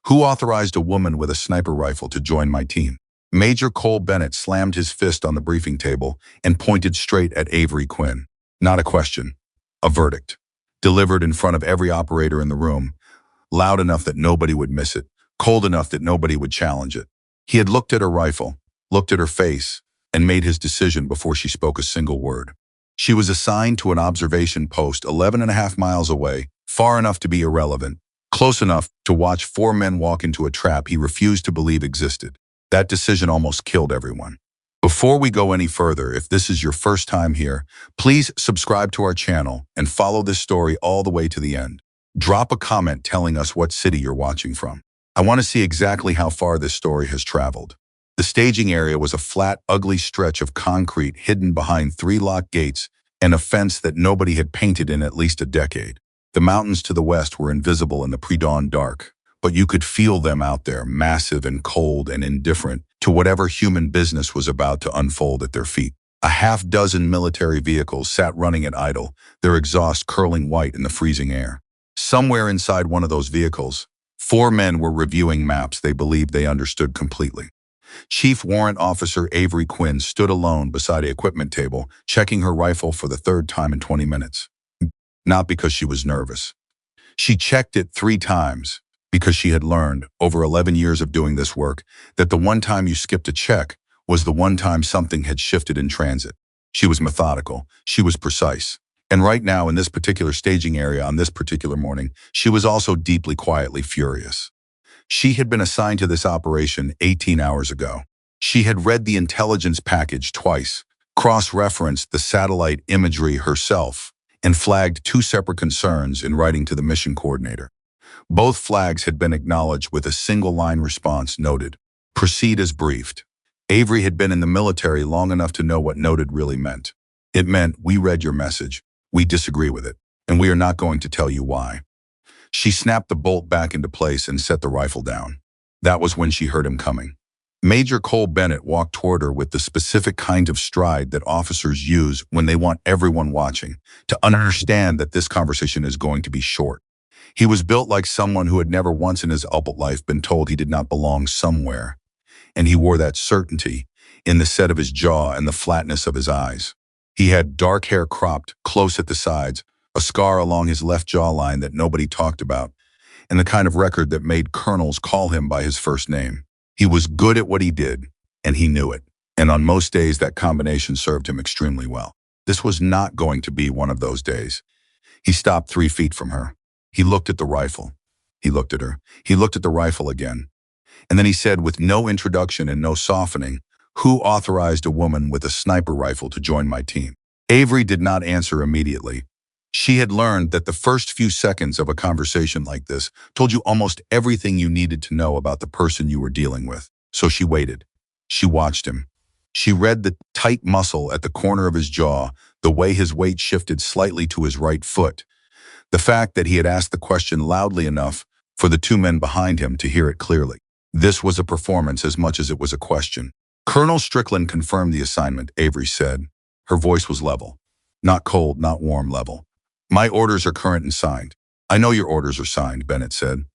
Who authorized a woman with a sniper rifle to join my team? Major Cole Bennett slammed his fist on the briefing table and pointed straight at Avery Quinn. Not a question, a verdict. Delivered in front of every operator in the room, loud enough that nobody would miss it, cold enough that nobody would challenge it. He had looked at her rifle, looked at her face, and made his decision before she spoke a single word. She was assigned to an observation post 11.5 miles away, far enough to be irrelevant, close enough to watch 4 men walk into a trap he refused to believe existed. That decision almost killed everyone. Before we go any further, if this is your first time here, please subscribe to our channel and follow this story all the way to the end. Drop a comment telling us what city you're watching from. I want to see exactly how far this story has traveled. The staging area was a flat, ugly stretch of concrete hidden behind 3 locked gates and a fence that nobody had painted in at least a decade. The mountains to the west were invisible in the pre-dawn dark, but you could feel them out there, massive and cold and indifferent to whatever human business was about to unfold at their feet. A half-dozen military vehicles sat running at idle, their exhaust curling white in the freezing air. Somewhere inside one of those vehicles, 4 men were reviewing maps they believed they understood completely. Chief Warrant Officer Avery Quinn stood alone beside the equipment table, checking her rifle for the 3rd time in 20 minutes. Not because she was nervous. She checked it 3 times because she had learned, over 11 years of doing this work, that the one time you skipped a check was the one time something had shifted in transit. She was methodical. She was precise. And right now, in this particular staging area on this particular morning, she was also deeply, quietly furious. She had been assigned to this operation 18 hours ago. She had read the intelligence package twice, cross-referenced the satellite imagery herself, and flagged 2 separate concerns in writing to the mission coordinator. Both flags had been acknowledged with a single-line response noted, "Proceed as briefed." Avery had been in the military long enough to know what noted really meant. It meant, "We read your message, we disagree with it, and we are not going to tell you why." She snapped the bolt back into place and set the rifle down. That was when she heard him coming. Major Cole Bennett walked toward her with the specific kind of stride that officers use when they want everyone watching to understand that this conversation is going to be short. He was built like someone who had never once in his adult life been told he did not belong somewhere, and he wore that certainty in the set of his jaw and the flatness of his eyes. He had dark hair cropped close at the sides, a scar along his left jawline that nobody talked about, and the kind of record that made colonels call him by his first name. He was good at what he did, and he knew it, and on most days that combination served him extremely well. This was not going to be one of those days. He stopped 3 feet from her. He looked at the rifle. He looked at her. He looked at the rifle again. And then he said, with no introduction and no softening, "Who authorized a woman with a sniper rifle to join my team?" Avery did not answer immediately. She had learned that the first few seconds of a conversation like this told you almost everything you needed to know about the person you were dealing with. So she waited. She watched him. She read the tight muscle at the corner of his jaw, the way his weight shifted slightly to his right foot, the fact that he had asked the question loudly enough for the 2 men behind him to hear it clearly. This was a performance as much as it was a question. "Colonel Strickland confirmed the assignment," Avery said. Her voice was level. Not cold, not warm, level. "My orders are current and signed." "I know your orders are signed," Bennett said.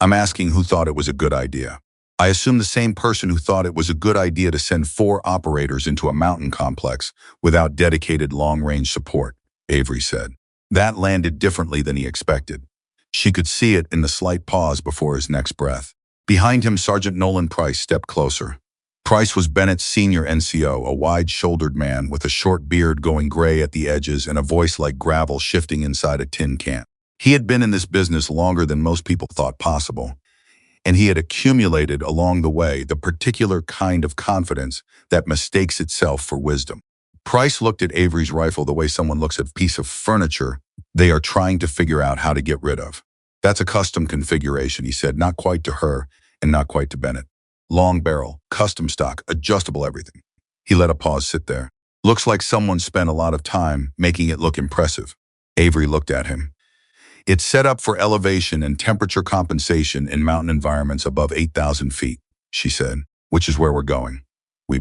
"I'm asking who thought it was a good idea." "I assume the same person who thought it was a good idea to send 4 operators into a mountain complex without dedicated long-range support," Avery said. That landed differently than he expected. She could see it in the slight pause before his next breath. Behind him, Sergeant Nolan Price stepped closer. Price was Bennett's senior NCO, a wide-shouldered man with a short beard going gray at the edges and a voice like gravel shifting inside a tin can. He had been in this business longer than most people thought possible, and he had accumulated along the way the particular kind of confidence that mistakes itself for wisdom. Price looked at Avery's rifle the way someone looks at a piece of furniture they are trying to figure out how to get rid of. "That's a custom configuration," he said, not quite to her and not quite to Bennett. "Long barrel, custom stock, adjustable everything." He let a pause sit there. "Looks like someone spent a lot of time making it look impressive." Avery looked at him. "It's set up for elevation and temperature compensation in mountain environments above 8,000 feet, she said. "Which is where we're going,"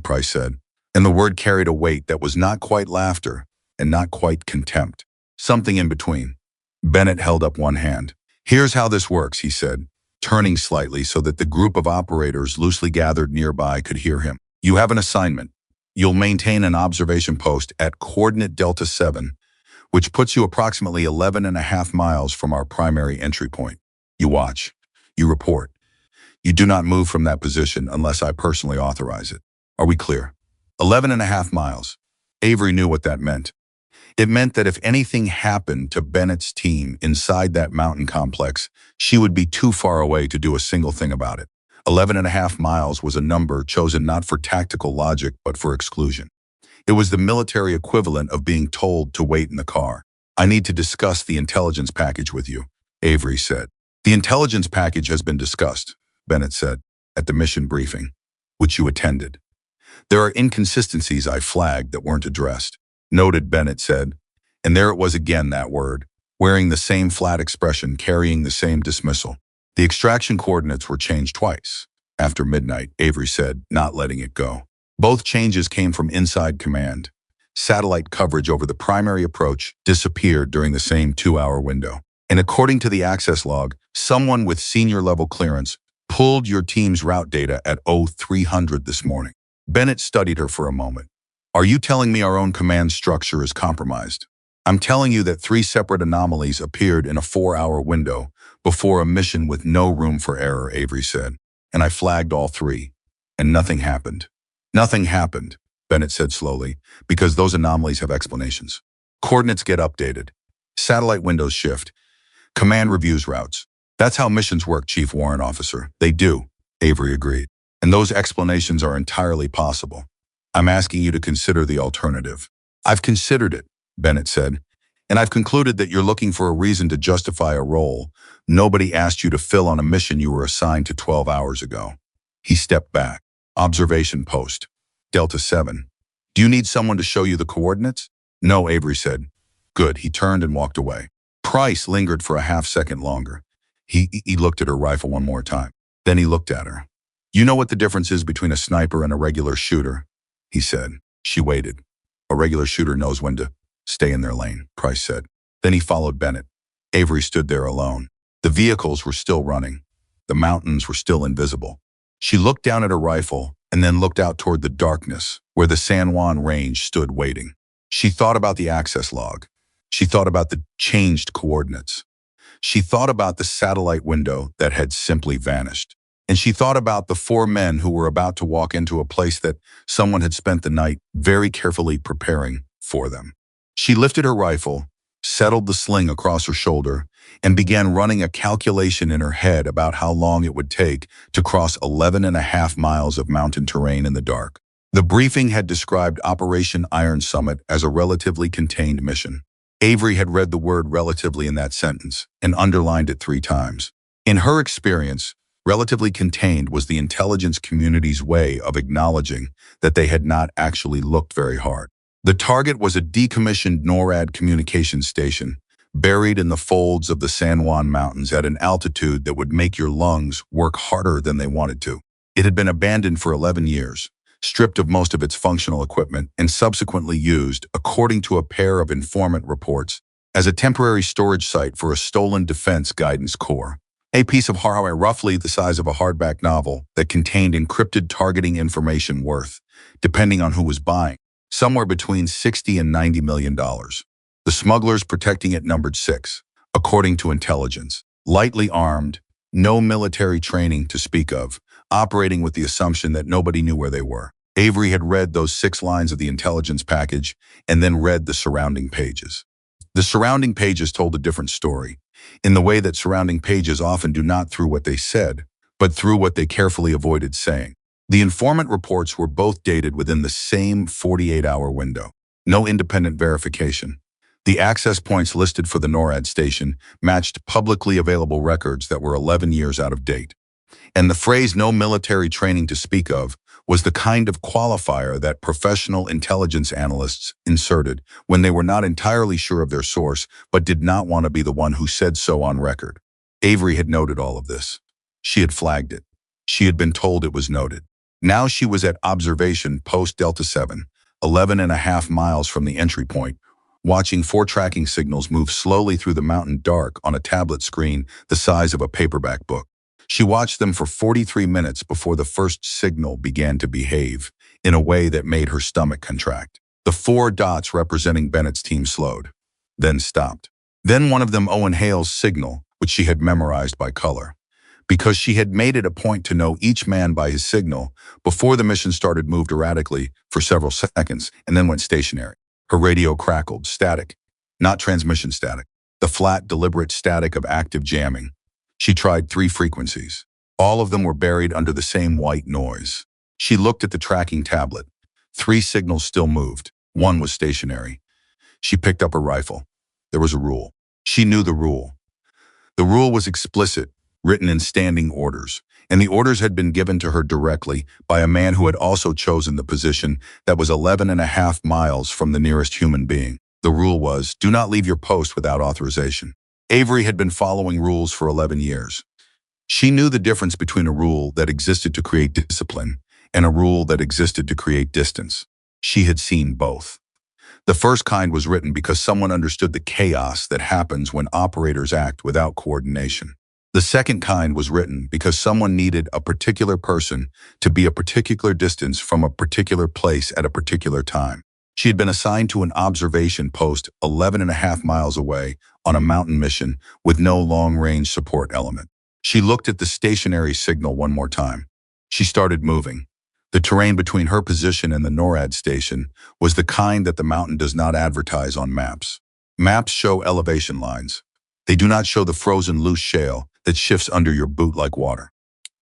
Price said. And the word carried a weight that was not quite laughter and not quite contempt. Something in between. Bennett held up one hand. "Here's how this works," he said. turning slightly so that the group of operators loosely gathered nearby could hear him. You have an assignment. You'll maintain an observation post at coordinate Delta 7, which puts you approximately 11.5 miles from our primary entry point. You watch. You report. You do not move from that position unless I personally authorize it. Are we clear? 11.5 miles. Avery knew what that meant. It meant that if anything happened to Bennett's team inside that mountain complex, she would be too far away to do a single thing about it. 11.5 miles was a number chosen not for tactical logic, but for exclusion. It was the military equivalent of being told to wait in the car. I need to discuss the intelligence package with you, Avery said. The intelligence package has been discussed, Bennett said, at the mission briefing, which you attended. There are inconsistencies I flagged that weren't addressed. Noted, Bennett said. And there it was again, that word, wearing the same flat expression, carrying the same dismissal. The extraction coordinates were changed twice. After midnight, Avery said, not letting it go. Both changes came from inside command. Satellite coverage over the primary approach disappeared during the same 2-hour window. And according to the access log, someone with senior level clearance pulled your team's route data at 0300 this morning. Bennett studied her for a moment. Are you telling me our own command structure is compromised? I'm telling you that 3 separate anomalies appeared in a 4-hour window before a mission with no room for error, Avery said. And I flagged all 3. And nothing happened. Nothing happened, Bennett said slowly, because those anomalies have explanations. Coordinates get updated. Satellite windows shift. Command reviews routes. That's how missions work, Chief Warrant Officer. They do, Avery agreed. And those explanations are entirely possible. I'm asking you to consider the alternative. I've considered it, Bennett said, and I've concluded that you're looking for a reason to justify a role nobody asked you to fill on a mission you were assigned to 12 hours ago. He stepped back. Observation post. Delta 7. Do you need someone to show you the coordinates? No, Avery said. Good. He turned and walked away. Price lingered for a half-second longer. He looked at her rifle one more time. Then he looked at her. You know what the difference is between a sniper and a regular shooter? He said. She waited. A regular shooter knows when to stay in their lane, Price said. Then he followed Bennett. Avery stood there alone. The vehicles were still running. The mountains were still invisible. She looked down at her rifle and then looked out toward the darkness where the San Juan Range stood waiting. She thought about the access log. She thought about the changed coordinates. She thought about the satellite window that had simply vanished. And she thought about the 4 men who were about to walk into a place that someone had spent the night very carefully preparing for them. She lifted her rifle, settled the sling across her shoulder, and began running a calculation in her head about how long it would take to cross 11.5 miles of mountain terrain in the dark. The briefing had described Operation Iron Summit as a relatively contained mission. Avery had read the word relatively in that sentence and underlined it 3 times. In her experience, relatively contained was the intelligence community's way of acknowledging that they had not actually looked very hard. The target was a decommissioned NORAD communications station, buried in the folds of the San Juan Mountains at an altitude that would make your lungs work harder than they wanted to. It had been abandoned for 11 years, stripped of most of its functional equipment, and subsequently used, according to a pair of informant reports, as a temporary storage site for a stolen defense guidance corps. A piece of hardware roughly the size of a hardback novel that contained encrypted targeting information worth, depending on who was buying, somewhere between $60 and $90 million. The smugglers protecting it numbered 6, according to intelligence. Lightly armed, no military training to speak of, operating with the assumption that nobody knew where they were. Avery had read those 6 lines of the intelligence package and then read the surrounding pages. The surrounding pages told a different story, in the way that surrounding pages often do not through what they said, but through what they carefully avoided saying. The informant reports were both dated within the same 48-hour window. No independent verification. The access points listed for the NORAD station matched publicly available records that were 11 years out of date. And the phrase "no military training to speak of" was the kind of qualifier that professional intelligence analysts inserted when they were not entirely sure of their source but did not want to be the one who said so on record. Avery had noted all of this. She had flagged it. She had been told it was noted. Now she was at observation post Delta 7, 11.5 miles from the entry point, watching 4 tracking signals move slowly through the mountain dark on a tablet screen the size of a paperback book. She watched them for 43 minutes before the first signal began to behave in a way that made her stomach contract. The 4 dots representing Bennett's team slowed, then stopped. Then one of them, Owen Hale's signal, which she had memorized by color. Because she had made it a point to know each man by his signal, before the mission started moved erratically for several seconds and then went stationary. Her radio crackled, static, not transmission static, the flat, deliberate static of active jamming. She tried 3 frequencies. All of them were buried under the same white noise. She looked at the tracking tablet. 3 signals still moved. 1 was stationary. She picked up her rifle. There was a rule. She knew the rule. The rule was explicit, written in standing orders, and the orders had been given to her directly by a man who had also chosen the position that was 11.5 miles from the nearest human being. The rule was, do not leave your post without authorization. Avery had been following rules for 11 years. She knew the difference between a rule that existed to create discipline and a rule that existed to create distance. She had seen both. The first kind was written because someone understood the chaos that happens when operators act without coordination. The second kind was written because someone needed a particular person to be a particular distance from a particular place at a particular time. She had been assigned to an observation post 11.5 miles away on a mountain mission with no long-range support element. She looked at the stationary signal one more time. She started moving. The terrain between her position and the NORAD station was the kind that the mountain does not advertise on maps. Maps show elevation lines. They do not show the frozen loose shale that shifts under your boot like water.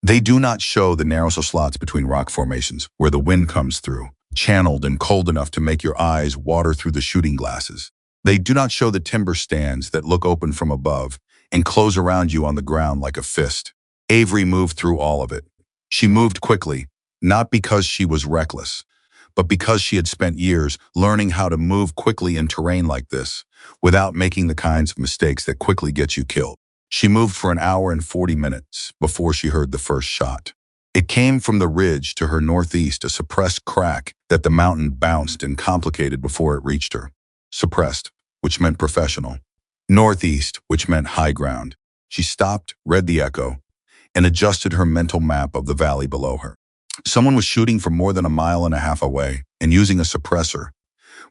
They do not show the narrow slots between rock formations where the wind comes through, channeled and cold enough to make your eyes water through the shooting glasses. They do not show the timber stands that look open from above and close around you on the ground like a fist. Avery moved through all of it. She moved quickly, not because she was reckless, but because she had spent years learning how to move quickly in terrain like this, without making the kinds of mistakes that quickly get you killed. She moved for 1 hour and 40 minutes before she heard the first shot. It came from the ridge to her northeast, a suppressed crack that the mountain bounced and complicated before it reached her. Suppressed, which meant professional. Northeast, which meant high ground. She stopped, read the echo, and adjusted her mental map of the valley below her. Someone was shooting from more than 1.5 miles away and using a suppressor,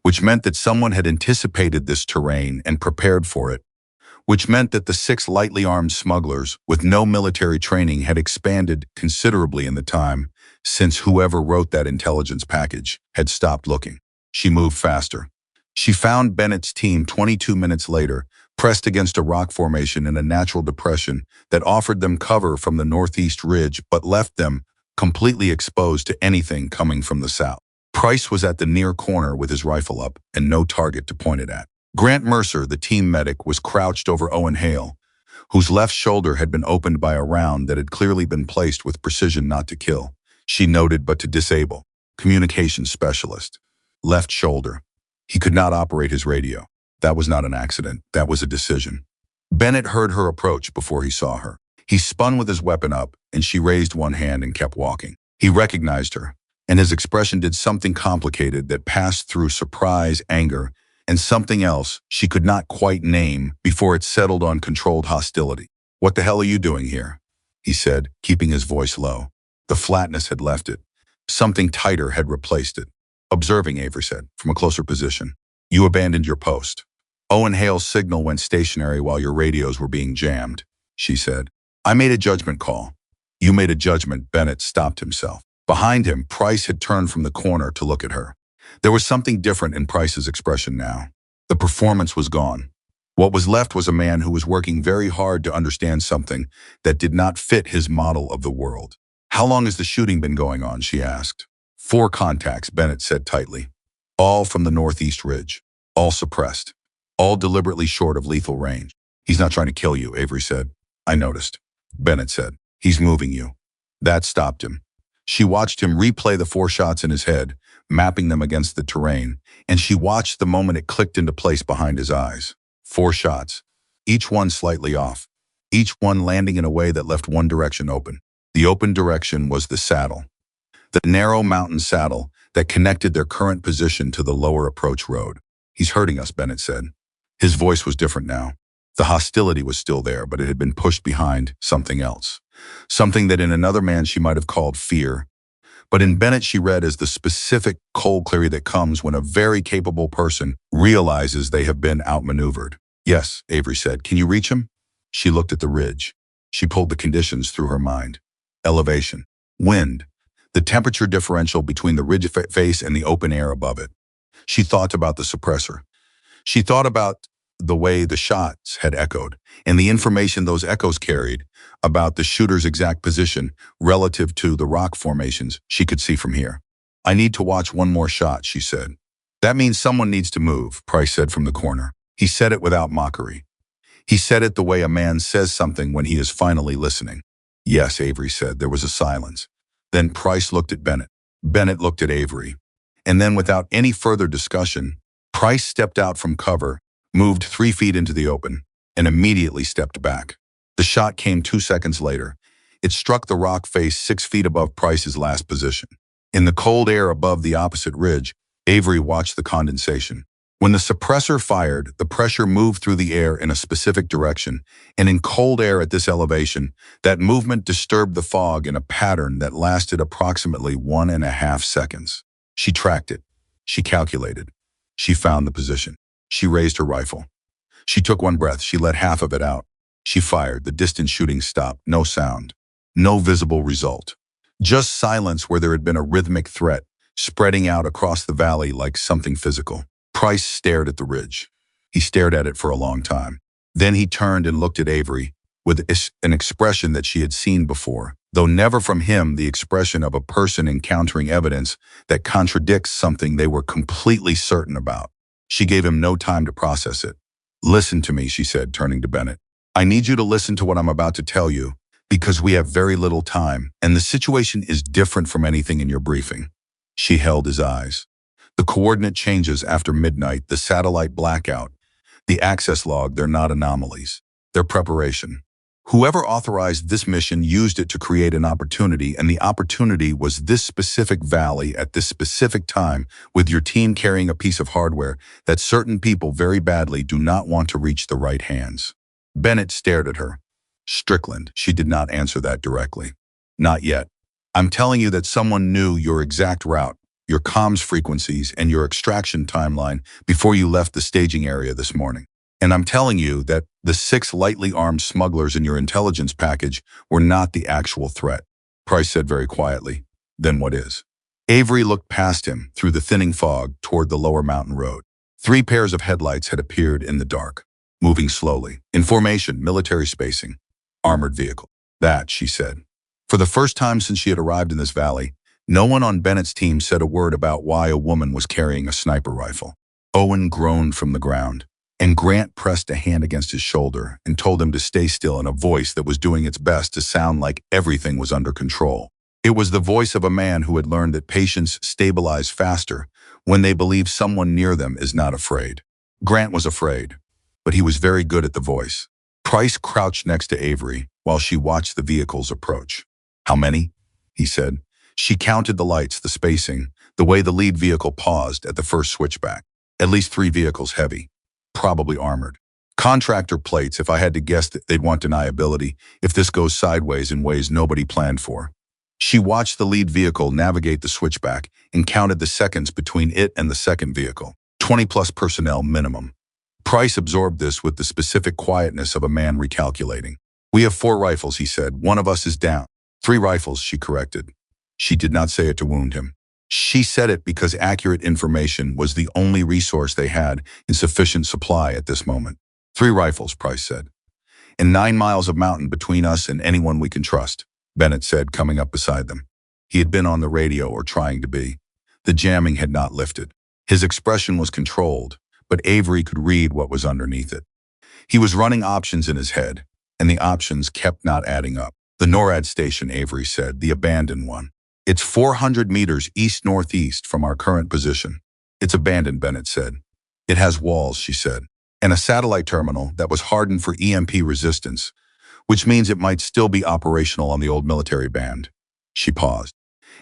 which meant that someone had anticipated this terrain and prepared for it, which meant that the 6 lightly armed smugglers with no military training had expanded considerably in the time since whoever wrote that intelligence package had stopped looking. She moved faster. She found Bennett's team 22 minutes later, pressed against a rock formation in a natural depression that offered them cover from the northeast ridge but left them completely exposed to anything coming from the south. Price was at the near corner with his rifle up and no target to point it at. Grant Mercer, the team medic, was crouched over Owen Hale, whose left shoulder had been opened by a round that had clearly been placed with precision not to kill, she noted, but to disable. Communications specialist. Left shoulder. He could not operate his radio. That was not an accident. That was a decision. Bennett heard her approach before he saw her. He spun with his weapon up, and she raised one hand and kept walking. He recognized her, and his expression did something complicated that passed through surprise, anger, and something else she could not quite name before it settled on controlled hostility. "What the hell are you doing here?" he said, keeping his voice low. The flatness had left it. Something tighter had replaced it. "Observing," Avery said, from a closer position. "You abandoned your post. Owen Hale's signal went stationary while your radios were being jammed," she said. "I made a judgment call." "You made a judgment." Bennett stopped himself. Behind him, Price had turned from the corner to look at her. There was something different in Price's expression now. The performance was gone. What was left was a man who was working very hard to understand something that did not fit his model of the world. "How long has the shooting been going on?" she asked. 4 contacts, Bennett said tightly. "All from the northeast ridge. All suppressed. All deliberately short of lethal range." "He's not trying to kill you," Avery said. "I noticed," Bennett said. "He's moving you." That stopped him. She watched him replay the 4 shots in his head, mapping them against the terrain, and she watched the moment it clicked into place behind his eyes. 4 shots, each one slightly off, each one landing in a way that left one direction open. The open direction was the saddle. The narrow mountain saddle that connected their current position to the lower approach road. "He's hurting us," Bennett said. His voice was different now. The hostility was still there, but it had been pushed behind something else. something that in another man she might have called fear. But in Bennett she read as the specific cold clarity that comes when a very capable person realizes they have been outmaneuvered. Yes, Avery said. Can you reach him? She looked at the ridge. She pulled the conditions through her mind. Elevation, wind, the temperature differential between the ridge face and the open air above it. She thought about the suppressor. She thought about the way the shots had echoed and the information those echoes carried about the shooter's exact position relative to the rock formations she could see from here. I need to watch one more shot, she said. That means someone needs to move, Price said from the corner. He said it without mockery. He said it the way a man says something when he is finally listening. Yes, Avery said. There was a silence. Then Price looked at Bennett. Bennett looked at Avery. And then without any further discussion, Price stepped out from cover, moved 3 feet into the open, and immediately stepped back. The shot came 2 seconds later. It struck the rock face 6 feet above Price's last position. In the cold air above the opposite ridge, Avery watched the condensation. When the suppressor fired, the pressure moved through the air in a specific direction, and in cold air at this elevation, that movement disturbed the fog in a pattern that lasted approximately 1.5 seconds. She tracked it. She calculated. She found the position. She raised her rifle. She took one breath. She let half of it out. She fired. The distant shooting stopped. No sound. No visible result. Just silence where there had been a rhythmic threat, spreading out across the valley like something physical. Price stared at the ridge. He stared at it for a long time. Then he turned and looked at Avery with an expression that she had seen before, though never from him the expression of a person encountering evidence that contradicts something they were completely certain about. She gave him no time to process it. Listen to me, she said, turning to Bennett. I need you to listen to what I'm about to tell you, because we have very little time, and the situation is different from anything in your briefing. She held his eyes. The coordinate changes after midnight, the satellite blackout, the access log, they're not anomalies. They're preparation. Whoever authorized this mission used it to create an opportunity, and the opportunity was this specific valley at this specific time with your team carrying a piece of hardware that certain people very badly do not want to reach the right hands. Bennett stared at her. Strickland, she did not answer that directly. Not yet. I'm telling you that someone knew your exact route, your comms frequencies, and your extraction timeline before you left the staging area this morning. And I'm telling you that the 6 lightly armed smugglers in your intelligence package were not the actual threat. Price said very quietly, then what is? Avery looked past him through the thinning fog toward the lower mountain road. 3 pairs of headlights had appeared in the dark, moving slowly. In formation, military spacing, armored vehicle. That, she said. For the first time since she had arrived in this valley, no one on Bennett's team said a word about why a woman was carrying a sniper rifle. Owen groaned from the ground, and Grant pressed a hand against his shoulder and told him to stay still in a voice that was doing its best to sound like everything was under control. It was the voice of a man who had learned that patients stabilize faster when they believe someone near them is not afraid. Grant was afraid, but he was very good at the voice. Price crouched next to Avery while she watched the vehicles approach. How many? He said. She counted the lights, the spacing, the way the lead vehicle paused at the first switchback. At least 3 vehicles heavy, probably armored. Contractor plates, if I had to guess, that they'd want deniability if this goes sideways in ways nobody planned for. She watched the lead vehicle navigate the switchback and counted the seconds between it and the second vehicle. 20+ personnel minimum. Price absorbed this with the specific quietness of a man recalculating. We have 4 rifles, he said. One of us is down. 3 rifles, she corrected. She did not say it to wound him. She said it because accurate information was the only resource they had in sufficient supply at this moment. 3 rifles, Price said. And 9 miles of mountain between us and anyone we can trust, Bennett said, coming up beside them. He had been on the radio, or trying to be. The jamming had not lifted. His expression was controlled, but Avery could read what was underneath it. He was running options in his head, and the options kept not adding up. The NORAD station, Avery said, the abandoned one. It's 400 meters east-northeast from our current position. It's abandoned, Bennett said. It has walls, she said, and a satellite terminal that was hardened for EMP resistance, which means it might still be operational on the old military band. She paused.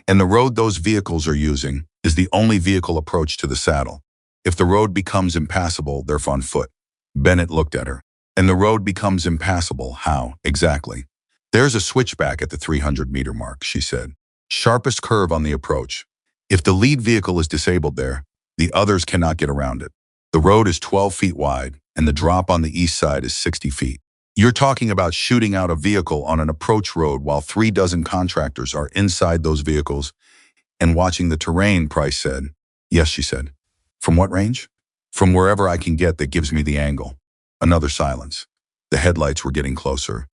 And the road those vehicles are using is the only vehicle approach to the saddle. If the road becomes impassable, they're on foot. Bennett looked at her. And the road becomes impassable, how, exactly? There's a switchback at the 300-meter mark, she said. Sharpest curve on the approach. If the lead vehicle is disabled there, the others cannot get around it. The road is 12 feet wide, and the drop on the east side is 60 feet. You're talking about shooting out a vehicle on an approach road while 3 dozen contractors are inside those vehicles and watching the terrain, Price said. Yes, she said. From what range? From wherever I can get that gives me the angle. Another silence. The headlights were getting closer.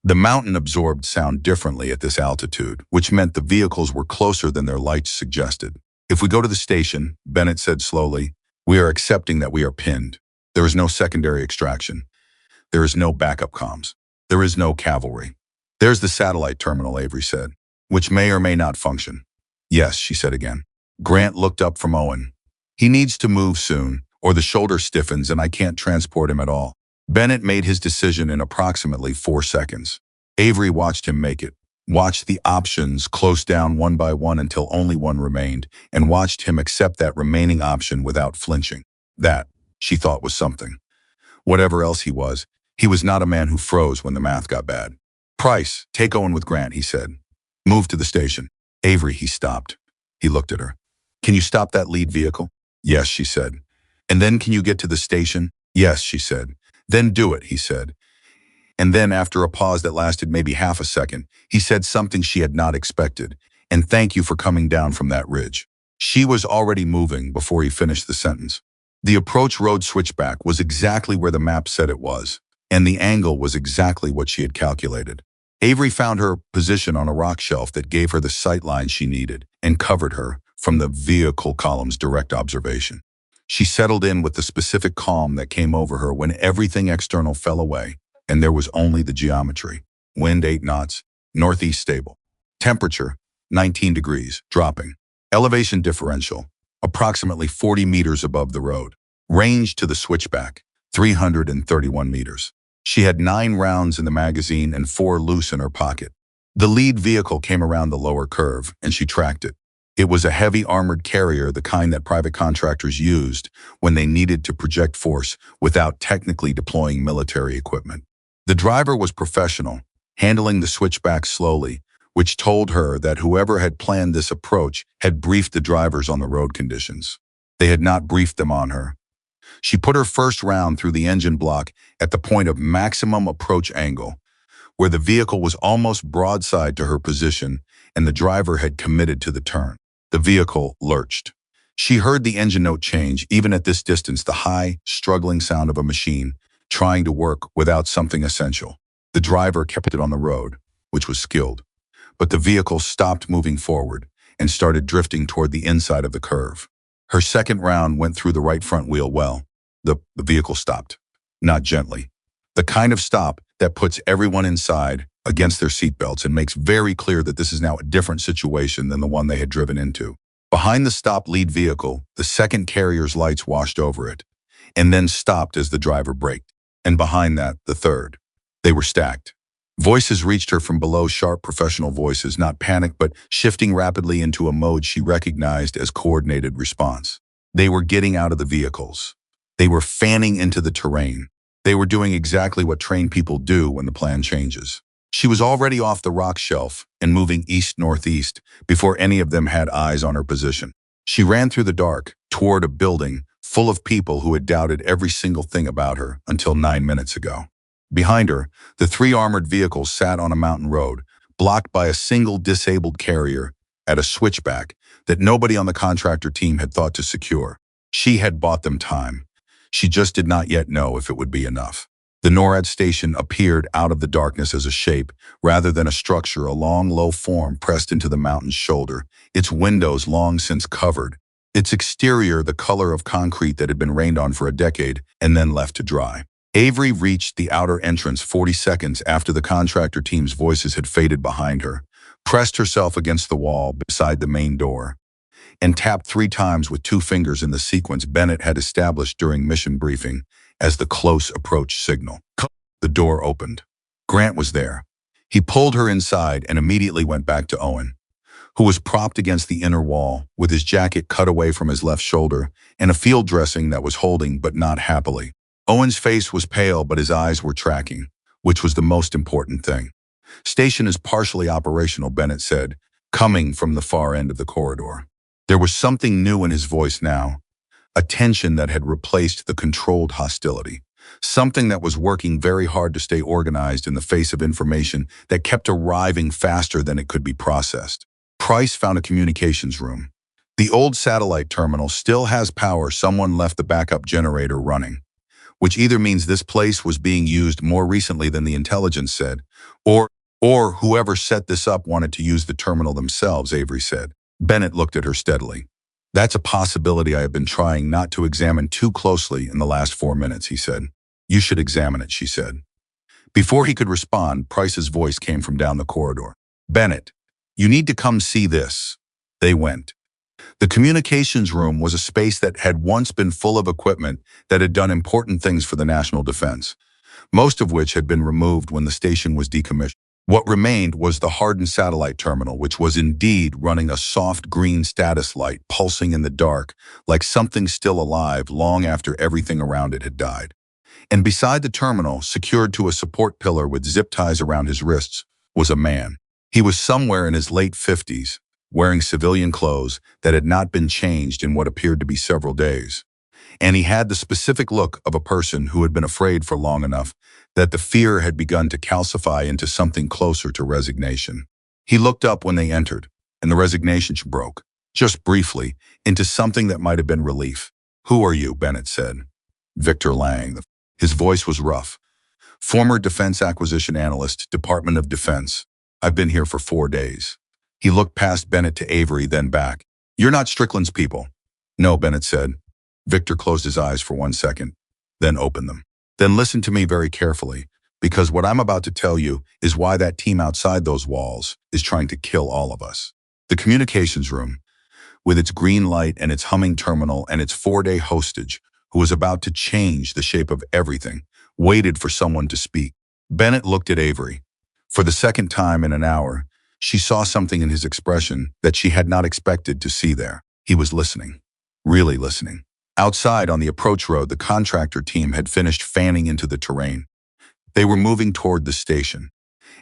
The mountain absorbed sound differently at this altitude, which meant the vehicles were closer than their lights suggested. If we go to the station, Bennett said slowly, we are accepting that we are pinned. There is no secondary extraction. There is no backup comms. There is no cavalry. There's the satellite terminal, Avery said, which may or may not function. Yes, she said again. Grant looked up from Owen. He needs to move soon, or the shoulder stiffens and I can't transport him at all. Bennett made his decision in approximately 4 seconds. Avery watched him make it, watched the options close down one by one until only one remained, and watched him accept that remaining option without flinching. That, she thought, was something. Whatever else he was not a man who froze when the math got bad. Price, take Owen with Grant, he said. Move to the station. Avery, he stopped. He looked at her. Can you stop that lead vehicle? Yes, she said. And then can you get to the station? Yes, she said. Then do it, he said. And then after a pause that lasted maybe half a second, he said something she had not expected. And thank you for coming down from that ridge. She was already moving before he finished the sentence. The approach road switchback was exactly where the map said it was, and the angle was exactly what she had calculated. Avery found her position on a rock shelf that gave her the sight line she needed and covered her from the vehicle column's direct observation. She settled in with the specific calm that came over her when everything external fell away, and there was only the geometry. Wind 8 knots, northeast stable. Temperature, 19 degrees, dropping. Elevation differential, approximately 40 meters above the road. Range to the switchback, 331 meters. She had 9 rounds in the magazine and 4 loose in her pocket. The lead vehicle came around the lower curve, and she tracked it. It was a heavy armored carrier, the kind that private contractors used when they needed to project force without technically deploying military equipment. The driver was professional, handling the switchback slowly, which told her that whoever had planned this approach had briefed the drivers on the road conditions. They had not briefed them on her. She put her first round through the engine block at the point of maximum approach angle, where the vehicle was almost broadside to her position and the driver had committed to the turn. The vehicle lurched. She heard the engine note change, even at this distance, the high, struggling sound of a machine trying to work without something essential. The driver kept it on the road, which was skilled, but the vehicle stopped moving forward and started drifting toward the inside of the curve. Her second round went through the right front wheel well. The vehicle stopped, not gently. The kind of stop that puts everyone inside against their seatbelts and makes very clear that this is now a different situation than the one they had driven into. Behind the stopped lead vehicle, the second carrier's lights washed over it, and then stopped as the driver braked. And behind that, the third. They were stacked. Voices reached her from below, sharp professional voices, not panicked but shifting rapidly into a mode she recognized as coordinated response. They were getting out of the vehicles. They were fanning into the terrain. They were doing exactly what trained people do when the plan changes. She was already off the rock shelf and moving east-northeast before any of them had eyes on her position. She ran through the dark toward a building full of people who had doubted every single thing about her until 9 minutes ago. Behind her, the 3 armored vehicles sat on a mountain road, blocked by a single disabled carrier at a switchback that nobody on the contractor team had thought to secure. She had bought them time. She just did not yet know if it would be enough. The NORAD station appeared out of the darkness as a shape, rather than a structure, a long, low form pressed into the mountain's shoulder, its windows long since covered, its exterior the color of concrete that had been rained on for a decade and then left to dry. Avery reached the outer entrance 40 seconds after the contractor team's voices had faded behind her, pressed herself against the wall beside the main door, and tapped 3 times with 2 fingers in the sequence Bennett had established during mission briefing as the close approach signal. The door opened. Grant was there. He pulled her inside and immediately went back to Owen, who was propped against the inner wall with his jacket cut away from his left shoulder and a field dressing that was holding but not happily. Owen's face was pale, but his eyes were tracking, which was the most important thing. Station is partially operational, Bennett said, coming from the far end of the corridor. There was something new in his voice now, a tension that had replaced the controlled hostility. Something that was working very hard to stay organized in the face of information that kept arriving faster than it could be processed. Price found a communications room. The old satellite terminal still has power. Someone left the backup generator running, which either means this place was being used more recently than the intelligence said, or whoever set this up wanted to use the terminal themselves, Avery said. Bennett looked at her steadily. That's a possibility I have been trying not to examine too closely in the last 4 minutes, he said. You should examine it, she said. Before he could respond, Price's voice came from down the corridor. Bennett, you need to come see this. They went. The communications room was a space that had once been full of equipment that had done important things for the national defense, most of which had been removed when the station was decommissioned. What remained was the hardened satellite terminal, which was indeed running a soft green status light pulsing in the dark like something still alive long after everything around it had died. And beside the terminal, secured to a support pillar with zip ties around his wrists, was a man. He was somewhere in his late 50s, wearing civilian clothes that had not been changed in what appeared to be several days. And he had the specific look of a person who had been afraid for long enough that the fear had begun to calcify into something closer to resignation. He looked up when they entered, and the resignation broke, just briefly, into something that might have been relief. Who are you? Bennett said. Victor Lang. His voice was rough. Former defense acquisition analyst, Department of Defense. I've been here for 4 days. He looked past Bennett to Avery, then back. You're not Strickland's people. No, Bennett said. Victor closed his eyes for 1 second, then opened them. Then listen to me very carefully, because what I'm about to tell you is why that team outside those walls is trying to kill all of us. The communications room, with its green light and its humming terminal and its 4-day hostage, who was about to change the shape of everything, waited for someone to speak. Bennett looked at Avery. For the second time in an hour, she saw something in his expression that she had not expected to see there. He was listening, really listening. Outside on the approach road, the contractor team had finished fanning into the terrain. They were moving toward the station.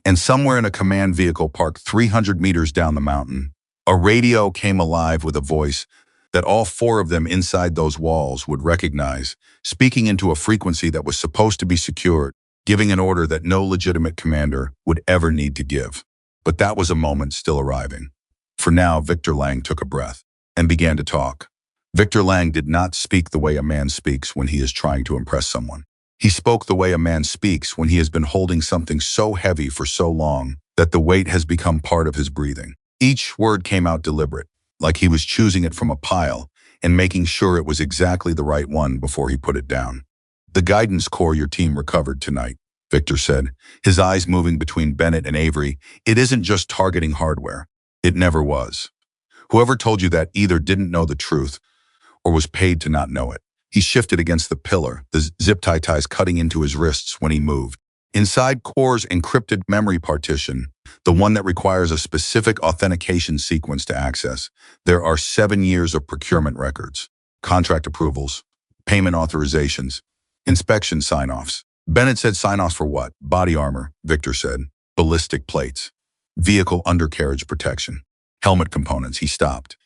And somewhere in a command vehicle parked 300 meters down the mountain, a radio came alive with a voice that all 4 of them inside those walls would recognize, speaking into a frequency that was supposed to be secured, giving an order that no legitimate commander would ever need to give. But that was a moment still arriving. For now, Victor Lang took a breath and began to talk. Victor Lang did not speak the way a man speaks when he is trying to impress someone. He spoke the way a man speaks when he has been holding something so heavy for so long that the weight has become part of his breathing. Each word came out deliberate, like he was choosing it from a pile and making sure it was exactly the right one before he put it down. The guidance core your team recovered tonight, Victor said, his eyes moving between Bennett and Avery. It isn't just targeting hardware. It never was. Whoever told you that either didn't know the truth or was paid to not know it. He shifted against the pillar, the zip ties cutting into his wrists when he moved. Inside Core's encrypted memory partition, the one that requires a specific authentication sequence to access, there are 7 years of procurement records, contract approvals, payment authorizations, inspection sign-offs. Bennett said sign-offs for what? Body armor, Victor said. Ballistic plates. Vehicle undercarriage protection. Helmet components. He stopped.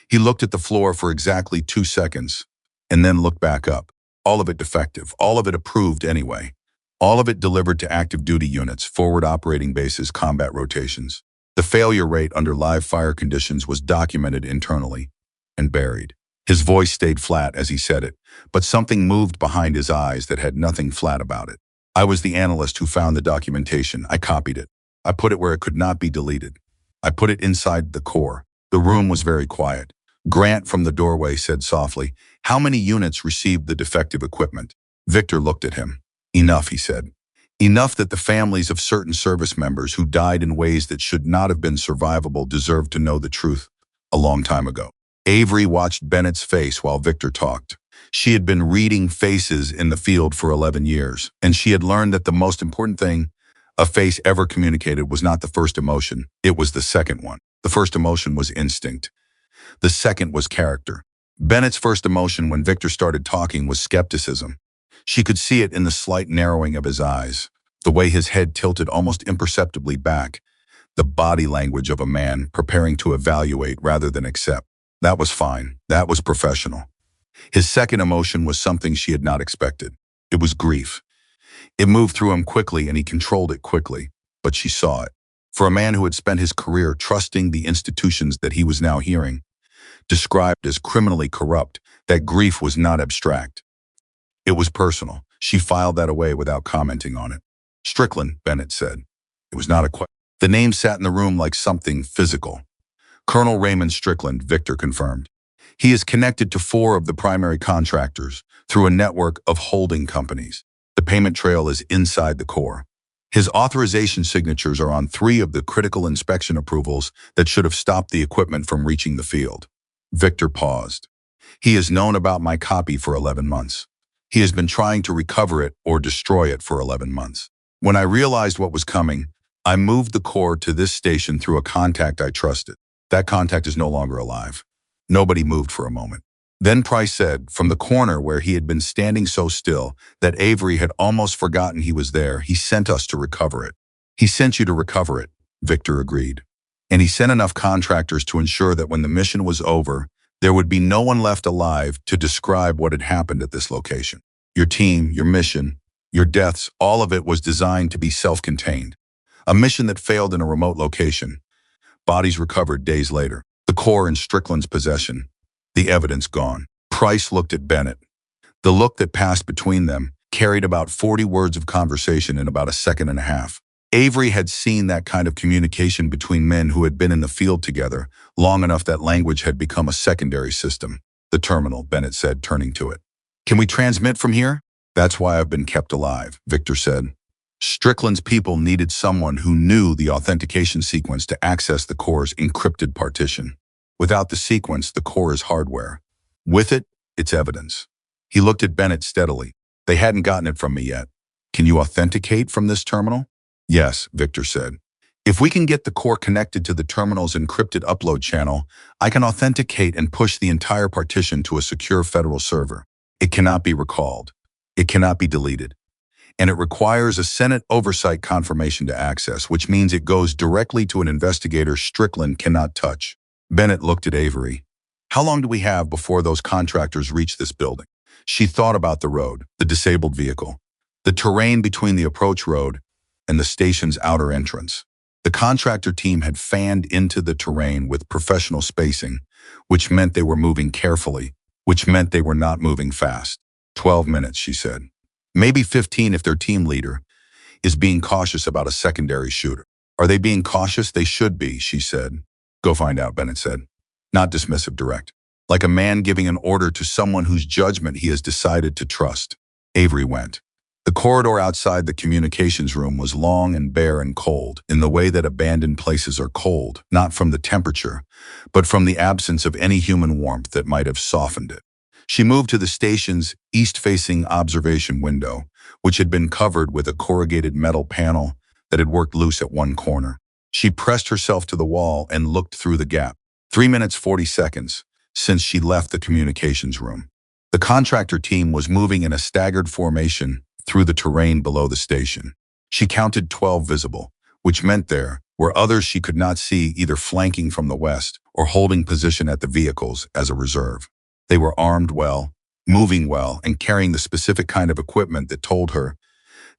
He looked at the floor for exactly 2 seconds, and then looked back up. All of it defective. All of it approved anyway. All of it delivered to active duty units, forward operating bases, combat rotations. The failure rate under live fire conditions was documented internally and buried. His voice stayed flat as he said it, but something moved behind his eyes that had nothing flat about it. I was the analyst who found the documentation. I copied it. I put it where it could not be deleted. I put it inside the core. The room was very quiet. Grant from the doorway said softly, "How many units received the defective equipment?" Victor looked at him. "Enough," he said. "Enough that the families of certain service members who died in ways that should not have been survivable deserved to know the truth a long time ago." Avery watched Bennett's face while Victor talked. She had been reading faces in the field for 11 years, and she had learned that the most important thing a face ever communicated was not the first emotion, it was the second one. The first emotion was instinct. The second was character. Bennett's first emotion when Victor started talking was skepticism. She could see it in the slight narrowing of his eyes, The way his head tilted almost imperceptibly back, the body language of a man preparing to evaluate rather than accept. That was fine. That was professional. His second emotion was something she had not expected. It was grief. It moved through him quickly and he controlled it quickly, but she saw it. For a man who had spent his career trusting the institutions that he was now hearing, described as criminally corrupt, that grief was not abstract. It was personal. She filed that away without commenting on it. Strickland, Bennett said. It was not a question. The name sat in the room like something physical. Colonel Raymond Strickland, Victor confirmed. He is connected to 4 of the primary contractors through a network of holding companies. The payment trail is inside the core. His authorization signatures are on 3 of the critical inspection approvals that should have stopped the equipment from reaching the field. Victor paused. He has known about my copy for 11 months. He has been trying to recover it or destroy it for 11 months. When I realized what was coming, I moved the core to this station through a contact I trusted. That contact is no longer alive. Nobody moved for a moment. Then Price said, from the corner where he had been standing so still that Avery had almost forgotten he was there, he sent us to recover it. He sent you to recover it, Victor agreed. And he sent enough contractors to ensure that when the mission was over, there would be no one left alive to describe what had happened at this location. Your team, your mission, your deaths, all of it was designed to be self-contained. A mission that failed in a remote location. Bodies recovered days later. The core in Strickland's possession. The evidence gone. Price looked at Bennett. The look that passed between them carried about 40 words of conversation in about a second and a half. Avery had seen that kind of communication between men who had been in the field together long enough that language had become a secondary system. The terminal, Bennett said, turning to it. Can we transmit from here? That's why I've been kept alive, Victor said. Strickland's people needed someone who knew the authentication sequence to access the core's encrypted partition. Without the sequence, the core is hardware. With it, it's evidence. He looked at Bennett steadily. They hadn't gotten it from me yet. Can you authenticate from this terminal? Yes, Victor said. If we can get the core connected to the terminal's encrypted upload channel, I can authenticate and push the entire partition to a secure federal server. It cannot be recalled. It cannot be deleted. And it requires a Senate oversight confirmation to access, which means it goes directly to an investigator Strickland cannot touch. Bennett looked at Avery. How long do we have before those contractors reach this building? She thought about the road, the disabled vehicle, the terrain between the approach road and the station's outer entrance. The contractor team had fanned into the terrain with professional spacing, which meant they were moving carefully, which meant they were not moving fast. 12 minutes, she said. Maybe 15 if their team leader is being cautious about a secondary shooter. Are they being cautious? They should be, she said. Go find out, Bennett said. Not dismissive, direct. Like a man giving an order to someone whose judgment he has decided to trust. Avery went. The corridor outside the communications room was long and bare and cold, in the way that abandoned places are cold, not from the temperature, but from the absence of any human warmth that might have softened it. She moved to the station's east-facing observation window, which had been covered with a corrugated metal panel that had worked loose at one corner. She pressed herself to the wall and looked through the gap. 3 minutes 40 seconds since she left the communications room. The contractor team was moving in a staggered formation through the terrain below the station. She counted 12 visible, which meant there were others she could not see, either flanking from the west or holding position at the vehicles as a reserve. They were armed well, moving well, and carrying the specific kind of equipment that told her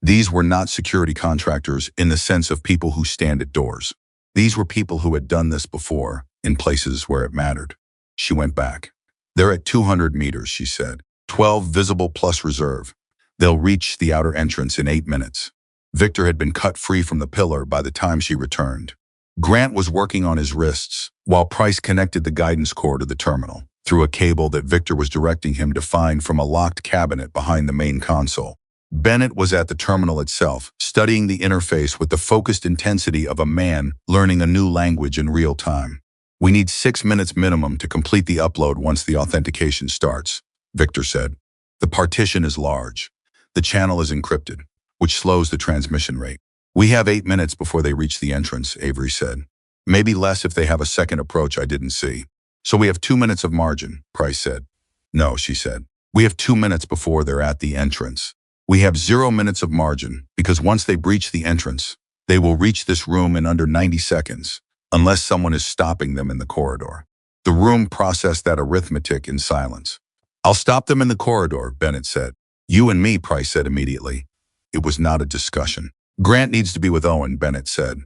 these were not security contractors in the sense of people who stand at doors. These were people who had done this before in places where it mattered. She went back. They're at 200 meters, she said. 12 visible plus reserve. They'll reach the outer entrance in 8 minutes. Victor had been cut free from the pillar by the time she returned. Grant was working on his wrists, while Price connected the guidance core to the terminal, through a cable that Victor was directing him to find from a locked cabinet behind the main console. Bennett was at the terminal itself, studying the interface with the focused intensity of a man learning a new language in real time. We need 6 minutes minimum to complete the upload once the authentication starts, Victor said. The partition is large. The channel is encrypted, which slows the transmission rate. We have 8 minutes before they reach the entrance, Avery said. Maybe less if they have a second approach I didn't see. So we have 2 minutes of margin, Price said. No, she said. We have 2 minutes before they're at the entrance. We have 0 minutes of margin because once they breach the entrance, they will reach this room in under 90 seconds, unless someone is stopping them in the corridor. The room processed that arithmetic in silence. I'll stop them in the corridor, Bennett said. You and me, Price said immediately. It was not a discussion. Grant needs to be with Owen, Bennett said.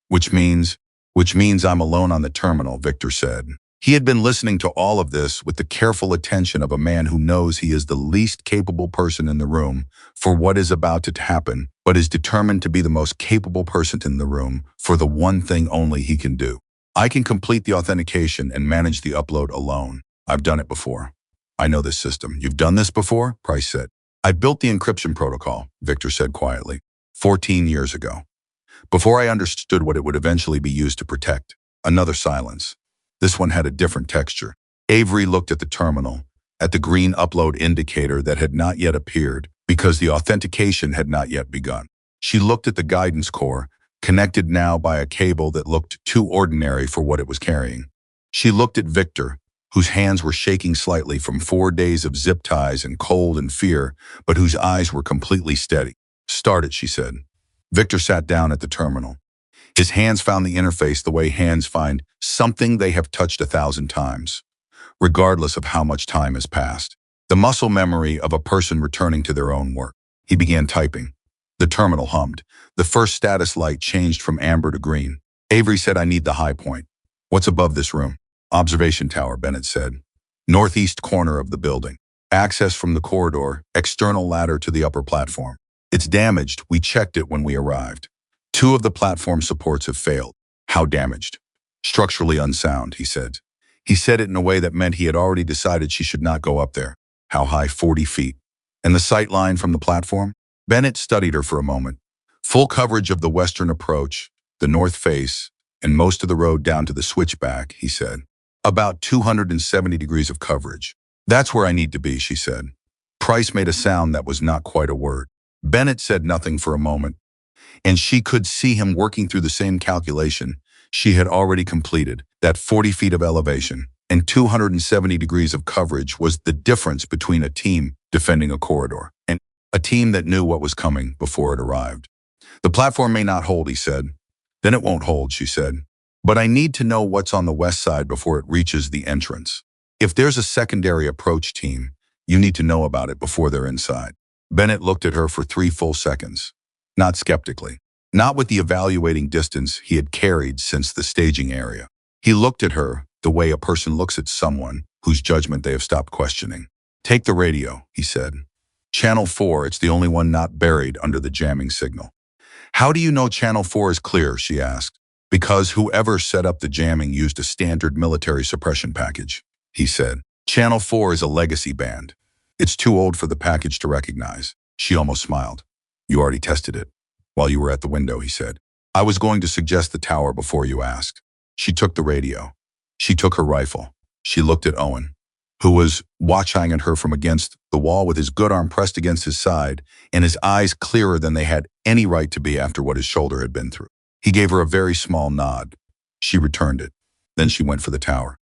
Which means I'm alone on the terminal, Victor said. He had been listening to all of this with the careful attention of a man who knows he is the least capable person in the room for what is about to happen, but is determined to be the most capable person in the room for the one thing only he can do. I can complete the authentication and manage the upload alone. I've done it before. I know this system. You've done this before? Price said. I built the encryption protocol, Victor said quietly, 14 years ago. Before I understood what it would eventually be used to protect. Another silence. This one had a different texture. Avery looked at the terminal, at the green upload indicator that had not yet appeared because the authentication had not yet begun. She looked at the guidance core, connected now by a cable that looked too ordinary for what it was carrying. She looked at Victor, whose hands were shaking slightly from 4 days of zip ties and cold and fear, but whose eyes were completely steady. Start it, she said. Victor sat down at the terminal. His hands found the interface the way hands find something they have touched 1,000 times, regardless of how much time has passed. The muscle memory of a person returning to their own work. He began typing. The terminal hummed. The first status light changed from amber to green. Avery said, I need the high point. What's above this room? Observation tower, Bennett said. Northeast corner of the building. Access from the corridor, external ladder to the upper platform. It's damaged. We checked it when we arrived. 2 of the platform supports have failed. How damaged? Structurally unsound, he said. He said it in a way that meant he had already decided she should not go up there. How high? 40 feet. And the sight line from the platform? Bennett studied her for a moment. Full coverage of the western approach, the north face, and most of the road down to the switchback, he said. About 270 degrees of coverage. That's where I need to be, she said. Price made a sound that was not quite a word. Bennett said nothing for a moment, and she could see him working through the same calculation she had already completed. That 40 feet of elevation and 270 degrees of coverage was the difference between a team defending a corridor and a team that knew what was coming before it arrived. The platform may not hold, he said. Then it won't hold, she said. But I need to know what's on the west side before it reaches the entrance. If there's a secondary approach team, you need to know about it before they're inside. Bennett looked at her for 3 full seconds. Not skeptically. Not with the evaluating distance he had carried since the staging area. He looked at her the way a person looks at someone whose judgment they have stopped questioning. Take the radio, he said. Channel 4, it's the only one not buried under the jamming signal. How do you know Channel 4 is clear, she asked. Because whoever set up the jamming used a standard military suppression package, he said. Channel 4 is a legacy band. It's too old for the package to recognize. She almost smiled. You already tested it. While you were at the window, he said. I was going to suggest the tower before you asked. She took the radio. She took her rifle. She looked at Owen, who was watching at her from against the wall with his good arm pressed against his side and his eyes clearer than they had any right to be after what his shoulder had been through. He gave her a very small nod. She returned it. Then she went for the tower.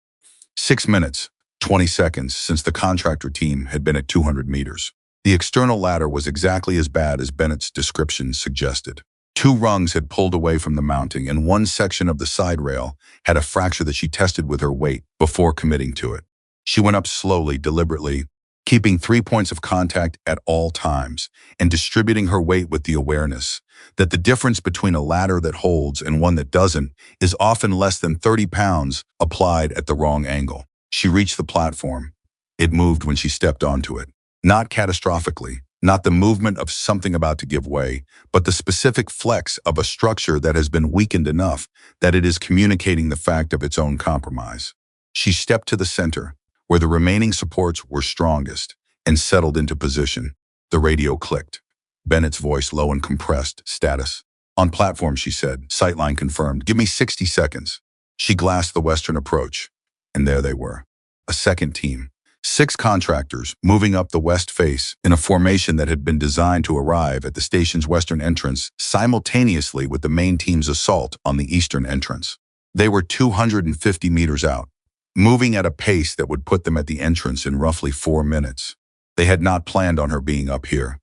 6 minutes, 20 seconds since the contractor team had been at 200 meters. The external ladder was exactly as bad as Bennett's description suggested. 2 rungs had pulled away from the mounting, and one section of the side rail had a fracture that she tested with her weight before committing to it. She went up slowly, deliberately, keeping 3 points of contact at all times, and distributing her weight with the awareness that the difference between a ladder that holds and one that doesn't is often less than 30 pounds applied at the wrong angle. She reached the platform. It moved when she stepped onto it. Not catastrophically, not the movement of something about to give way, but the specific flex of a structure that has been weakened enough that it is communicating the fact of its own compromise. She stepped to the center, where the remaining supports were strongest, and settled into position. The radio clicked. Bennett's voice low and compressed. Status. On platform, she said. Sightline confirmed. Give me 60 seconds. She glassed the western approach. And there they were. A second team. 6 contractors moving up the west face in a formation that had been designed to arrive at the station's western entrance simultaneously with the main team's assault on the eastern entrance. They were 250 meters out, moving at a pace that would put them at the entrance in roughly 4 minutes. They had not planned on her being up here.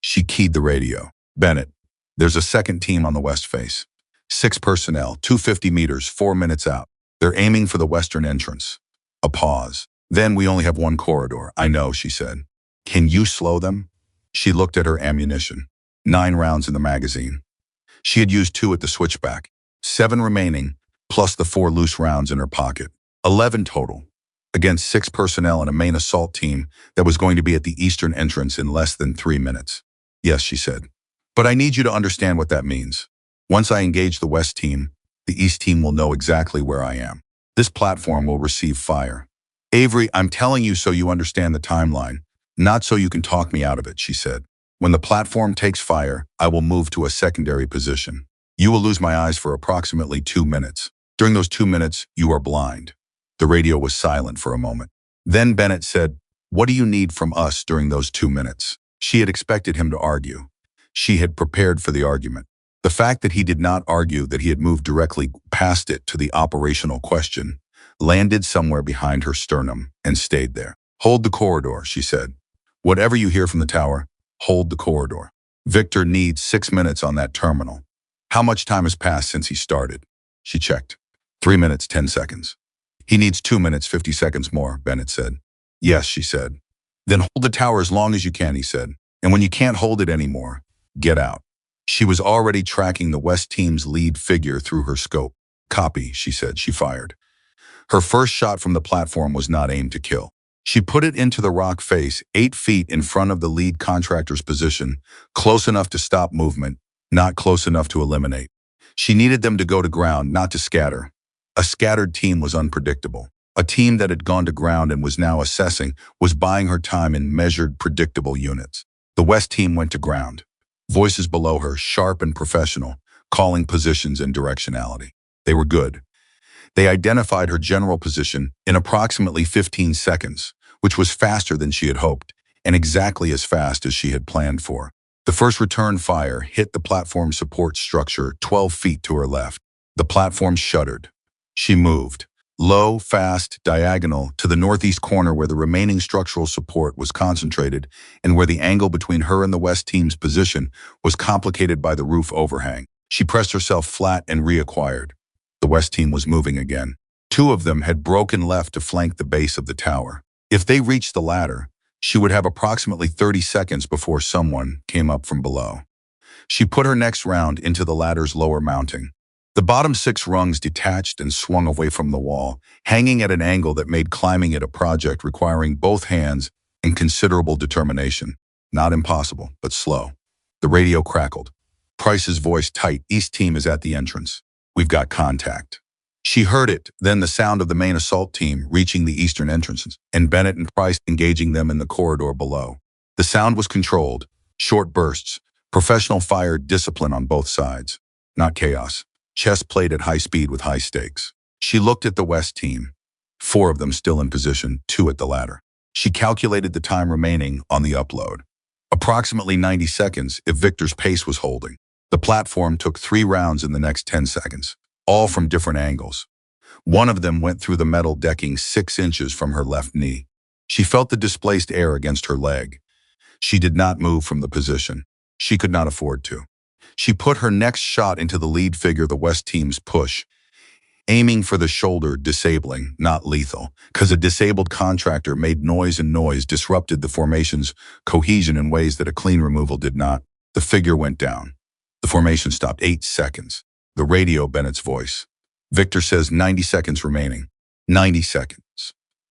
She keyed the radio. Bennett, there's a second team on the west face. 6 personnel, 250 meters, 4 minutes out. They're aiming for the western entrance. A pause. Then we only have one corridor. I know, she said. Can you slow them? She looked at her ammunition. 9 rounds in the magazine. She had used 2 at the switchback. 7 remaining, plus the 4 loose rounds in her pocket. 11 total. Against 6 personnel and a main assault team that was going to be at the eastern entrance in less than 3 minutes. Yes, she said. But I need you to understand what that means. Once I engage the west team, the east team will know exactly where I am. This platform will receive fire. Avery, I'm telling you so you understand the timeline, not so you can talk me out of it, she said. When the platform takes fire, I will move to a secondary position. You will lose my eyes for approximately 2 minutes. During those 2 minutes, you are blind. The radio was silent for a moment. Then Bennett said, what do you need from us during those 2 minutes? She had expected him to argue. She had prepared for the argument. The fact that he did not argue that he had moved directly past it to the operational question landed somewhere behind her sternum and stayed there. Hold the corridor, she said. Whatever you hear from the tower, hold the corridor. Victor needs 6 minutes on that terminal. How much time has passed since he started? She checked. 3 minutes, 10 seconds. He needs 2 minutes, 50 seconds more, Bennett said. Yes, she said. Then hold the tower as long as you can, he said. And when you can't hold it anymore, get out. She was already tracking the West team's lead figure through her scope. Copy, she said. She fired. Her first shot from the platform was not aimed to kill. She put it into the rock face 8 feet in front of the lead contractor's position, close enough to stop movement, not close enough to eliminate. She needed them to go to ground, not to scatter. A scattered team was unpredictable. A team that had gone to ground and was now assessing was buying her time in measured, predictable units. The West team went to ground. Voices below her, sharp and professional, calling positions and directionality. They were good. They identified her general position in approximately 15 seconds, which was faster than she had hoped, and exactly as fast as she had planned for. The first return fire hit the platform support structure 12 feet to her left. The platform shuddered. She moved, low, fast, diagonal, to the northeast corner where the remaining structural support was concentrated and where the angle between her and the West team's position was complicated by the roof overhang. She pressed herself flat and reacquired. The West team was moving again. 2 of them had broken left to flank the base of the tower. If they reached the ladder, she would have approximately 30 seconds before someone came up from below. She put her next round into the ladder's lower mounting. The bottom 6 rungs detached and swung away from the wall, hanging at an angle that made climbing it a project requiring both hands and considerable determination. Not impossible, but slow. The radio crackled. Price's voice tight. East team is at the entrance. We've got contact. She heard it, then the sound of the main assault team reaching the eastern entrances, and Bennett and Price engaging them in the corridor below. The sound was controlled, short bursts, professional fire discipline on both sides. Not chaos. Chess played at high speed with high stakes. She looked at the West team. 4 of them still in position, 2 at the ladder. She calculated the time remaining on the upload. Approximately 90 seconds if Victor's pace was holding. The platform took 3 rounds in the next 10 seconds, all from different angles. One of them went through the metal decking 6 inches from her left knee. She felt the displaced air against her leg. She did not move from the position. She could not afford to. She put her next shot into the lead figure the West team's push, aiming for the shoulder, disabling, not lethal, because a disabled contractor made noise and noise disrupted the formation's cohesion in ways that a clean removal did not. The figure went down. The formation stopped 8 seconds. The radio, Bennett's voice. Victor says 90 seconds remaining. 90 seconds.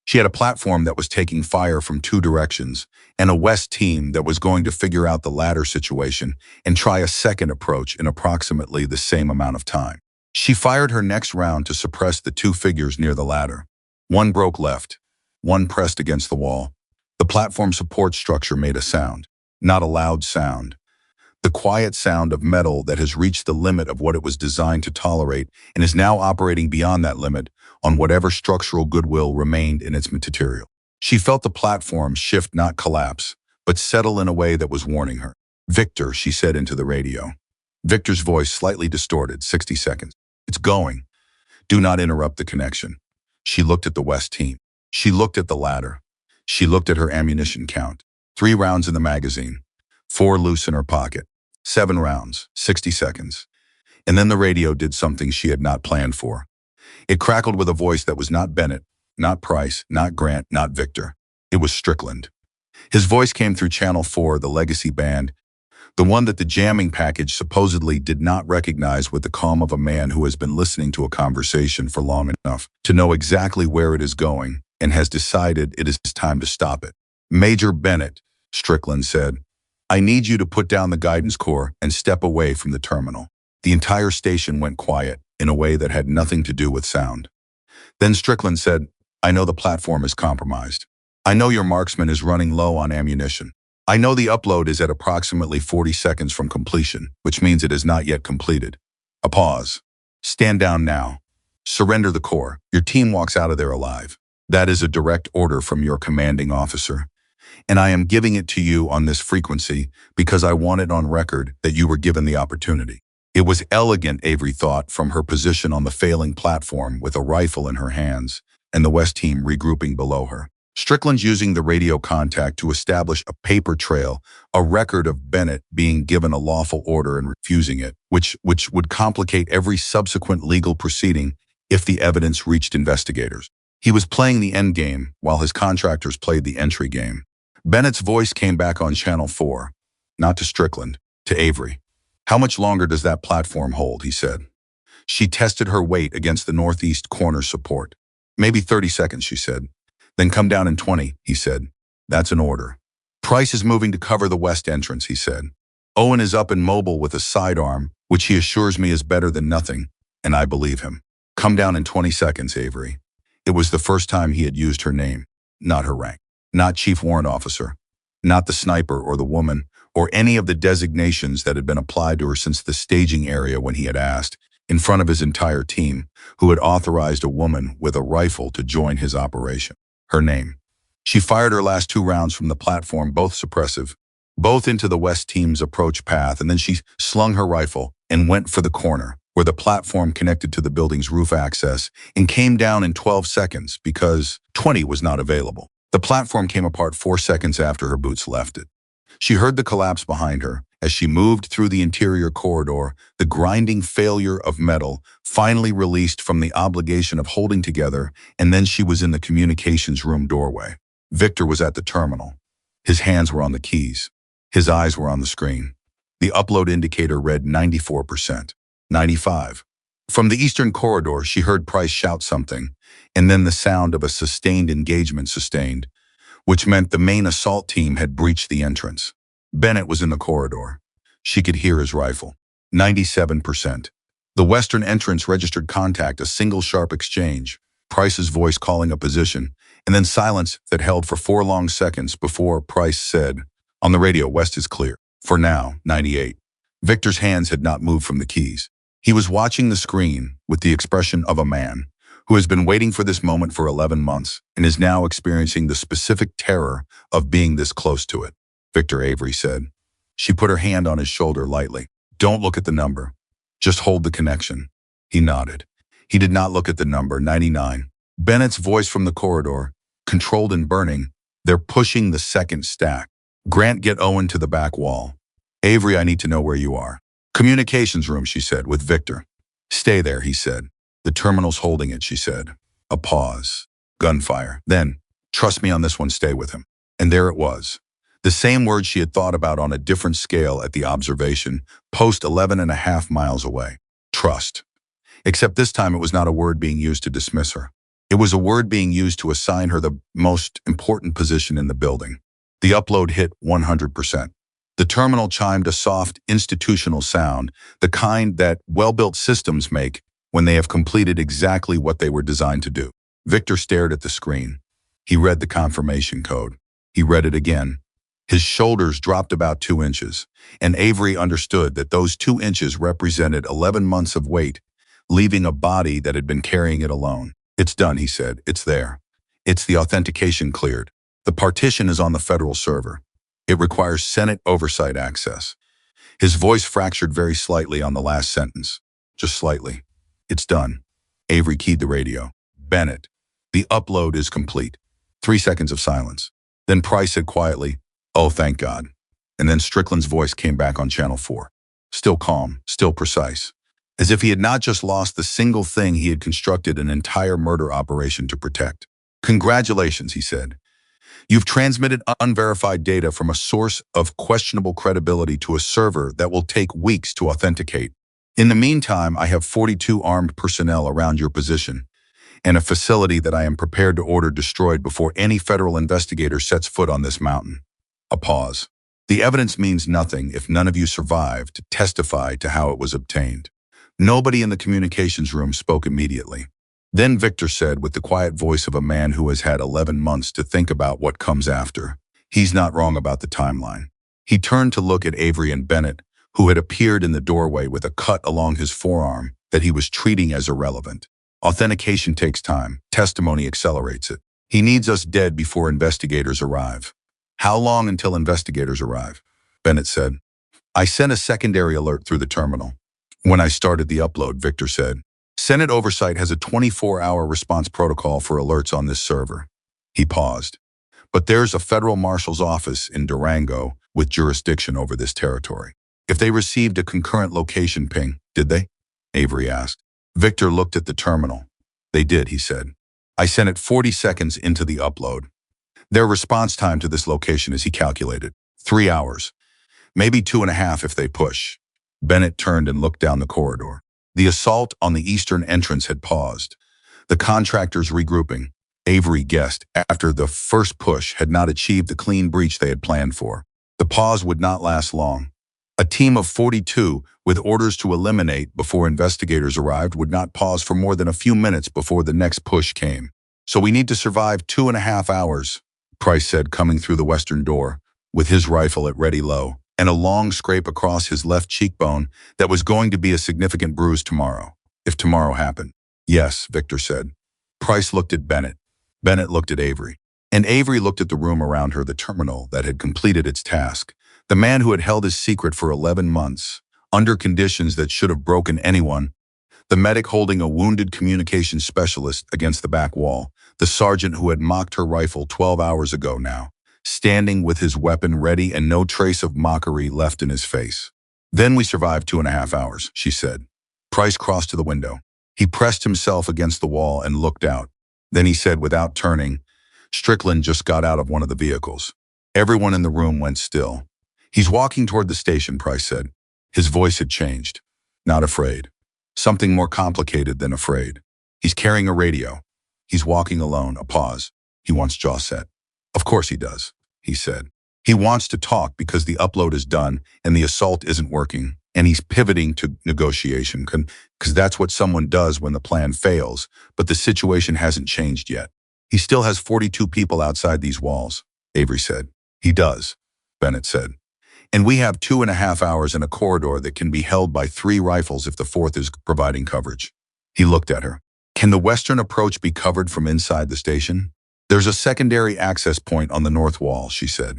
She had a platform that was taking fire from 2 directions and a West team that was going to figure out the ladder situation and try a second approach in approximately the same amount of time. She fired her next round to suppress the 2 figures near the ladder. One broke left. One pressed against the wall. The platform support structure made a sound. Not a loud sound. The quiet sound of metal that has reached the limit of what it was designed to tolerate and is now operating beyond that limit on whatever structural goodwill remained in its material. She felt the platform shift, not collapse, but settle in a way that was warning her. Victor, she said into the radio. Victor's voice slightly distorted, 60 seconds. It's going. Do not interrupt the connection. She looked at the West team. She looked at the ladder. She looked at her ammunition count. 3 rounds in the magazine. 4 loose in her pocket. 7 rounds, 60 seconds. And then the radio did something she had not planned for. It crackled with a voice that was not Bennett, not Price, not Grant, not Victor. It was Strickland. His voice came through Channel 4, the legacy band, the one that the jamming package supposedly did not recognize, with the calm of a man who has been listening to a conversation for long enough to know exactly where it is going and has decided it is time to stop it. Major Bennett, Strickland said, I need you to put down the guidance core and step away from the terminal. The entire station went quiet in a way that had nothing to do with sound. Then Strickland said, I know the platform is compromised. I know your marksman is running low on ammunition. I know the upload is at approximately 40 seconds from completion, which means it is not yet completed. A pause. Stand down now. Surrender the core. Your team walks out of there alive. That is a direct order from your commanding officer. And I am giving it to you on this frequency because I want it on record that you were given the opportunity. It was elegant, Avery thought, from her position on the failing platform with a rifle in her hands and the West team regrouping below her. Strickland's using the radio contact to establish a paper trail, a record of Bennett being given a lawful order and refusing it, which would complicate every subsequent legal proceeding if the evidence reached investigators. He was playing the end game while his contractors played the entry game. Bennett's voice came back on Channel 4, not to Strickland, to Avery. How much longer does that platform hold, he said. She tested her weight against the northeast corner support. Maybe 30 seconds, she said. Then come down in 20, he said. That's an order. Price is moving to cover the west entrance, he said. Owen is up and mobile with a sidearm, which he assures me is better than nothing, and I believe him. Come down in 20 seconds, Avery. It was the first time he had used her name, not her rank, not Chief Warrant Officer, not the sniper or the woman, or any of the designations that had been applied to her since the staging area when he had asked, in front of his entire team, who had authorized a woman with a rifle to join his operation. Her name. She fired her last 2 rounds from the platform, both suppressive, both into the West team's approach path, and then she slung her rifle and went for the corner, where the platform connected to the building's roof access, and came down in 12 seconds because 20 was not available. The platform came apart 4 seconds after her boots left it. She heard the collapse behind her as she moved through the interior corridor, the grinding failure of metal finally released from the obligation of holding together, and then she was in the communications room doorway. Victor was at the terminal. His hands were on the keys. His eyes were on the screen. The upload indicator read 94%, 95. From the eastern corridor, she heard Price shout something, and then the sound of a sustained engagement sustained, which meant the main assault team had breached the entrance. Bennett was in the corridor. She could hear his rifle. 97%. The western entrance registered contact, a single sharp exchange, Price's voice calling a position, and then silence that held for 4 long seconds before Price said, on the radio, west is clear. For now, 98. Victor's hands had not moved from the keys. He was watching the screen with the expression of a man who has been waiting for this moment for 11 months and is now experiencing the specific terror of being this close to it. Victor, Avery said. She put her hand on his shoulder lightly. Don't look at the number. Just hold the connection. He nodded. He did not look at the number, 99. Bennett's voice from the corridor, controlled and burning. They're pushing the second stack. Grant, get Owen to the back wall. Avery, I need to know where you are. Communications room, she said, with Victor. Stay there, he said. The terminal's holding it, she said. A pause. Gunfire. Then, trust me on this one, stay with him. And there it was. The same word she had thought about on a different scale at the observation, post 11.5 miles away. Trust. Except this time it was not a word being used to dismiss her. It was a word being used to assign her the most important position in the building. The upload hit 100%. The terminal chimed a soft, institutional sound, the kind that well-built systems make when they have completed exactly what they were designed to do. Victor stared at the screen. He read the confirmation code. He read it again. His shoulders dropped about 2 inches, and Avery understood that those 2 inches represented 11 months of weight, leaving a body that had been carrying it alone. It's done, he said. It's there. It's the authentication cleared. The partition is on the federal server. It requires Senate oversight access. His voice fractured very slightly on the last sentence. Just slightly. It's done. Avery keyed the radio. Bennett. The upload is complete. 3 seconds of silence. Then Price said quietly, oh, thank God. And then Strickland's voice came back on Channel 4. Still calm, still precise. As if he had not just lost the single thing he had constructed an entire murder operation to protect. Congratulations, he said. You've transmitted unverified data from a source of questionable credibility to a server that will take weeks to authenticate. In the meantime, I have 42 armed personnel around your position and a facility that I am prepared to order destroyed before any federal investigator sets foot on this mountain. A pause. The evidence means nothing if none of you survive to testify to how it was obtained. Nobody in the communications room spoke immediately. Then Victor said with the quiet voice of a man who has had 11 months to think about what comes after. He's not wrong about the timeline. He turned to look at Avery and Bennett, who had appeared in the doorway with a cut along his forearm that he was treating as irrelevant. Authentication takes time. Testimony accelerates it. He needs us dead before investigators arrive. How long until investigators arrive? Bennett said. I sent a secondary alert through the terminal. When I started the upload, Victor said. Senate Oversight has a 24-hour response protocol for alerts on this server. He paused. But there's a federal marshal's office in Durango with jurisdiction over this territory. If they received a concurrent location ping, did they? Avery asked. Victor looked at the terminal. They did, he said. I sent it 40 seconds into the upload. Their response time to this location is, he calculated, 3 hours. Maybe 2.5 if they push. Bennett turned and looked down the corridor. The assault on the eastern entrance had paused. The contractors regrouping, Avery guessed, after the first push had not achieved the clean breach they had planned for. The pause would not last long. A team of 42 with orders to eliminate before investigators arrived would not pause for more than a few minutes before the next push came. So we need to survive 2.5 hours, Price said, coming through the western door, with his rifle at ready low, and a long scrape across his left cheekbone that was going to be a significant bruise tomorrow, if tomorrow happened. Yes, Victor said. Price looked at Bennett. Bennett looked at Avery. And Avery looked at the room around her, the terminal that had completed its task. The man who had held his secret for 11 months, under conditions that should have broken anyone. The medic holding a wounded communications specialist against the back wall. The sergeant who had mocked her rifle 12 hours ago now, standing with his weapon ready and no trace of mockery left in his face. Then we survived 2.5 hours, she said. Price crossed to the window. He pressed himself against the wall and looked out. Then he said without turning, Strickland just got out of one of the vehicles. Everyone in the room went still. He's walking toward the station, Price said. His voice had changed. Not afraid. Something more complicated than afraid. He's carrying a radio. He's walking alone. A pause. He wants jaw set. Of course he does, he said. He wants to talk because the upload is done and the assault isn't working, and he's pivoting to negotiation because that's what someone does when the plan fails, but the situation hasn't changed yet. He still has 42 people outside these walls, Avery said. He does, Bennett said. And we have 2.5 hours in a corridor that can be held by 3 rifles if the 4th is providing coverage. He looked at her. Can the western approach be covered from inside the station? There's a secondary access point on the north wall, she said.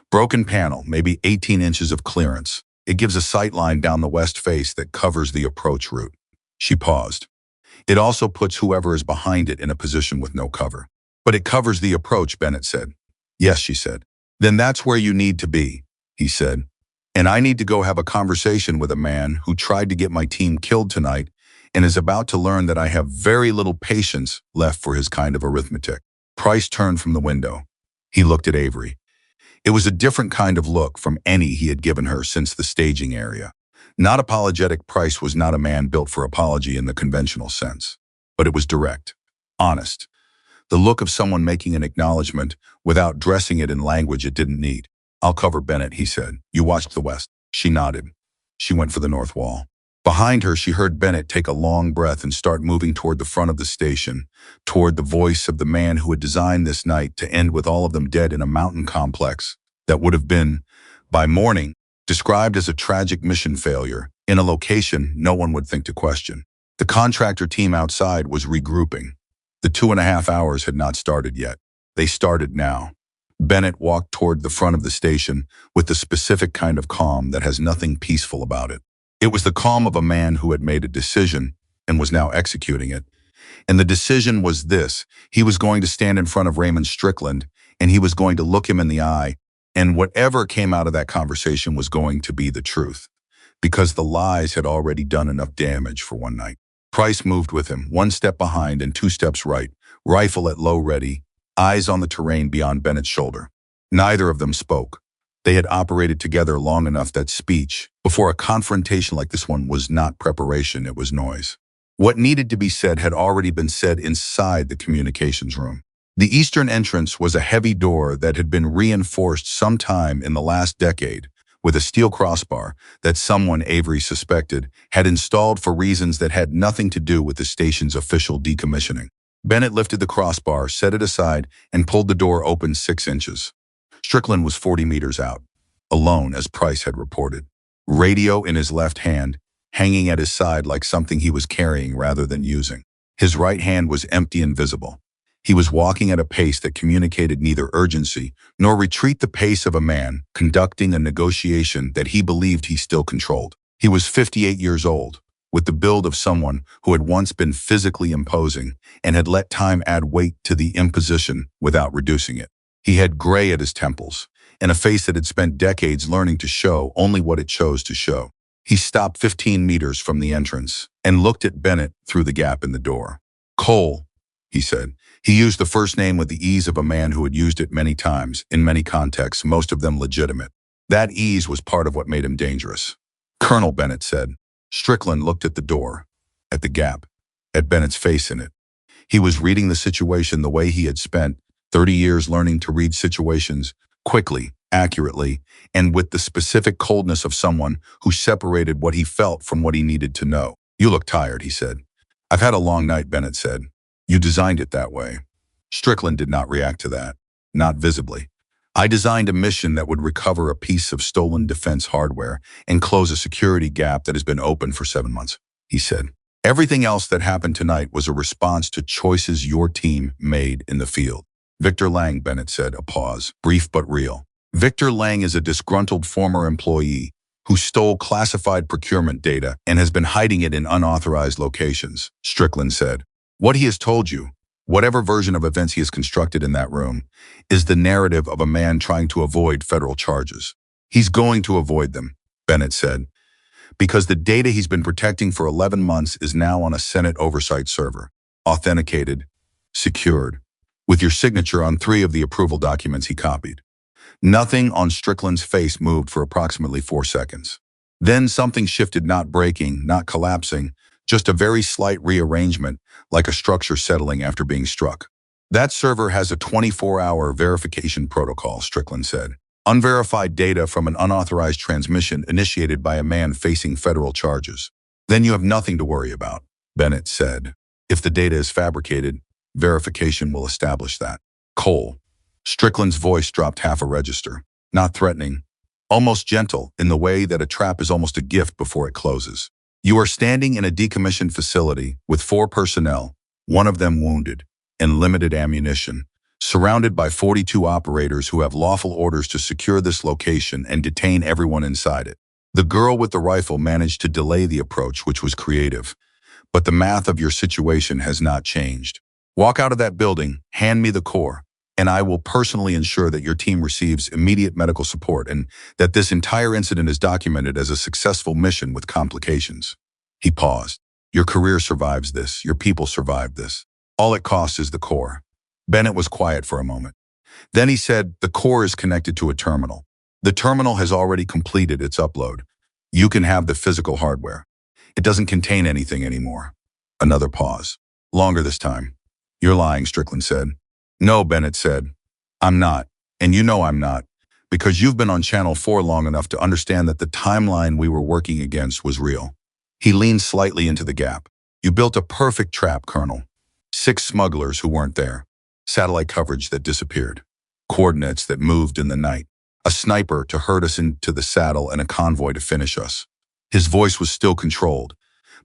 Broken panel, maybe 18 inches of clearance. It gives a sight line down the west face that covers the approach route. She paused. It also puts whoever is behind it in a position with no cover. But it covers the approach, Bennett said. Yes, she said. Then that's where you need to be, he said. And I need to go have a conversation with a man who tried to get my team killed tonight and is about to learn that I have very little patience left for his kind of arithmetic. Price turned from the window. He looked at Avery. It was a different kind of look from any he had given her since the staging area. Not apologetic. Price was not a man built for apology in the conventional sense. But it was direct, honest. The look of someone making an acknowledgement without dressing it in language it didn't need. I'll cover Bennett, he said. You watched the west. She nodded. She went for the north wall. Behind her, she heard Bennett take a long breath and start moving toward the front of the station, toward the voice of the man who had designed this night to end with all of them dead in a mountain complex that would have been, by morning, described as a tragic mission failure in a location no one would think to question. The contractor team outside was regrouping. The 2.5 hours had not started yet. They started now. Bennett walked toward the front of the station with the specific kind of calm that has nothing peaceful about it. It was the calm of a man who had made a decision and was now executing it. And the decision was this: he was going to stand in front of Raymond Strickland, and he was going to look him in the eye And whatever came out of that conversation was going to be the truth, because the lies had already done enough damage for one night. Price moved with him, one step behind and two steps right, rifle at low ready, eyes on the terrain beyond Bennett's shoulder. Neither of them spoke. They had operated together long enough that speech, before a confrontation like this one, was not preparation, it was noise. What needed to be said had already been said inside the communications room. The eastern entrance was a heavy door that had been reinforced sometime in the last decade with a steel crossbar that someone, Avery suspected, had installed for reasons that had nothing to do with the station's official decommissioning. Bennett lifted the crossbar, set it aside, and pulled the door open 6 inches. Strickland was 40 meters out, alone as Price had reported. Radio in his left hand, hanging at his side like something he was carrying rather than using. His right hand was empty and visible. He was walking at a pace that communicated neither urgency nor retreat, the pace of a man conducting a negotiation that he believed he still controlled. He was 58 years old, with the build of someone who had once been physically imposing and had let time add weight to the imposition without reducing it. He had gray at his temples and a face that had spent decades learning to show only what it chose to show. He stopped 15 meters from the entrance and looked at Bennett through the gap in the door. "Cole," he said. He used the first name with the ease of a man who had used it many times, in many contexts, most of them legitimate. That ease was part of what made him dangerous. "Colonel," Bennett said. Strickland looked at the door, at the gap, at Bennett's face in it. He was reading the situation the way he had spent 30 years learning to read situations quickly, accurately, and with the specific coldness of someone who separated what he felt from what he needed to know. "You look tired," he said. "I've had a long night," Bennett said. "You designed it that way." Strickland did not react to that, not visibly. "I designed a mission that would recover a piece of stolen defense hardware and close a security gap that has been open for 7 months," he said. "Everything else that happened tonight was a response to choices your team made in the field." "Victor Lang," Bennett said, a pause, brief but real. "Victor Lang is a disgruntled former employee who stole classified procurement data and has been hiding it in unauthorized locations," Strickland said. "What he has told you, whatever version of events he has constructed in that room, is the narrative of a man trying to avoid federal charges. He's going to avoid them," Bennett said, "because the data he's been protecting for 11 months is now on a Senate oversight server, authenticated, secured, with your signature on 3 of the approval documents he copied." Nothing on Strickland's face moved for approximately 4 seconds. Then something shifted, not breaking, not collapsing, just a very slight rearrangement, like a structure settling after being struck. "That server has a 24-hour verification protocol," Strickland said. "Unverified data from an unauthorized transmission initiated by a man facing federal charges." "Then you have nothing to worry about," Bennett said. "If the data is fabricated, verification will establish that." "Cole." Strickland's voice dropped half a register, not threatening, almost gentle in the way that a trap is almost a gift before it closes. "You are standing in a decommissioned facility with 4 personnel, one of them wounded, and limited ammunition, surrounded by 42 operators who have lawful orders to secure this location and detain everyone inside it. The girl with the rifle managed to delay the approach, which was creative, but the math of your situation has not changed. Walk out of that building, hand me the core, and I will personally ensure that your team receives immediate medical support and that this entire incident is documented as a successful mission with complications." He paused. "Your career survives this. Your people survived this. All it costs is the core." Bennett was quiet for a moment. Then he said, "The core is connected to a terminal. The terminal has already completed its upload. You can have the physical hardware. It doesn't contain anything anymore." Another pause. Longer this time. "You're lying," Strickland said. "No," Bennett said. "I'm not, and you know I'm not, because you've been on Channel 4 long enough to understand that the timeline we were working against was real." He leaned slightly into the gap. "You built a perfect trap, Colonel. 6 smugglers who weren't there. Satellite coverage that disappeared. Coordinates that moved in the night. A sniper to herd us into the saddle and a convoy to finish us." His voice was still controlled,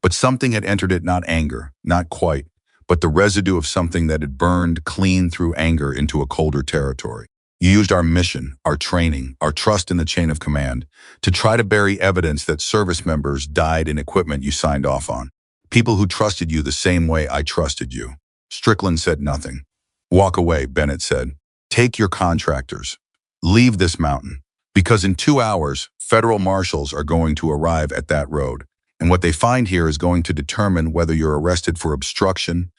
but something had entered it, not anger, not quite, but the residue of something that had burned clean through anger into a colder territory. "You used our mission, our training, our trust in the chain of command to try to bury evidence that service members died in equipment you signed off on. People who trusted you the same way I trusted you." Strickland said nothing. "Walk away," Bennett said. "Take your contractors. Leave this mountain. Because in 2 hours, federal marshals are going to arrive at that road. And what they find here is going to determine whether you're arrested for obstruction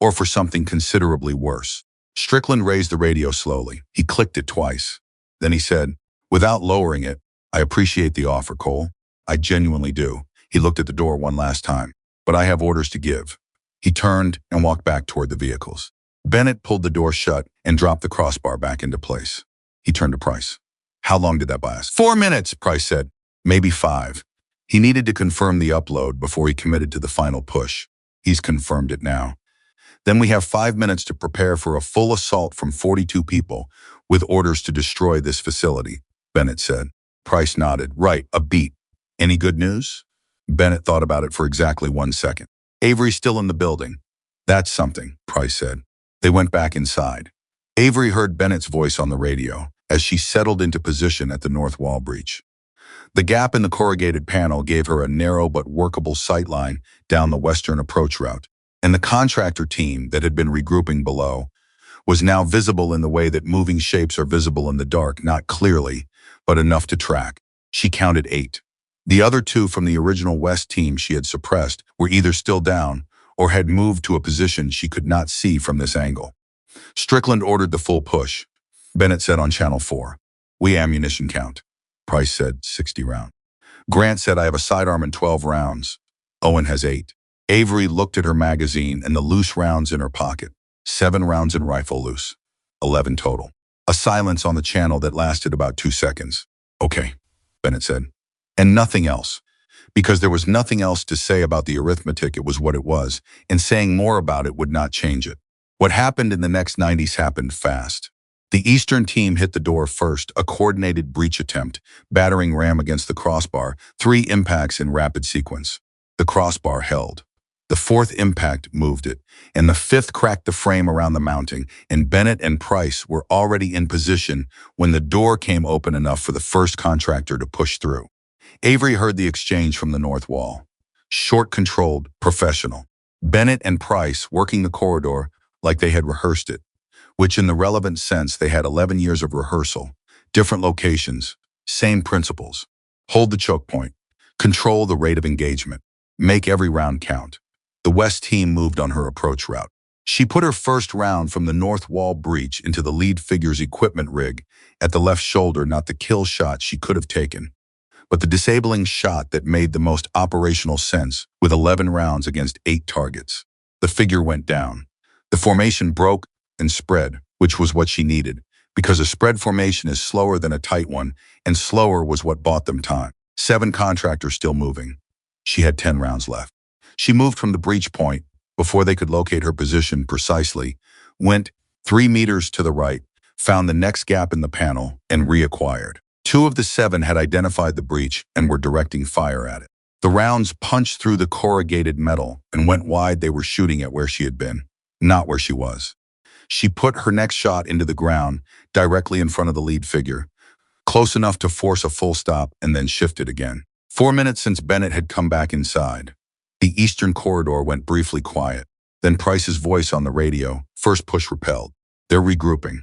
or for something considerably worse. Strickland raised the radio slowly. He clicked it twice. Then he said, without lowering it, I appreciate the offer, Cole. I genuinely do. He looked at the door one last time. But I have orders to give. He turned and walked back toward the vehicles. Bennett pulled the door shut and dropped the crossbar back into place. He turned to Price. How long did that buy us? 4 minutes, Price said. Maybe 5. He needed to confirm the upload before he committed to the final push. He's confirmed it now. Then we have 5 minutes to prepare for a full assault from 42 people with orders to destroy this facility, Bennett said. Price nodded. Right, a beat. Any good news? Bennett thought about it for exactly 1 second. Avery's still in the building. That's something, Price said. They went back inside. Avery heard Bennett's voice on the radio as she settled into position at the north wall breach. The gap in the corrugated panel gave her a narrow but workable sightline down the western approach route, and the contractor team that had been regrouping below was now visible in the way that moving shapes are visible in the dark, not clearly, but enough to track. She counted 8. The other 2 from the original west team she had suppressed were either still down or had moved to a position she could not see from this angle. Strickland ordered the full push. Bennett said on Channel 4, we ammunition count. Price said 60 rounds. Grant said I have a sidearm and 12 rounds. Owen has 8. Avery looked at her magazine and the loose rounds in her pocket. 7 rounds in rifle loose. 11 total. A silence on the channel that lasted about 2 seconds. Okay, Bennett said. And nothing else. Because there was nothing else to say about the arithmetic, it was what it was, and saying more about it would not change it. What happened in the next 90s happened fast. The Eastern team hit the door first, a coordinated breach attempt, battering ram against the crossbar, 3 impacts in rapid sequence. The crossbar held. The 4th impact moved it, and the 5th cracked the frame around the mounting, and Bennett and Price were already in position when the door came open enough for the first contractor to push through. Avery heard the exchange from the north wall. Short, controlled, professional. Bennett and Price working the corridor like they had rehearsed it, which in the relevant sense they had 11 years of rehearsal, different locations, same principles. Hold the choke point. Control the rate of engagement. Make every round count. The West team moved on her approach route. She put her first round from the north wall breach into the lead figure's equipment rig at the left shoulder, not the kill shot she could have taken, but the disabling shot that made the most operational sense with 11 rounds against 8 targets. The figure went down. The formation broke and spread, which was what she needed, because a spread formation is slower than a tight one, and slower was what bought them time. 7 contractors still moving. She had 10 rounds left. She moved from the breach point before they could locate her position precisely, went 3 meters to the right, found the next gap in the panel, and reacquired. 2 of the 7 had identified the breach and were directing fire at it. The rounds punched through the corrugated metal and went wide. They were shooting at where she had been, not where she was. She put her next shot into the ground, directly in front of the lead figure, close enough to force a full stop, and then shifted again. 4 minutes since Bennett had come back inside. The eastern corridor went briefly quiet. Then Price's voice on the radio, first push repelled. They're regrouping.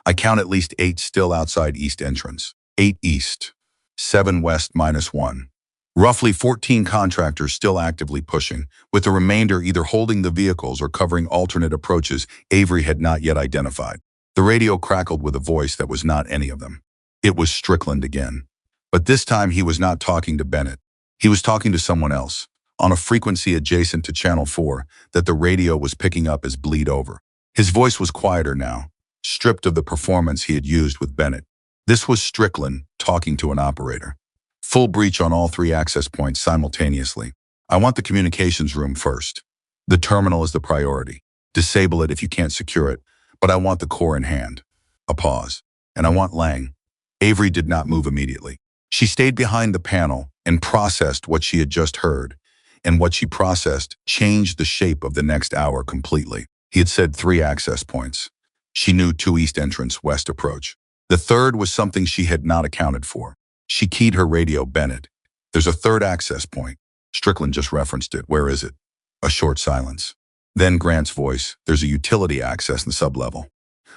I count at least 8 still outside east entrance. 8 east, 7 west -1. Roughly 14 contractors still actively pushing, with the remainder either holding the vehicles or covering alternate approaches Avery had not yet identified. The radio crackled with a voice that was not any of them. It was Strickland again. But this time he was not talking to Bennett. He was talking to someone else, on a frequency adjacent to Channel 4 that the radio was picking up as bleed over. His voice was quieter now, stripped of the performance he had used with Bennett. This was Strickland talking to an operator. Full breach on all 3 access points simultaneously. I want the communications room first. The terminal is the priority. Disable it if you can't secure it, but I want the core in hand. A pause. And I want Lang. Avery did not move immediately. She stayed behind the panel and processed what she had just heard, and what she processed changed the shape of the next hour completely. He had said 3 access points. She knew 2 east entrance, west approach. The 3rd was something she had not accounted for. She keyed her radio. Bennett, there's a 3rd access point. Strickland just referenced it. Where is it? A short silence. Then Grant's voice. There's a utility access in the sublevel,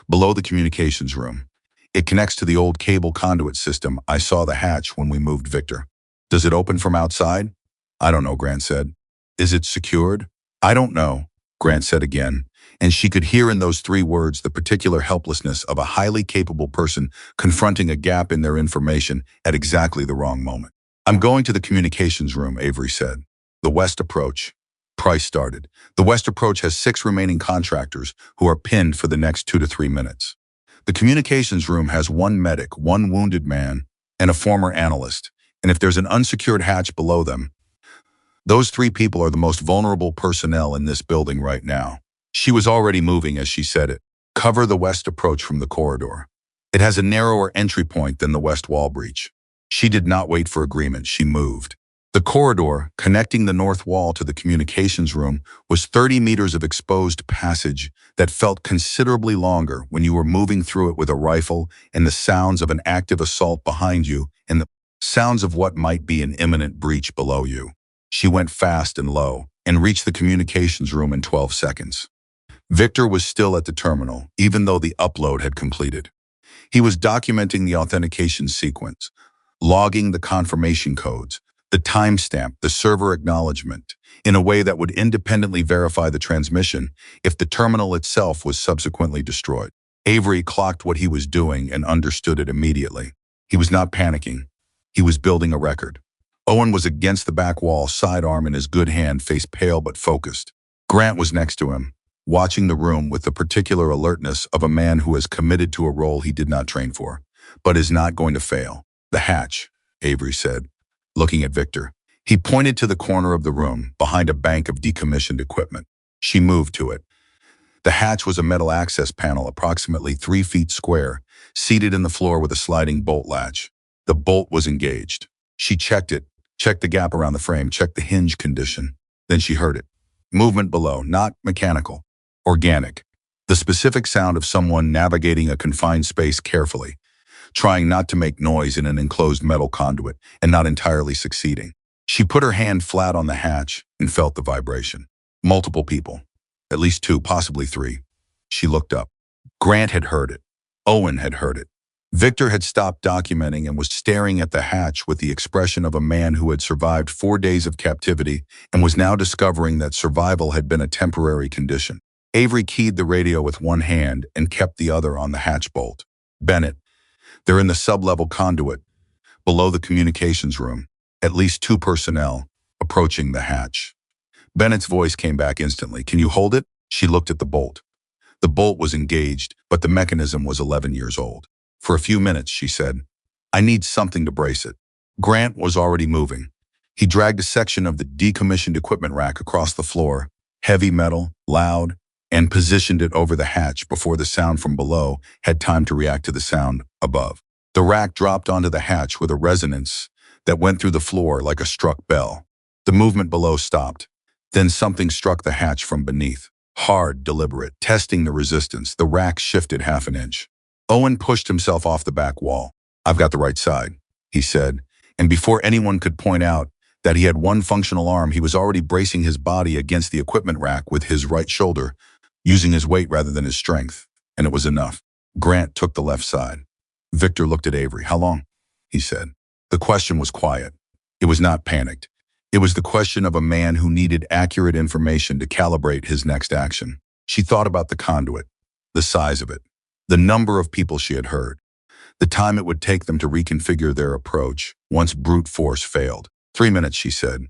below the communications room. It connects to the old cable conduit system. I saw the hatch when we moved Victor. Does it open from outside? I don't know, Grant said. Is it secured? I don't know, Grant said again, and she could hear in those 3 words the particular helplessness of a highly capable person confronting a gap in their information at exactly the wrong moment. I'm going to the communications room, Avery said. The West Approach. Price started. The West Approach has 6 remaining contractors who are pinned for the next 2 to 3 minutes. The communications room has 1 medic, 1 wounded man, and a former analyst, and if there's an unsecured hatch below them, those 3 people are the most vulnerable personnel in this building right now. She was already moving as she said it. Cover the West Approach from the corridor. It has a narrower entry point than the West Wall breach. She did not wait for agreement. She moved. The corridor, connecting the north wall to the communications room, was 30 meters of exposed passage that felt considerably longer when you were moving through it with a rifle and the sounds of an active assault behind you and the sounds of what might be an imminent breach below you. She went fast and low and reached the communications room in 12 seconds. Victor was still at the terminal, even though the upload had completed. He was documenting the authentication sequence, logging the confirmation codes, the timestamp, the server acknowledgement, in a way that would independently verify the transmission if the terminal itself was subsequently destroyed. Avery clocked what he was doing and understood it immediately. He was not panicking. He was building a record. Owen was against the back wall, sidearm in his good hand, face pale but focused. Grant was next to him, watching the room with the particular alertness of a man who has committed to a role he did not train for, but is not going to fail. The hatch, Avery said, looking at Victor. He pointed to the corner of the room, behind a bank of decommissioned equipment. She moved to it. The hatch was a metal access panel approximately 3 feet square, seated in the floor with a sliding bolt latch. The bolt was engaged. She checked it, checked the gap around the frame, checked the hinge condition. Then she heard it. Movement below, not mechanical, organic. The specific sound of someone navigating a confined space carefully, trying not to make noise in an enclosed metal conduit and not entirely succeeding. She put her hand flat on the hatch and felt the vibration. Multiple people, at least 2, possibly 3. She looked up. Grant had heard it. Owen had heard it. Victor had stopped documenting and was staring at the hatch with the expression of a man who had survived 4 days of captivity and was now discovering that survival had been a temporary condition. Avery keyed the radio with 1 hand and kept the other on the hatch bolt. Bennett, they're in the sub-level conduit, below the communications room. At least 2 personnel, approaching the hatch. Bennett's voice came back instantly. Can you hold it? She looked at the bolt. The bolt was engaged, but the mechanism was 11 years old. For a few minutes, she said, I need something to brace it. Grant was already moving. He dragged a section of the decommissioned equipment rack across the floor, heavy metal, loud, and positioned it over the hatch before the sound from below had time to react to the sound above. The rack dropped onto the hatch with a resonance that went through the floor like a struck bell. The movement below stopped. Then something struck the hatch from beneath. Hard, deliberate, testing the resistance. The rack shifted half an inch. Owen pushed himself off the back wall. I've got the right side, he said, and before anyone could point out that he had 1 functional arm, he was already bracing his body against the equipment rack with his right shoulder, using his weight rather than his strength, and it was enough. Grant took the left side. Victor looked at Avery. How long? He said. The question was quiet. It was not panicked. It was the question of a man who needed accurate information to calibrate his next action. She thought about the conduit, the size of it, the number of people she had heard, the time it would take them to reconfigure their approach once brute force failed. 3 minutes, she said.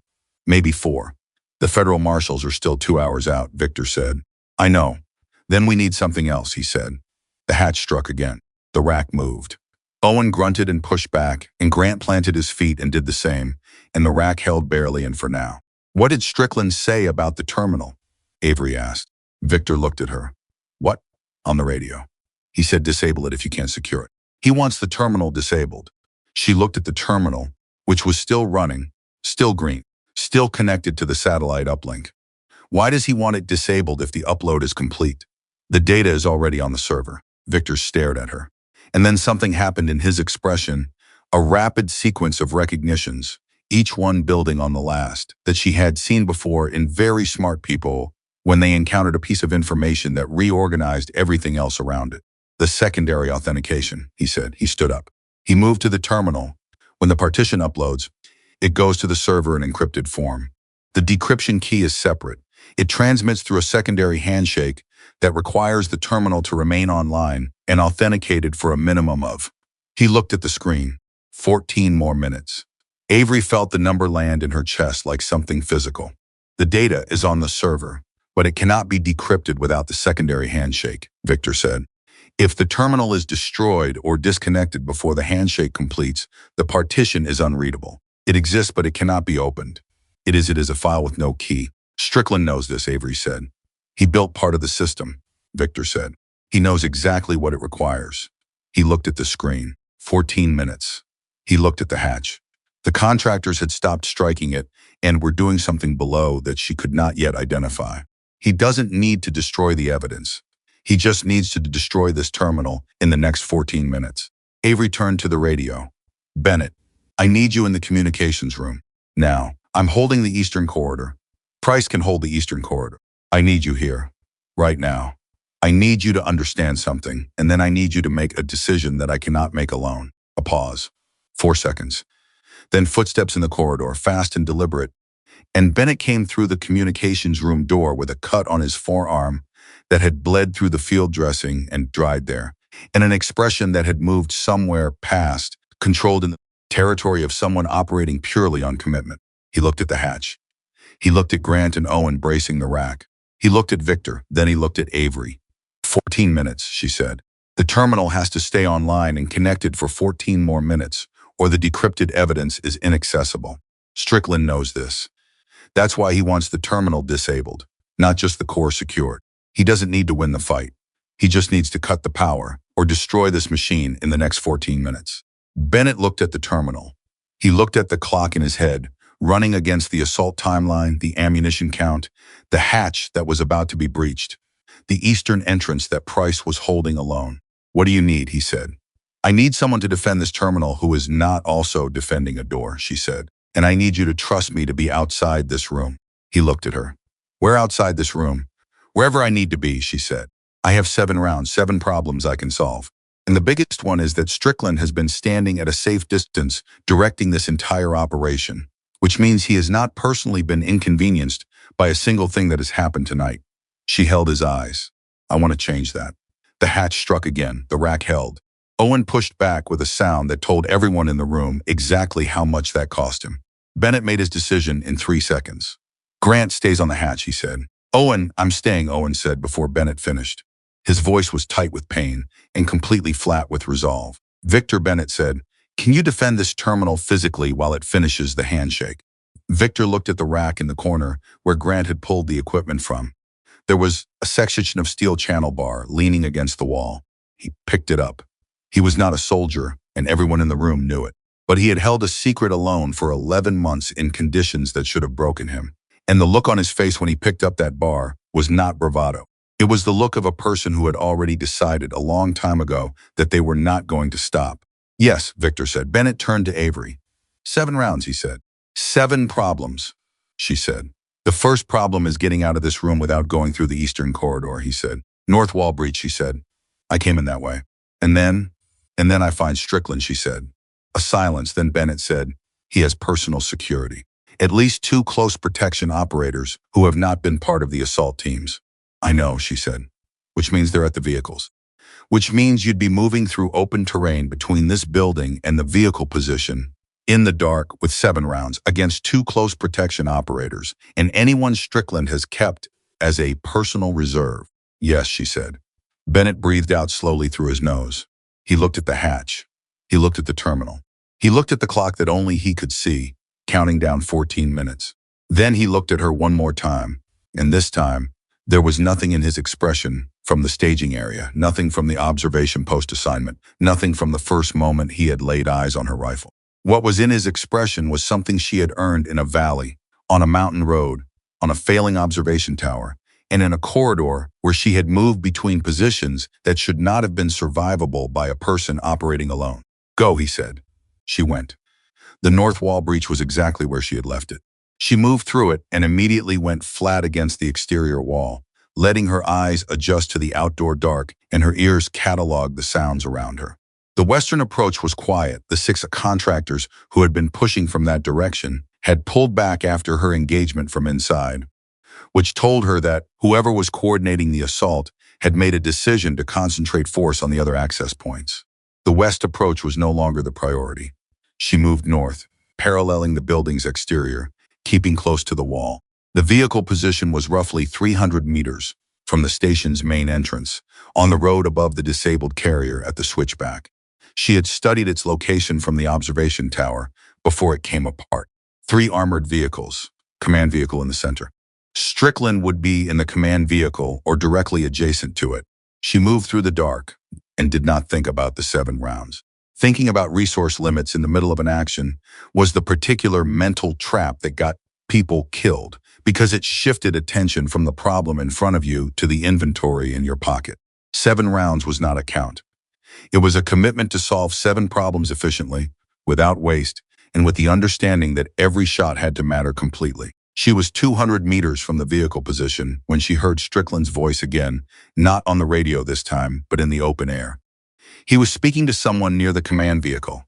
Maybe 4. The federal marshals are still 2 hours out, Victor said. I know. Then we need something else, he said. The hatch struck again. The rack moved. Owen grunted and pushed back, and Grant planted his feet and did the same, and the rack held barely in for now. What did Strickland say about the terminal? Avery asked. Victor looked at her. What? On the radio. He said disable it if you can't secure it. He wants the terminal disabled. She looked at the terminal, which was still running, still green, still connected to the satellite uplink. Why does he want it disabled if the upload is complete? The data is already on the server. Victor stared at her. And then something happened in his expression, a rapid sequence of recognitions, each one building on the last, that she had seen before in very smart people when they encountered a piece of information that reorganized everything else around it. The secondary authentication, he said. He stood up. He moved to the terminal. When the partition uploads, it goes to the server in encrypted form. The decryption key is separate. It transmits through a secondary handshake that requires the terminal to remain online and authenticated for a minimum of. He looked at the screen. 14 more minutes. Avery felt the number land in her chest like something physical. The data is on the server, but it cannot be decrypted without the secondary handshake, Victor said. If the terminal is destroyed or disconnected before the handshake completes, the partition is unreadable. It exists, but it cannot be opened. It is a file with no key. Strickland knows this, Avery said. He built part of the system, Victor said. He knows exactly what it requires. He looked at the screen. 14 minutes. He looked at the hatch. The contractors had stopped striking it and were doing something below that she could not yet identify. He doesn't need to destroy the evidence. He just needs to destroy this terminal in the next 14 minutes. Avery turned to the radio. Bennett, I need you in the communications room. Now, I'm holding the Eastern Corridor. Price can hold the Eastern Corridor. I need you here. Right now. I need you to understand something, and then I need you to make a decision that I cannot make alone. A pause. 4 seconds. Then footsteps in the corridor, fast and deliberate, and Bennett came through the communications room door with a cut on his forearm that had bled through the field dressing and dried there, and an expression that had moved somewhere past, controlled in the territory of someone operating purely on commitment. He looked at the hatch. He looked at Grant and Owen bracing the rack. He looked at Victor, then he looked at Avery. 14 minutes, she said. The terminal has to stay online and connected for 14 more minutes, or the decrypted evidence is inaccessible. Strickland knows this. That's why he wants the terminal disabled, not just the core secured. He doesn't need to win the fight. He just needs to cut the power or destroy this machine in the next 14 minutes. Bennett looked at the terminal. He looked at the clock in his head, running against the assault timeline, the ammunition count, the hatch that was about to be breached, the eastern entrance that Price was holding alone. What do you need? He said. I need someone to defend this terminal who is not also defending a door, she said. And I need you to trust me to be outside this room. He looked at her. Where outside this room? Wherever I need to be, she said. I have 7 rounds, 7 problems I can solve. And the biggest one is that Strickland has been standing at a safe distance directing this entire operation, which means he has not personally been inconvenienced by a single thing that has happened tonight. She held his eyes. I want to change that. The hatch struck again. The rack held. Owen pushed back with a sound that told everyone in the room exactly how much that cost him. Bennett made his decision in 3 seconds. Grant stays on the hatch, he said. Owen, I'm staying, Owen said before Bennett finished. His voice was tight with pain and completely flat with resolve. Victor, Bennett said, can you defend this terminal physically while it finishes the handshake? Victor looked at the rack in the corner where Grant had pulled the equipment from. There was a section of steel channel bar leaning against the wall. He picked it up. He was not a soldier, and everyone in the room knew it. But he had held a secret alone for 11 months in conditions that should have broken him. And the look on his face when he picked up that bar was not bravado. It was the look of a person who had already decided a long time ago that they were not going to stop. Yes, Victor said. Bennett turned to Avery. 7 rounds, he said. 7 problems, she said. The first problem is getting out of this room without going through the Eastern Corridor, he said. North wall breach, she said. I came in that way. And then I find Strickland, she said. A silence, then Bennett said, he has personal security. At least 2 close protection operators who have not been part of the assault teams. I know, she said, which means they're at the vehicles. Which means you'd be moving through open terrain between this building and the vehicle position, in the dark with 7 rounds against 2 close protection operators, and anyone Strickland has kept as a personal reserve. Yes, she said. Bennett breathed out slowly through his nose. He looked at the hatch. He looked at the terminal. He looked at the clock that only he could see, counting down 14 minutes. Then he looked at her one more time, and this time, there was nothing in his expression from the staging area, nothing from the observation post assignment, nothing from the first moment he had laid eyes on her rifle. What was in his expression was something she had earned in a valley, on a mountain road, on a failing observation tower, and in a corridor where she had moved between positions that should not have been survivable by a person operating alone. Go, he said. She went. The north wall breach was exactly where she had left it. She moved through it and immediately went flat against the exterior wall, letting her eyes adjust to the outdoor dark and her ears catalog the sounds around her. The western approach was quiet. The 6 contractors who had been pushing from that direction had pulled back after her engagement from inside, which told her that whoever was coordinating the assault had made a decision to concentrate force on the other access points. The west approach was no longer the priority. She moved north, paralleling the building's exterior, keeping close to the wall. The vehicle position was roughly 300 meters from the station's main entrance, on the road above the disabled carrier at the switchback. She had studied its location from the observation tower before it came apart. 3 armored vehicles, command vehicle in the center. Strickland would be in the command vehicle or directly adjacent to it. She moved through the dark and did not think about the 7 rounds. Thinking about resource limits in the middle of an action was the particular mental trap that got people killed, because it shifted attention from the problem in front of you to the inventory in your pocket. 7 rounds was not a count. It was a commitment to solve 7 problems efficiently, without waste, and with the understanding that every shot had to matter completely. She was 200 meters from the vehicle position when she heard Strickland's voice again, not on the radio this time, but in the open air. He was speaking to someone near the command vehicle,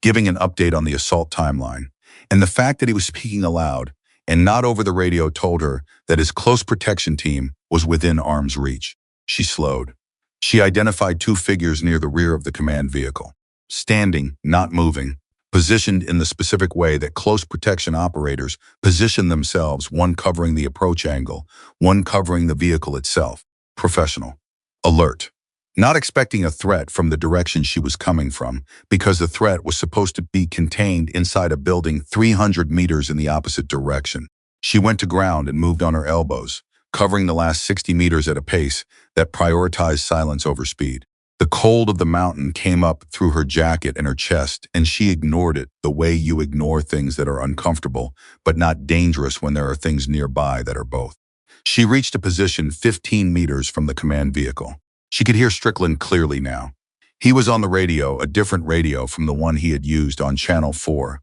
giving an update on the assault timeline, and the fact that he was speaking aloud and not over the radio told her that his close protection team was within arm's reach. She slowed. She identified 2 figures near the rear of the command vehicle, standing, not moving, positioned in the specific way that close protection operators position themselves, one covering the approach angle, one covering the vehicle itself. Professional. Alert. Not expecting a threat from the direction she was coming from, because the threat was supposed to be contained inside a building 300 meters in the opposite direction. She went to ground and moved on her elbows, covering the last 60 meters at a pace that prioritized silence over speed. The cold of the mountain came up through her jacket and her chest, and she ignored it the way you ignore things that are uncomfortable, but not dangerous when there are things nearby that are both. She reached a position 15 meters from the command vehicle. She could hear Strickland clearly now. He was on the radio, a different radio from the one he had used on Channel 4,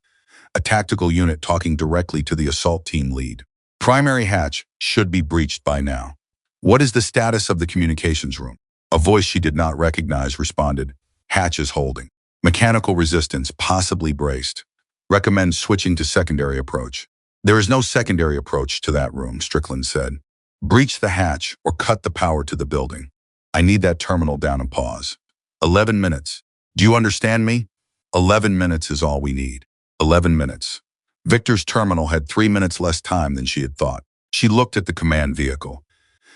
a tactical unit talking directly to the assault team lead. Primary hatch should be breached by now. What is the status of the communications room? A voice she did not recognize responded, hatch is holding. Mechanical resistance, possibly braced. Recommend switching to secondary approach. There is no secondary approach to that room, Strickland said. Breach the hatch or cut the power to the building. I need that terminal down and pause. 11 minutes. Do you understand me? 11 minutes is all we need. 11 minutes. Victor's terminal had 3 minutes less time than she had thought. She looked at the command vehicle.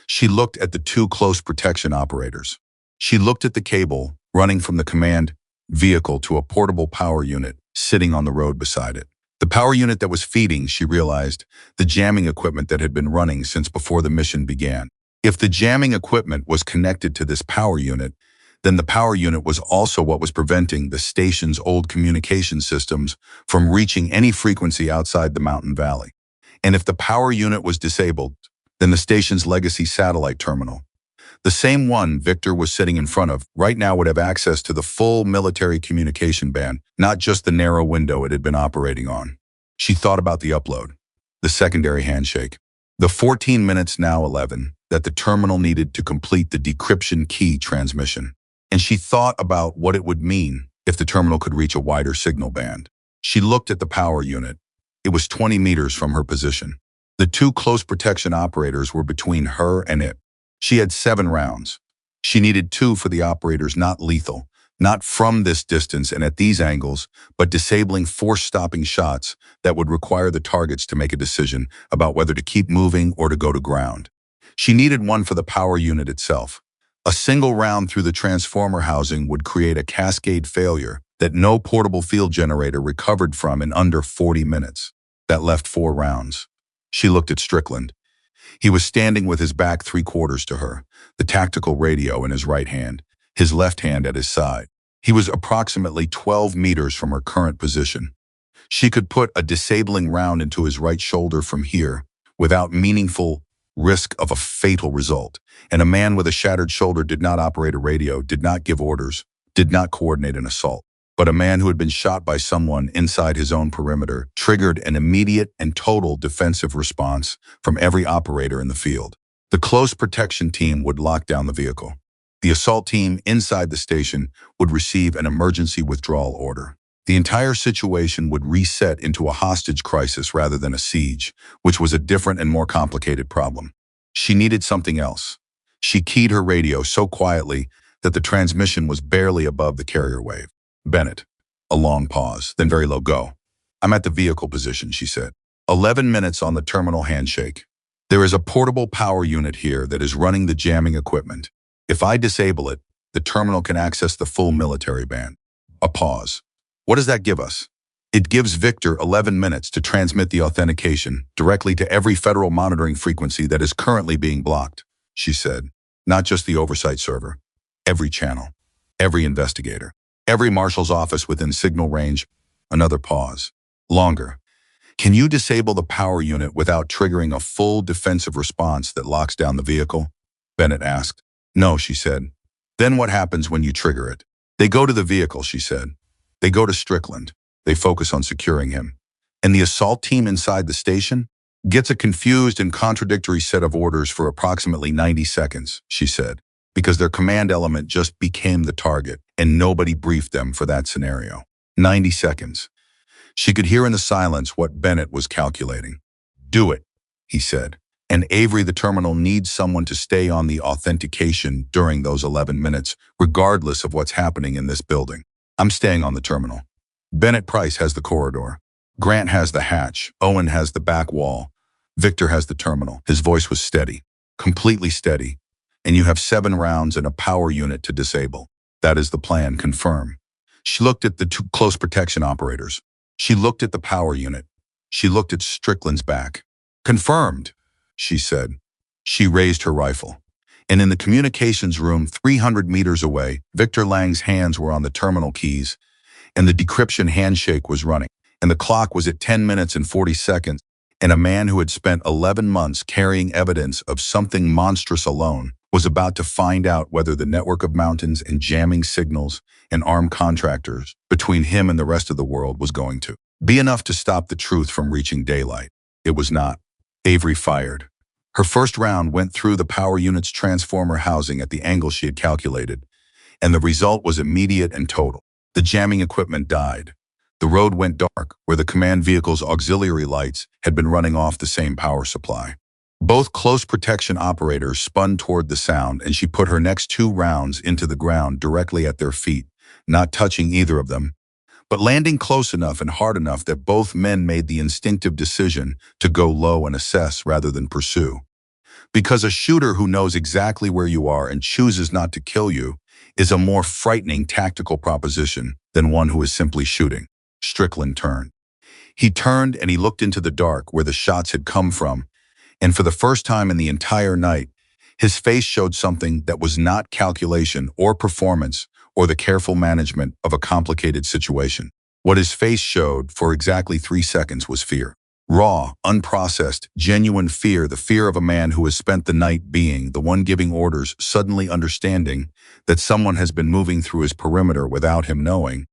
She looked at the 2 close protection operators. She looked at the cable running from the command vehicle to a portable power unit sitting on the road beside it. The power unit that was feeding, she realized, the jamming equipment that had been running since before the mission began. If the jamming equipment was connected to this power unit, then the power unit was also what was preventing the station's old communication systems from reaching any frequency outside the mountain valley. And if the power unit was disabled, then the station's legacy satellite terminal, the same one Victor was sitting in front of, right now would have access to the full military communication band, not just the narrow window it had been operating on. She thought about the upload, the secondary handshake, the 14 minutes, now 11, that the terminal needed to complete the decryption key transmission. And she thought about what it would mean if the terminal could reach a wider signal band. She looked at the power unit. It was 20 meters from her position. The 2 close protection operators were between her and it. She had 7 rounds. She needed 2 for the operators, not lethal, not from this distance and at these angles, but disabling force-stopping shots that would require the targets to make a decision about whether to keep moving or to go to ground. She needed 1 for the power unit itself. A single round through the transformer housing would create a cascade failure that no portable field generator recovered from in under 40 minutes. That left 4 rounds. She looked at Strickland. He was standing with his back 3/4 to her, the tactical radio in his right hand, his left hand at his side. He was approximately 12 meters from her current position. She could put a disabling round into his right shoulder from here without meaningful risk of a fatal result. And a man with a shattered shoulder did not operate a radio, did not give orders, did not coordinate an assault. But a man who had been shot by someone inside his own perimeter triggered an immediate and total defensive response from every operator in the field. The close protection team would lock down the vehicle. The assault team inside the station would receive an emergency withdrawal order. The entire situation would reset into a hostage crisis rather than a siege, which was a different and more complicated problem. She needed something else. She keyed her radio so quietly that the transmission was barely above the carrier wave. Bennett. A long pause, then very low go. I'm at the vehicle position, she said. 11 minutes on the terminal handshake. There is a portable power unit here that is running the jamming equipment. If I disable it, the terminal can access the full military band. A pause. What does that give us? It gives Victor 11 minutes to transmit the authentication directly to every federal monitoring frequency that is currently being blocked, she said. Not just the oversight server. Every channel. Every investigator. Every marshal's office within signal range. Another pause. Longer. Can you disable the power unit without triggering a full defensive response that locks down the vehicle? Bennett asked. No, she said. Then what happens when you trigger it? They go to the vehicle, she said. They go to Strickland. They focus on securing him. And the assault team inside the station gets a confused and contradictory set of orders for approximately 90 seconds, she said, because their command element just became the target and nobody briefed them for that scenario. 90 seconds. She could hear in the silence what Bennett was calculating. Do it, he said. And Avery, the terminal, needs someone to stay on the authentication during those 11 minutes, regardless of what's happening in this building. I'm staying on the terminal. Bennett Price has the corridor. Grant has the hatch. Owen has the back wall. Victor has the terminal. His voice was steady, completely steady. And you have 7 rounds and a power unit to disable. That is the plan, confirm. She looked at the 2 close protection operators. She looked at the power unit. She looked at Strickland's back. Confirmed, she said. She raised her rifle. And in the communications room 300 meters away, Victor Lang's hands were on the terminal keys, and the decryption handshake was running. And the clock was at 10 minutes and 40 seconds, and a man who had spent 11 months carrying evidence of something monstrous alone was about to find out whether the network of mountains and jamming signals and armed contractors between him and the rest of the world was going to be enough to stop the truth from reaching daylight. It was not. Avery fired. Her first round went through the power unit's transformer housing at the angle she had calculated, and the result was immediate and total. The jamming equipment died. The road went dark, where the command vehicle's auxiliary lights had been running off the same power supply. Both close protection operators spun toward the sound, and she put her next 2 rounds into the ground directly at their feet, not touching either of them, but landing close enough and hard enough that both men made the instinctive decision to go low and assess rather than pursue. Because a shooter who knows exactly where you are and chooses not to kill you is a more frightening tactical proposition than one who is simply shooting. Strickland turned. He turned and he looked into the dark where the shots had come from, and for the first time in the entire night, his face showed something that was not calculation or performance or the careful management of a complicated situation. What his face showed for exactly 3 seconds was fear. Raw, unprocessed, genuine fear, the fear of a man who has spent the night being the one giving orders, suddenly understanding that someone has been moving through his perimeter without him knowing,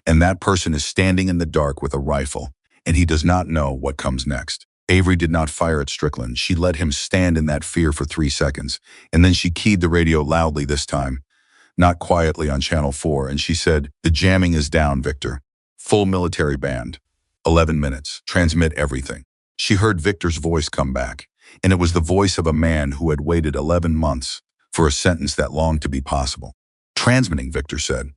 and that person is standing in the dark with a rifle, and he does not know what comes next. Avery did not fire at Strickland. She let him stand in that fear for 3 seconds, and then she keyed the radio loudly this time, not quietly on channel 4, and she said, "The jamming is down, Victor. Full military band. 11 minutes. Transmit everything." She heard Victor's voice come back, and it was the voice of a man who had waited 11 months for a sentence that longed to be possible. "Transmitting," Victor said.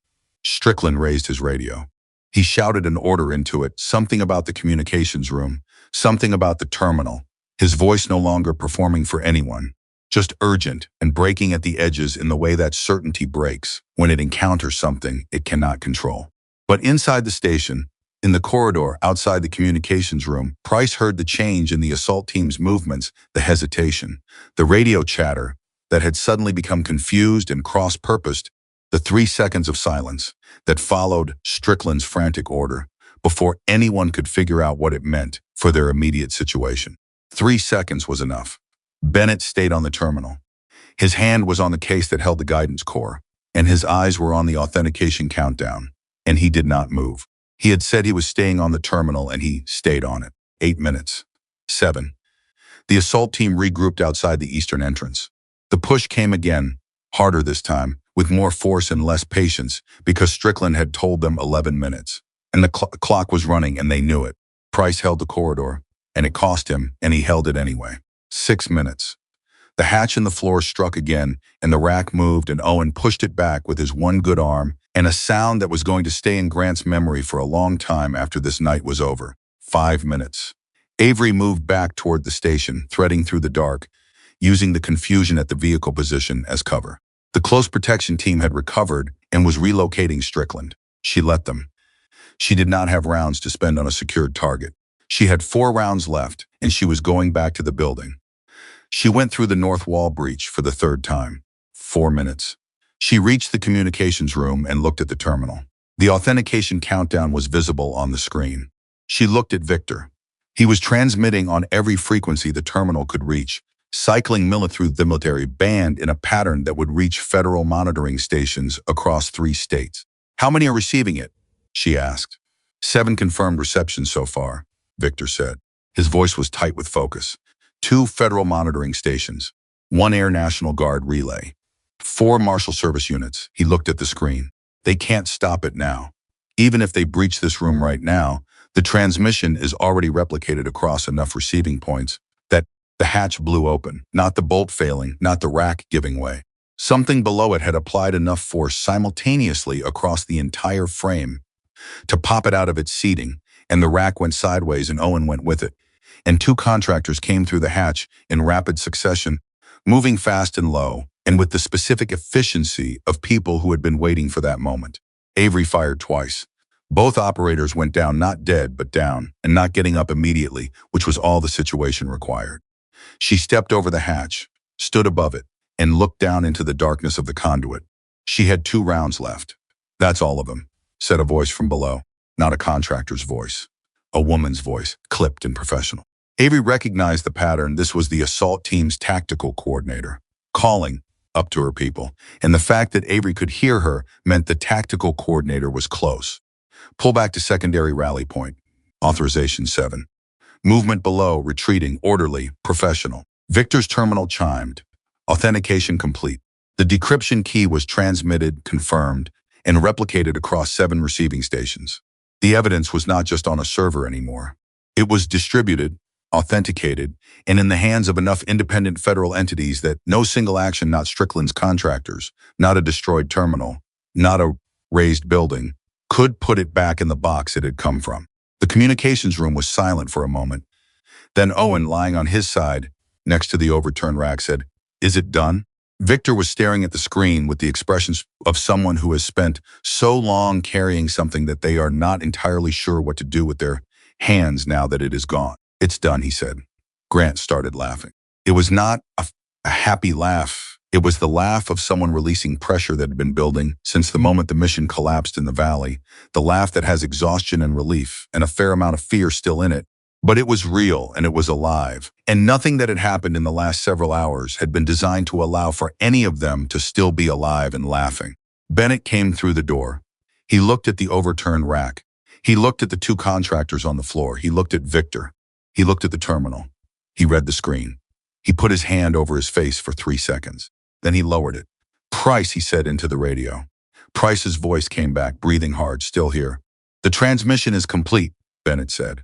Strickland raised his radio. He shouted an order into it, something about the communications room, something about the terminal, his voice no longer performing for anyone, just urgent and breaking at the edges in the way that certainty breaks when it encounters something it cannot control. But inside the station, in the corridor outside the communications room, Price heard the change in the assault team's movements, the hesitation, the radio chatter that had suddenly become confused and cross-purposed, the 3 seconds of silence that followed Strickland's frantic order before anyone could figure out what it meant for their immediate situation. 3 seconds was enough. Bennett stayed on the terminal. His hand was on the case that held the guidance core, and his eyes were on the authentication countdown, and he did not move. He had said he was staying on the terminal, and he stayed on it. 8 minutes. 7. The assault team regrouped outside the eastern entrance. The push came again, harder this time, with more force and less patience, because Strickland had told them 11 minutes. And the clock was running, and they knew it. Price held the corridor, and it cost him, and he held it anyway. 6 minutes. The hatch in the floor struck again, and the rack moved, and Owen pushed it back with his one good arm, and a sound that was going to stay in Grant's memory for a long time after this night was over. 5 minutes. Avery moved back toward the station, threading through the dark, using the confusion at the vehicle position as cover. The close protection team had recovered and was relocating Strickland. She let them. She did not have rounds to spend on a secured target. She had 4 rounds left, and she was going back to the building. She went through the north wall breach for the 3rd time. 4 minutes. She reached the communications room and looked at the terminal. The authentication countdown was visible on the screen. She looked at Victor. He was transmitting on every frequency the terminal could reach, cycling through the military band in a pattern that would reach federal monitoring stations across 3 states. "How many are receiving it?" she asked. 7 confirmed receptions so far, Victor said. His voice was tight with focus. 2 federal monitoring stations, 1 Air National Guard relay, 4 Marshal Service units. He looked at the screen. They can't stop it now. Even if they breach this room right now, the transmission is already replicated across enough receiving points that the hatch blew open, not the bolt failing, not the rack giving way. Something below it had applied enough force simultaneously across the entire frame to pop it out of its seating, and the rack went sideways and Owen went with it. And 2 contractors came through the hatch in rapid succession, moving fast and low, and with the specific efficiency of people who had been waiting for that moment. Avery fired twice. Both operators went down, not dead, but down, and not getting up immediately, which was all the situation required. She stepped over the hatch, stood above it, and looked down into the darkness of the conduit. She had 2 rounds left. "That's all of them," said a voice from below, not a contractor's voice. A woman's voice, clipped and professional. Avery recognized the pattern. This was the assault team's tactical coordinator, calling up to her people, and the fact that Avery could hear her meant the tactical coordinator was close. "Pull back to secondary rally point. Authorization 7. Movement below, retreating, orderly, professional." Victor's terminal chimed. Authentication complete. The decryption key was transmitted, confirmed, and replicated across 7 receiving stations. The evidence was not just on a server anymore. It was distributed, authenticated, and in the hands of enough independent federal entities that no single action, not Strickland's contractors, not a destroyed terminal, not a raised building, could put it back in the box it had come from. The communications room was silent for a moment. Then Owen, lying on his side, next to the overturned rack, said, "Is it done?" Victor was staring at the screen with the expressions of someone who has spent so long carrying something that they are not entirely sure what to do with their hands now that it is gone. "It's done," he said. Grant started laughing. It was not a happy laugh. It was the laugh of someone releasing pressure that had been building since the moment the mission collapsed in the valley, the laugh that has exhaustion and relief and a fair amount of fear still in it. But it was real and it was alive, and nothing that had happened in the last several hours had been designed to allow for any of them to still be alive and laughing. Bennett came through the door. He looked at the overturned rack. He looked at the 2 contractors on the floor. He looked at Victor. He looked at the terminal. He read the screen. He put his hand over his face for 3 seconds. Then he lowered it. "Price," he said into the radio. Price's voice came back, breathing hard, "Still here." "The transmission is complete," Bennett said.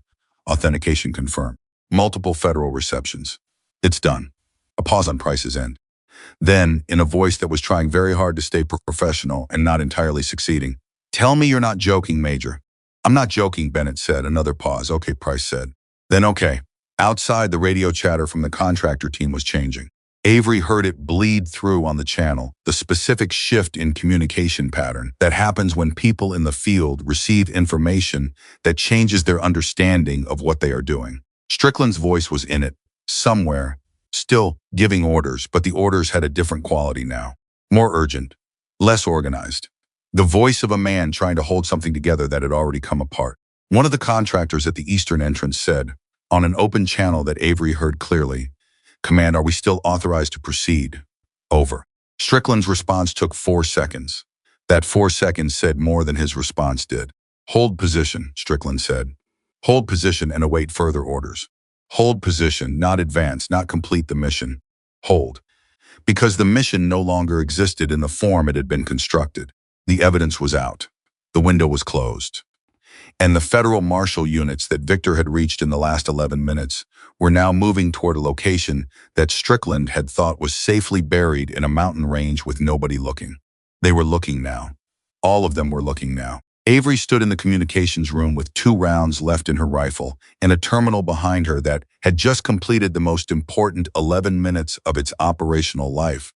Authentication confirmed. Multiple federal receptions. "It's done." A pause on Price's end. Then, in a voice that was trying very hard to stay professional and not entirely succeeding, "Tell me you're not joking, Major." "I'm not joking," Bennett said. Another pause. "Okay," Price said. Then okay. Outside, the radio chatter from the contractor team was changing. Avery heard it bleed through on the channel, the specific shift in communication pattern that happens when people in the field receive information that changes their understanding of what they are doing. Strickland's voice was in it, somewhere, still giving orders, but the orders had a different quality now. More urgent, less organized. The voice of a man trying to hold something together that had already come apart. One of the contractors at the eastern entrance said, on an open channel that Avery heard clearly, "Command, are we still authorized to proceed?" Over. Strickland's response took 4 seconds. That 4 seconds said more than his response did. "Hold position," Strickland said. "Hold position and await further orders." Hold position, not advance, not complete the mission. Hold. Because the mission no longer existed in the form it had been constructed. The evidence was out. The window was closed. And the federal marshal units that Victor had reached in the last 11 minutes were now moving toward a location that Strickland had thought was safely buried in a mountain range with nobody looking. They were looking now. All of them were looking now. Avery stood in the communications room with 2 rounds left in her rifle and a terminal behind her that had just completed the most important 11 minutes of its operational life.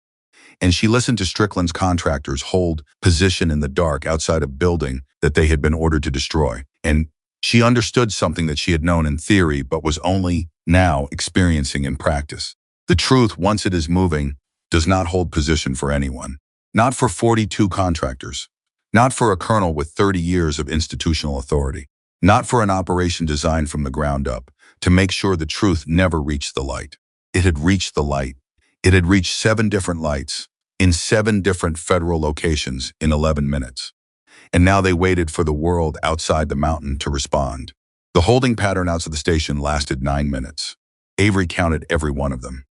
And she listened to Strickland's contractors hold position in the dark outside a building that they had been ordered to destroy. And she understood something that she had known in theory but was only now experiencing in practice. The truth, once it is moving, does not hold position for anyone. Not for 42 contractors. Not for a colonel with 30 years of institutional authority. Not for an operation designed from the ground up to make sure the truth never reached the light. It had reached the light. It had reached 7 different lights in 7 different federal locations in 11 minutes. And now they waited for the world outside the mountain to respond. The holding pattern outside the station lasted 9 minutes. Avery counted every one of them.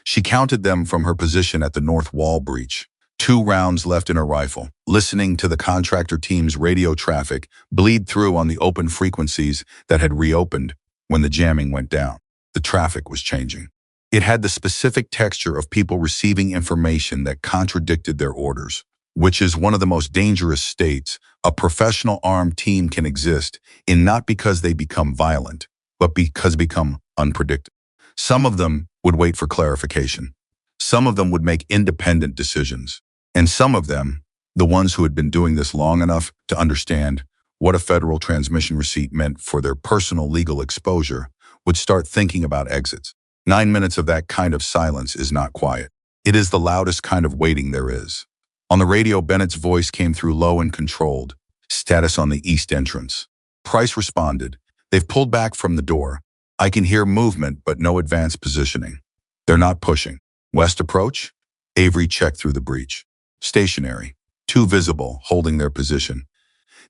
She counted them from her position at the north wall breach. 2 rounds left in her rifle, listening to the contractor team's radio traffic bleed through on the open frequencies that had reopened when the jamming went down. The traffic was changing. It had the specific texture of people receiving information that contradicted their orders, which is one of the most dangerous states a professional armed team can exist in, not because they become violent, but because they become unpredictable. Some of them would wait for clarification. Some of them would make independent decisions. And some of them, the ones who had been doing this long enough to understand what a federal transmission receipt meant for their personal legal exposure, would start thinking about exits. 9 minutes of that kind of silence is not quiet. It is the loudest kind of waiting there is. On the radio, Bennett's voice came through low and controlled. Status on the east entrance. Price responded. They've pulled back from the door. I can hear movement, but no advanced positioning. They're not pushing. West approach? Avery checked through the breach. Stationary. 2 visible, holding their position.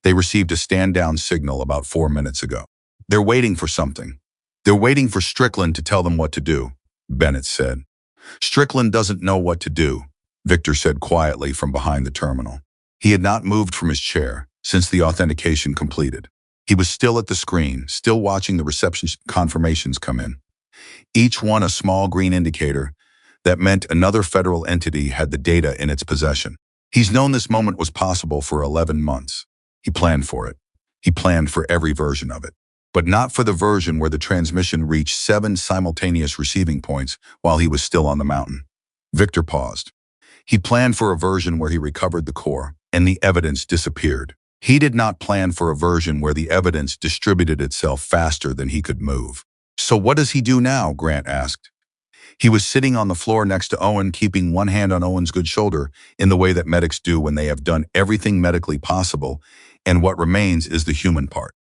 They received a stand-down signal about 4 minutes ago. They're waiting for something. They're waiting for Strickland to tell them what to do, Bennett said. Strickland doesn't know what to do, Victor said quietly from behind the terminal. He had not moved from his chair since the authentication completed. He was still at the screen, still watching the reception confirmations come in. Each one a small green indicator that meant another federal entity had the data in its possession. He's known this moment was possible for 11 months. He planned for it. He planned for every version of it. But not for the version where the transmission reached 7 simultaneous receiving points while he was still on the mountain. Victor paused. He planned for a version where he recovered the core and the evidence disappeared. He did not plan for a version where the evidence distributed itself faster than he could move. So what does he do now? Grant asked. He was sitting on the floor next to Owen, keeping one hand on Owen's good shoulder in the way that medics do when they have done everything medically possible, and what remains is the human part.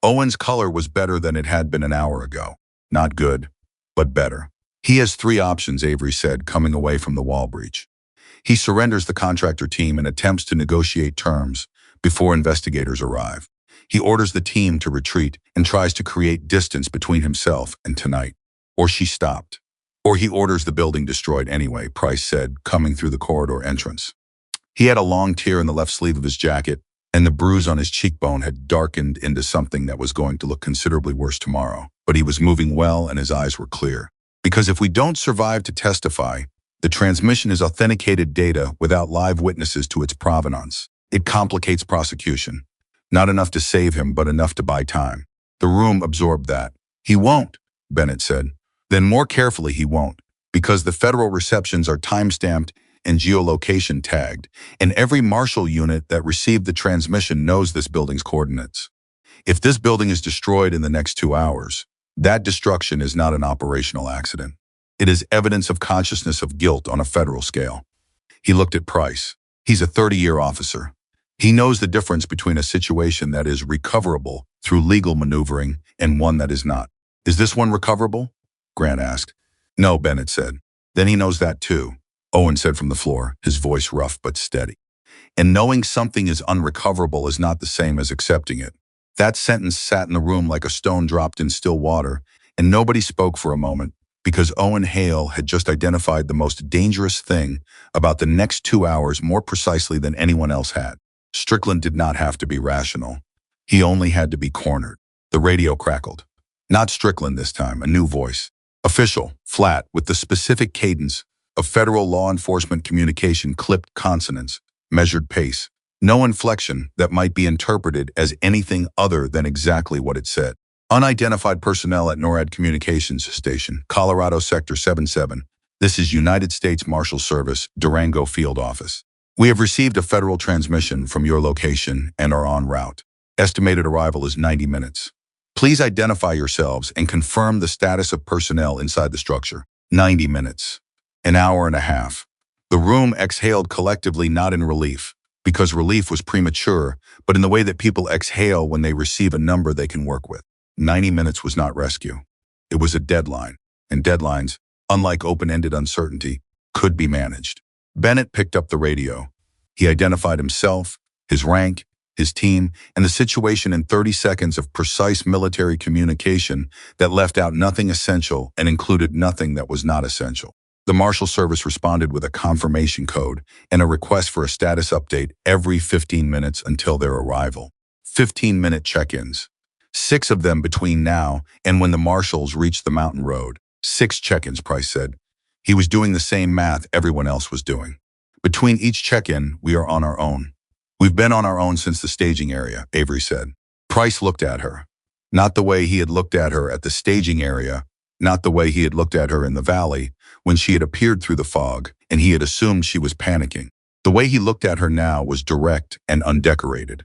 Owen's color was better than it had been an hour ago. Not good, but better. He has 3 options, Avery said, coming away from the wall breach. He surrenders the contractor team and attempts to negotiate terms before investigators arrive. He orders the team to retreat and tries to create distance between himself and tonight. Or she stopped. Or he orders the building destroyed anyway, Price said, coming through the corridor entrance. He had a long tear in the left sleeve of his jacket, and the bruise on his cheekbone had darkened into something that was going to look considerably worse tomorrow. But he was moving well and his eyes were clear. Because if we don't survive to testify, the transmission is authenticated data without live witnesses to its provenance. It complicates prosecution. Not enough to save him, but enough to buy time. The room absorbed that. He won't, Bennett said. Then more carefully he won't, because the federal receptions are time-stamped and geolocation tagged, and every marshal unit that received the transmission knows this building's coordinates. If this building is destroyed in the next 2 hours, that destruction is not an operational accident. It is evidence of consciousness of guilt on a federal scale. He looked at Price. He's a 30-year officer. He knows the difference between a situation that is recoverable through legal maneuvering and one that is not. Is this one recoverable? Grant asked. No, Bennett said. Then he knows that too, Owen said from the floor, his voice rough but steady. And knowing something is unrecoverable is not the same as accepting it. That sentence sat in the room like a stone dropped in still water, and nobody spoke for a moment because Owen Hale had just identified the most dangerous thing about the next 2 hours more precisely than anyone else had. Strickland did not have to be rational. He only had to be cornered. The radio crackled. Not Strickland this time, a new voice. Official, flat, with the specific cadence of federal law enforcement communication, clipped consonants, measured pace. No inflection that might be interpreted as anything other than exactly what it said. Unidentified personnel at NORAD Communications Station, Colorado Sector 77. This is United States Marshal Service, Durango Field Office. We have received a federal transmission from your location and are en route. Estimated arrival is 90 minutes. Please identify yourselves and confirm the status of personnel inside the structure. 90 minutes. An hour and a half. The room exhaled collectively, not in relief, because relief was premature, but in the way that people exhale when they receive a number they can work with. 90 minutes was not rescue. It was a deadline, and deadlines, unlike open-ended uncertainty, could be managed. Bennett picked up the radio. He identified himself, his rank, his team, and the situation in 30 seconds of precise military communication that left out nothing essential and included nothing that was not essential. The Marshal Service responded with a confirmation code and a request for a status update every 15 minutes until their arrival. 15-minute check-ins. 6 of them between now and when the Marshals reached the mountain road. 6 check-ins, Price said. He was doing the same math everyone else was doing. Between each check-in, we are on our own. We've been on our own since the staging area, Avery said. Price looked at her. Not the way he had looked at her at the staging area, not the way he had looked at her in the valley when she had appeared through the fog and he had assumed she was panicking. The way he looked at her now was direct and undecorated.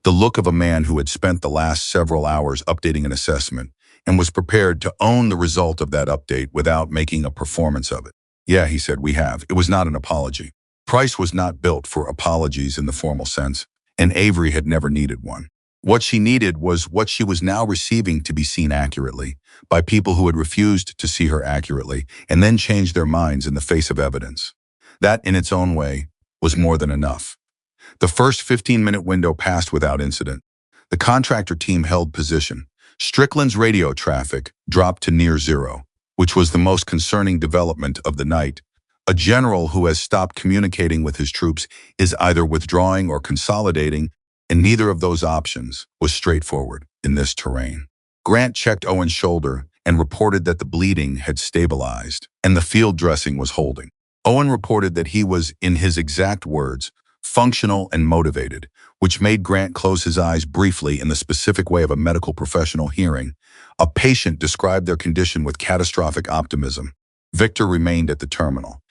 The look of a man who had spent the last several hours updating an assessment and was prepared to own the result of that update without making a performance of it. Yeah, he said, we have. It was not an apology. Price was not built for apologies in the formal sense, and Avery had never needed one. What she needed was what she was now receiving to be seen accurately by people who had refused to see her accurately and then changed their minds in the face of evidence. That, in its own way, was more than enough. The first 15-minute window passed without incident. The contractor team held position. Strickland's radio traffic dropped to near zero, which was the most concerning development of the night. A general who has stopped communicating with his troops is either withdrawing or consolidating, and neither of those options was straightforward in this terrain. Grant checked Owen's shoulder and reported that the bleeding had stabilized and the field dressing was holding. Owen reported that he was, in his exact words, functional and motivated, which made Grant close his eyes briefly in the specific way of a medical professional hearing. A patient described their condition with catastrophic optimism. Victor remained at the terminal.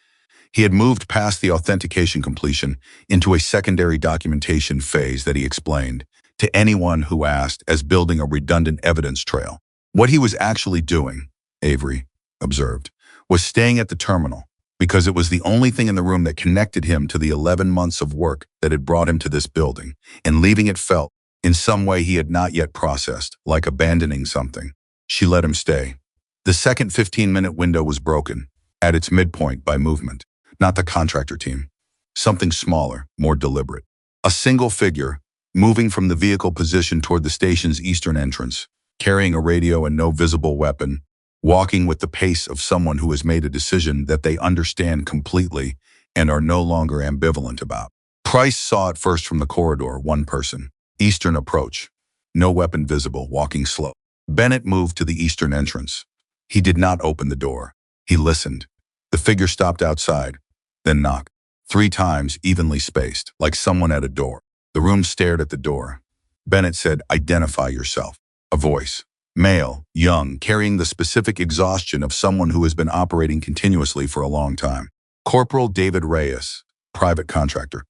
He had moved past the authentication completion into a secondary documentation phase that he explained to anyone who asked as building a redundant evidence trail. What he was actually doing, Avery observed, was staying at the terminal because it was the only thing in the room that connected him to the 11 months of work that had brought him to this building, and leaving it felt, in some way he had not yet processed, like abandoning something. She let him stay. The second 15-minute window was broken, at its midpoint, by movement. Not the contractor team. Something smaller, more deliberate. A single figure, moving from the vehicle position toward the station's eastern entrance, carrying a radio and no visible weapon, walking with the pace of someone who has made a decision that they understand completely and are no longer ambivalent about. Price saw it first from the corridor, one person. Eastern approach. No weapon visible, walking slow. Bennett moved to the eastern entrance. He did not open the door. He listened. The figure stopped outside, then knocked. 3 times, evenly spaced, like someone at a door. The room stared at the door. Bennett said, "Identify yourself." A voice. Male, young, carrying the specific exhaustion of someone who has been operating continuously for a long time. Corporal David Reyes, private contractor.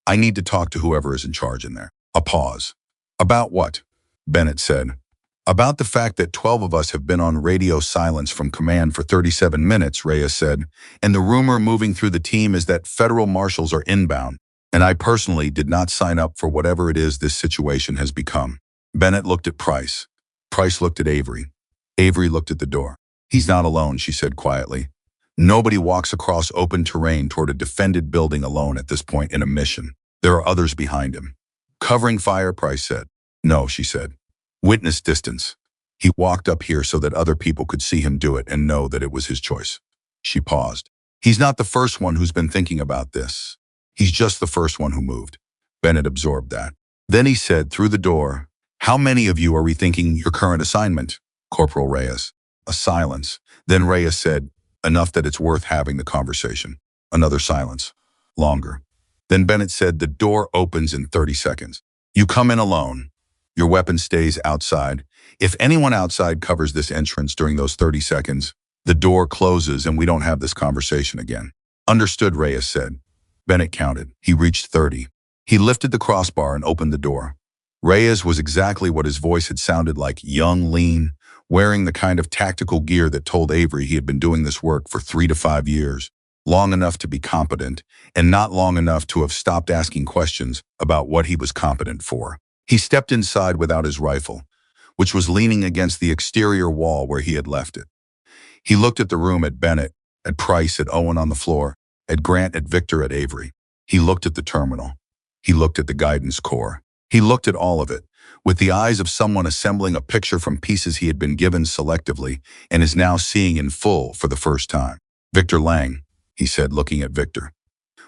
"I need to talk to whoever is in charge in there." A pause. "About what?" Bennett said. "About the fact that 12 of us have been on radio silence from command for 37 minutes, Reyes said, "and the rumor moving through the team is that federal marshals are inbound, and I personally did not sign up for whatever it is this situation has become." Bennett looked at Price. Price looked at Avery. Avery looked at the door. "He's not alone," she said quietly. "Nobody walks across open terrain toward a defended building alone at this point in a mission. There are others behind him." "Covering fire," Price said. "No," she said. "Witness distance." He walked up here so that other people could see him do it and know that it was his choice. She paused. He's not the first one who's been thinking about this. He's just the first one who moved. Bennett absorbed that. Then he said through the door, "How many of you are rethinking your current assignment?" Corporal Reyes. A silence. Then Reyes said, "Enough that it's worth having the conversation." Another silence. Longer. Then Bennett said, "The door opens in 30 seconds. You come in alone. Your weapon stays outside. If anyone outside covers this entrance during those 30 seconds, the door closes and we don't have this conversation again." "Understood," Reyes said. Bennett counted. He reached 30. He lifted the crossbar and opened the door. Reyes was exactly what his voice had sounded like, young, lean, wearing the kind of tactical gear that told Avery he had been doing this work for 3 to 5 years, long enough to be competent, and not long enough to have stopped asking questions about what he was competent for. He stepped inside without his rifle, which was leaning against the exterior wall where he had left it. He looked at the room, at Bennett, at Price, at Owen on the floor, at Grant, at Victor, at Avery. He looked at the terminal. He looked at the guidance core. He looked at all of it, with the eyes of someone assembling a picture from pieces he had been given selectively and is now seeing in full for the first time. "Victor Lang," he said, looking at Victor.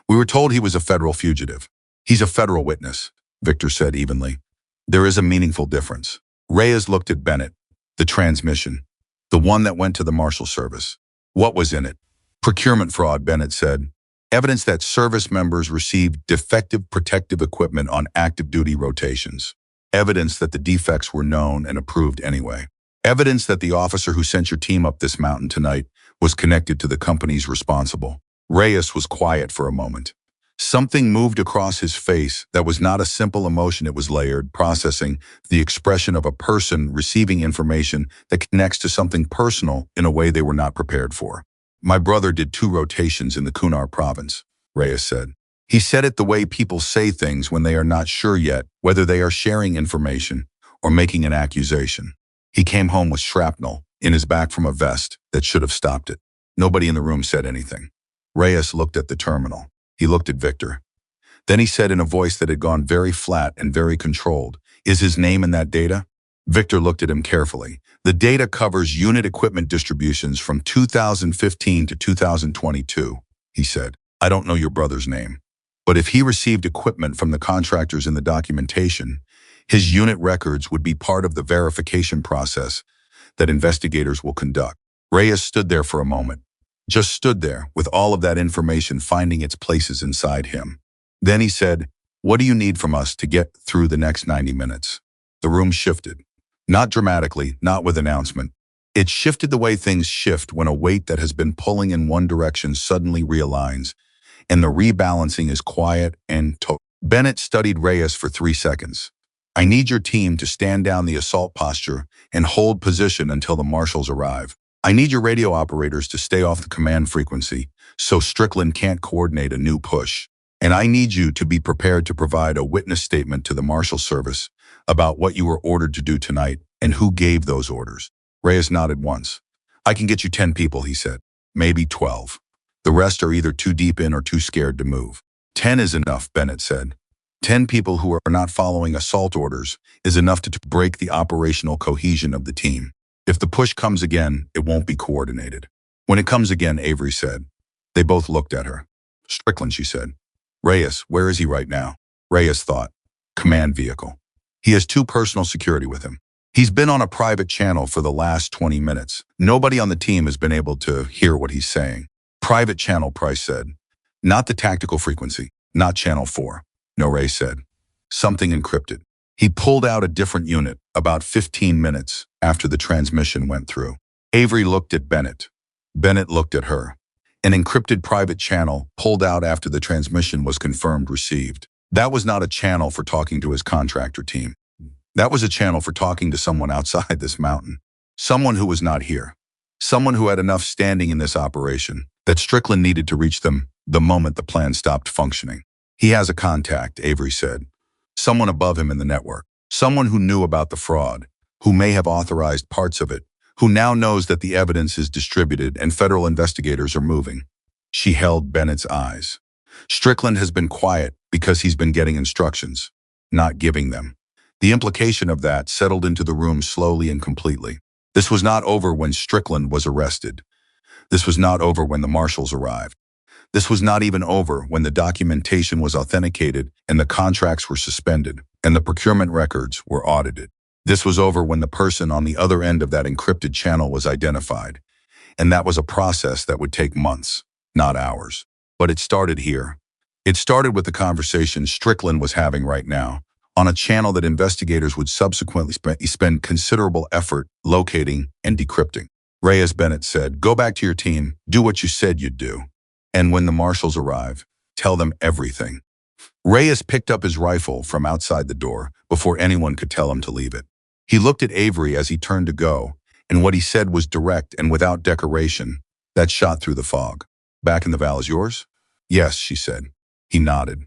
"We were told he was a federal fugitive." "He's a federal witness," Victor said evenly. "There is a meaningful difference." Reyes looked at Bennett. "The transmission. The one that went to the Marshal Service. What was in it?" "Procurement fraud," Bennett said. "Evidence that service members received defective protective equipment on active duty rotations. Evidence that the defects were known and approved anyway. Evidence that the officer who sent your team up this mountain tonight was connected to the companies responsible." Reyes was quiet for a moment. Something moved across his face that was not a simple emotion. It was layered, processing, the expression of a person receiving information that connects to something personal in a way they were not prepared for. "My brother did 2 rotations in the Kunar province," Reyes said. "He said it the way people say things when they are not sure yet whether they are sharing information or making an accusation. He came home with shrapnel in his back from a vest that should have stopped it." Nobody in the room said anything. Reyes looked at the terminal. He looked at Victor. Then he said in a voice that had gone very flat and very controlled, "Is his name in that data?" Victor looked at him carefully. "The data covers unit equipment distributions from 2015 to 2022, he said. "I don't know your brother's name. But if he received equipment from the contractors in the documentation, his unit records would be part of the verification process that investigators will conduct." Reyes stood there for a moment. Just stood there, with all of that information finding its places inside him. Then he said, "What do you need from us to get through the next 90 minutes? The room shifted. Not dramatically, not with announcement. It shifted the way things shift when a weight that has been pulling in one direction suddenly realigns, and the rebalancing is quiet and total. Bennett studied Reyes for 3 seconds. "I need your team to stand down the assault posture and hold position until the marshals arrive. I need your radio operators to stay off the command frequency so Strickland can't coordinate a new push. And I need you to be prepared to provide a witness statement to the Marshal Service about what you were ordered to do tonight and who gave those orders." Reyes nodded once. "I can get you 10 people," he said. "Maybe 12. The rest are either too deep in or too scared to move." 10 is enough," Bennett said. 10 people who are not following assault orders is enough to break the operational cohesion of the team. If the push comes again, it won't be coordinated." "When it comes again," Avery said. They both looked at her. "Strickland," she said. "Reyes, where is he right now?" Reyes thought. "Command vehicle. He has 2 personal security with him. He's been on a private channel for the last 20 minutes. Nobody on the team has been able to hear what he's saying." "Private channel," Price said. "Not the tactical frequency, not channel 4. No," Reyes said. "Something encrypted." He pulled out a different unit about 15 minutes after the transmission went through. Avery looked at Bennett. Bennett looked at her. An encrypted private channel pulled out after the transmission was confirmed received. That was not a channel for talking to his contractor team. That was a channel for talking to someone outside this mountain. Someone who was not here. Someone who had enough standing in this operation that Strickland needed to reach them the moment the plan stopped functioning. "He has a contact," Avery said. "Someone above him in the network. Someone who knew about the fraud, who may have authorized parts of it, who now knows that the evidence is distributed and federal investigators are moving." She held Bennett's eyes. "Strickland has been quiet because he's been getting instructions, not giving them. The implication of that settled into the room slowly and completely. This was not over when Strickland was arrested. This was not over when the marshals arrived. This was not even over when the documentation was authenticated and the contracts were suspended and the procurement records were audited. This was over when the person on the other end of that encrypted channel was identified. And that was a process that would take months, not hours. But it started here. It started with the conversation Strickland was having right now, on a channel that investigators would subsequently spend considerable effort locating and decrypting. Reyes Bennett said, "Go back to your team, do what you said you'd do. And when the marshals arrive, tell them everything." Reyes picked up his rifle from outside the door before anyone could tell him to leave it. He looked at Avery as he turned to go, and what he said was direct and without decoration. That shot through the fog. "Back in the Val is yours?" "Yes," she said. He nodded.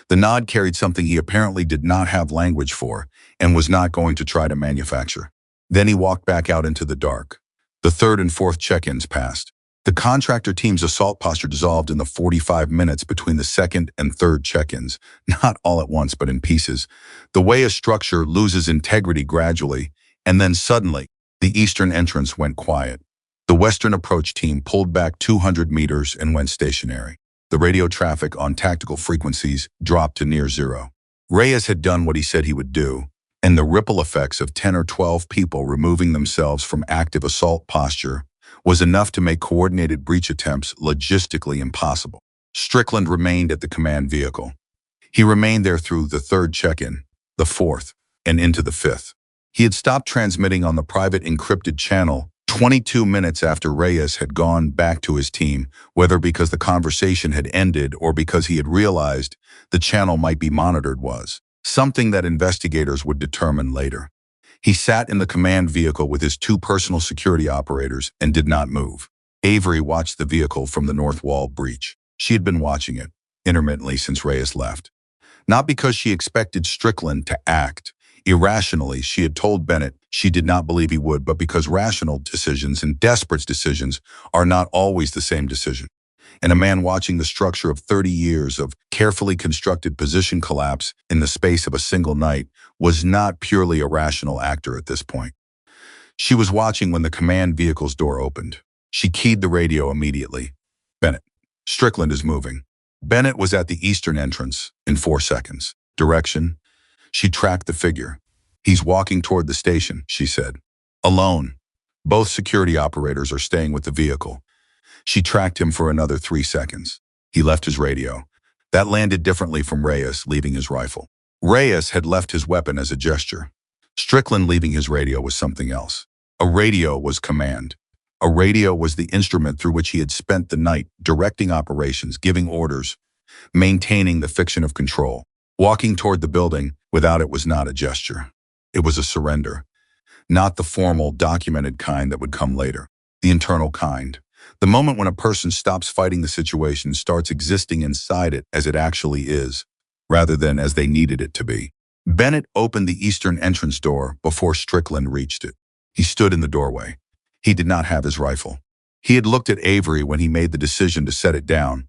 The nod carried something he apparently did not have language for and was not going to try to manufacture. Then he walked back out into the dark. The third and fourth check-ins passed. The contractor team's assault posture dissolved in the 45 minutes between the second and third check-ins, not all at once but in pieces, the way a structure loses integrity gradually, and then suddenly, the eastern entrance went quiet. The western approach team pulled back 200 meters and went stationary. The radio traffic on tactical frequencies dropped to near zero. Reyes had done what he said he would do, and the ripple effects of 10 or 12 people removing themselves from active assault posture was enough to make coordinated breach attempts logistically impossible. Strickland remained at the command vehicle. He remained there through the third check-in, the fourth, and into the fifth. He had stopped transmitting on the private encrypted channel 22 minutes after Reyes had gone back to his team, whether because the conversation had ended or because he had realized the channel might be monitored was something that investigators would determine later. He sat in the command vehicle with his two personal security operators and did not move. Avery watched the vehicle from the north wall breach. She had been watching it, intermittently since Reyes left. Not because she expected Strickland to act. Irrationally, she had told Bennett she did not believe he would, but because rational decisions and desperate decisions are not always the same decision. And a man watching the structure of 30 years of carefully constructed position collapse in the space of a single night was not purely a rational actor at this point. She was watching when the command vehicle's door opened. She keyed the radio immediately. "Bennett, Strickland is moving." Bennett was at the eastern entrance in 4 seconds. "Direction?" She tracked the figure. "He's walking toward the station," she said. "Alone. Both security operators are staying with the vehicle." She tracked him for another 3 seconds. He left his radio. That landed differently from Reyes leaving his rifle. Reyes had left his weapon as a gesture. Strickland leaving his radio was something else. A radio was command. A radio was the instrument through which he had spent the night directing operations, giving orders, maintaining the fiction of control. Walking toward the building without it was not a gesture. It was a surrender. Not the formal, documented kind that would come later. The internal kind. The moment when a person stops fighting the situation, starts existing inside it as it actually is, rather than as they needed it to be. Bennett opened the eastern entrance door before Strickland reached it. He stood in the doorway. He did not have his rifle. He had looked at Avery when he made the decision to set it down,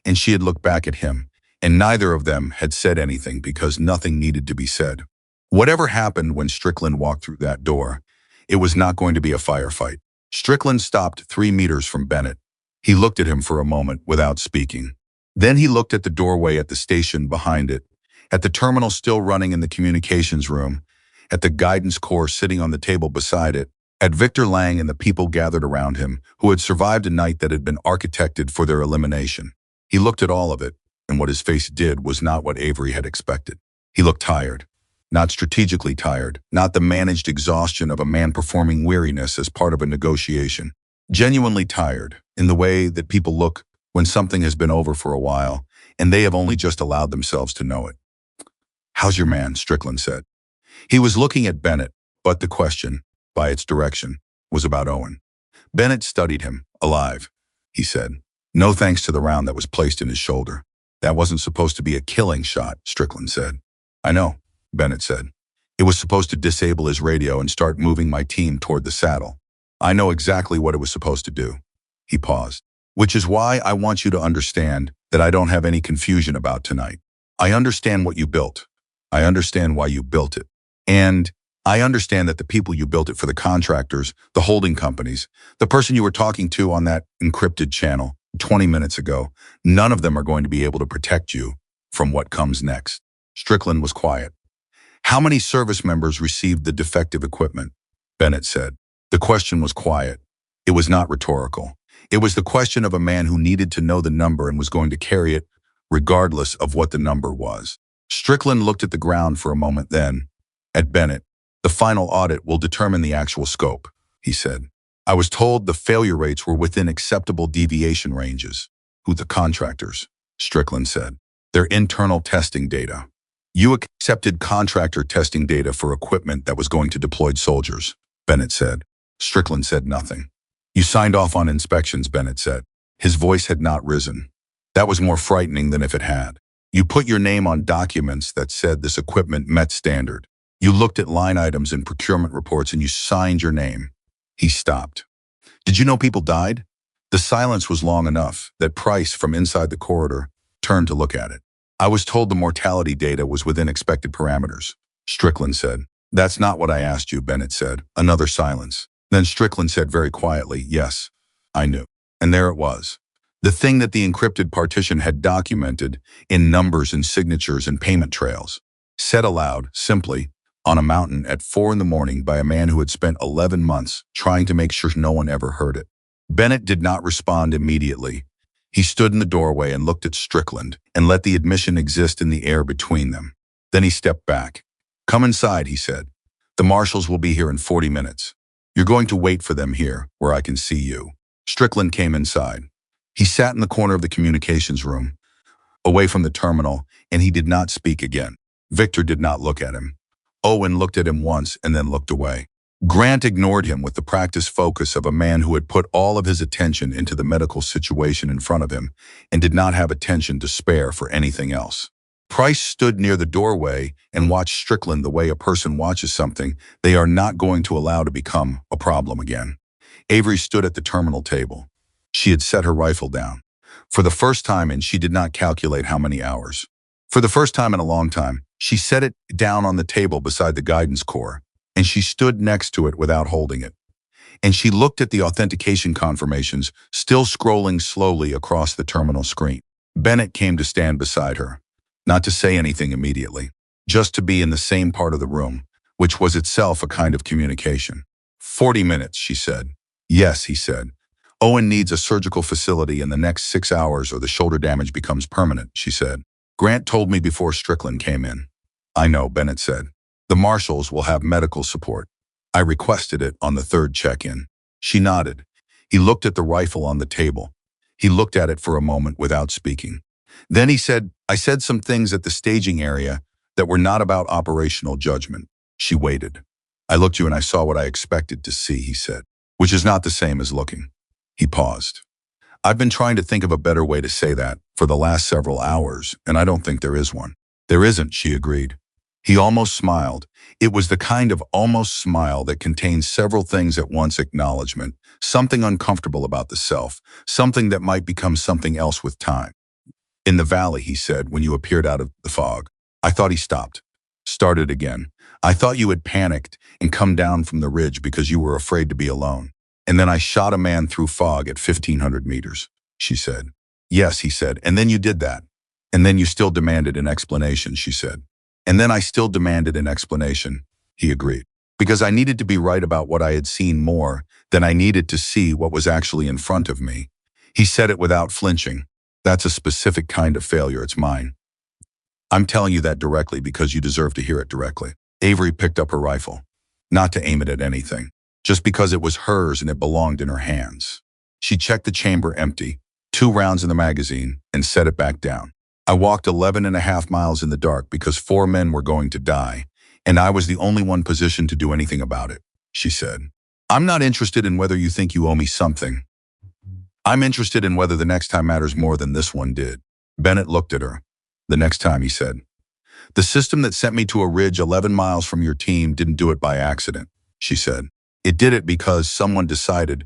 and she had looked back at him, and neither of them had said anything because nothing needed to be said. Whatever happened when Strickland walked through that door, it was not going to be a firefight. Strickland stopped 3 meters from Bennett. He looked at him for a moment without speaking. Then he looked at the doorway at the station behind it, at the terminal still running in the communications room, at the guidance core sitting on the table beside it, at Victor Lang and the people gathered around him who had survived a night that had been architected for their elimination. He looked at all of it, and what his face did was not what Avery had expected. He looked tired. Not strategically tired, not the managed exhaustion of a man performing weariness as part of a negotiation. Genuinely tired, in the way that people look when something has been over for a while, and they have only just allowed themselves to know it. "How's your man?" Strickland said. He was looking at Bennett, but the question, by its direction, was about Owen. Bennett studied him. "Alive," he said. "No thanks to the round that was placed in his shoulder." "That wasn't supposed to be a killing shot," Strickland said. "I know," Bennett said. "It was supposed to disable his radio and start moving my team toward the saddle. I know exactly what it was supposed to do." He paused. "Which is why I want you to understand that I don't have any confusion about tonight. I understand what you built. I understand why you built it. And I understand that the people you built it for, the contractors, the holding companies, the person you were talking to on that encrypted channel 20 minutes ago, none of them are going to be able to protect you from what comes next. Strickland was quiet. How many service members received the defective equipment? Bennett said. The question was quiet. It was not rhetorical. It was the question of a man who needed to know the number and was going to carry it regardless of what the number was. Strickland looked at the ground for a moment, then at Bennett. The final audit will determine the actual scope, he said. I was told the failure rates were within acceptable deviation ranges. Who? The contractors, Strickland said. Their internal testing data. You accepted contractor testing data for equipment that was going to deploy soldiers, Bennett said. Strickland said nothing. You signed off on inspections, Bennett said. His voice had not risen. That was more frightening than if it had. You put your name on documents that said this equipment met standard. You looked at line items in procurement reports and you signed your name. He stopped. Did you know people died? The silence was long enough that Price, from inside the corridor, turned to look at it. I was told the mortality data was within expected parameters, Strickland said. That's not what I asked you, Bennett said. Another silence. Then Strickland said very quietly, yes, I knew. And there it was. The thing that the encrypted partition had documented in numbers and signatures and payment trails. Said aloud, simply, on a mountain at 4 a.m. by a man who had spent 11 months trying to make sure no one ever heard it. Bennett did not respond immediately. He stood in the doorway and looked at Strickland and let the admission exist in the air between them. Then he stepped back. Come inside, he said. The marshals will be here in 40 minutes. You're going to wait for them here, where I can see you. Strickland came inside. He sat in the corner of the communications room, away from the terminal, and he did not speak again. Victor did not look at him. Owen looked at him once and then looked away. Grant ignored him with the practiced focus of a man who had put all of his attention into the medical situation in front of him and did not have attention to spare for anything else. Price stood near the doorway and watched Strickland the way a person watches something they are not going to allow to become a problem again. Avery stood at the terminal table. She had set her rifle down. For the first time, and she did not calculate how many hours. For the first time in a long time, she set it down on the table beside the guidance core, and she stood next to it without holding it. And she looked at the authentication confirmations still scrolling slowly across the terminal screen. Bennett came to stand beside her, not to say anything immediately, just to be in the same part of the room, which was itself a kind of communication. 40 minutes, she said. Yes, he said. Owen needs a surgical facility in the next 6 hours or the shoulder damage becomes permanent, she said. Grant told me before Strickland came in. I know, Bennett said. The marshals will have medical support. I requested it on the third check-in. She nodded. He looked at the rifle on the table. He looked at it for a moment without speaking. Then he said, I said some things at the staging area that were not about operational judgment. She waited. I looked at you and I saw what I expected to see, he said, which is not the same as looking. He paused. I've been trying to think of a better way to say that for the last several hours, and I don't think there is one. There isn't, she agreed. He almost smiled. It was the kind of almost smile that contains several things at once: acknowledgement, something uncomfortable about the self, something that might become something else with time. In the valley, he said, when you appeared out of the fog. I thought. He stopped. Started again. I thought you had panicked and come down from the ridge because you were afraid to be alone. And then I shot a man through fog at 1,500 meters, she said. Yes, he said, and then you did that. And then you still demanded an explanation, she said. And then I still demanded an explanation, he agreed. Because I needed to be right about what I had seen more than I needed to see what was actually in front of me. He said it without flinching. That's a specific kind of failure, it's mine. I'm telling you that directly because you deserve to hear it directly. Avery picked up her rifle, not to aim it at anything, just because it was hers and it belonged in her hands. She checked the chamber empty, 2 rounds in the magazine, and set it back down. I walked 11.5 miles in the dark because 4 men were going to die, and I was the only one positioned to do anything about it, she said. I'm not interested in whether you think you owe me something. I'm interested in whether the next time matters more than this one did. Bennett looked at her. The next time, he said. The system that sent me to a ridge 11 miles from your team didn't do it by accident, she said. It did it because someone decided,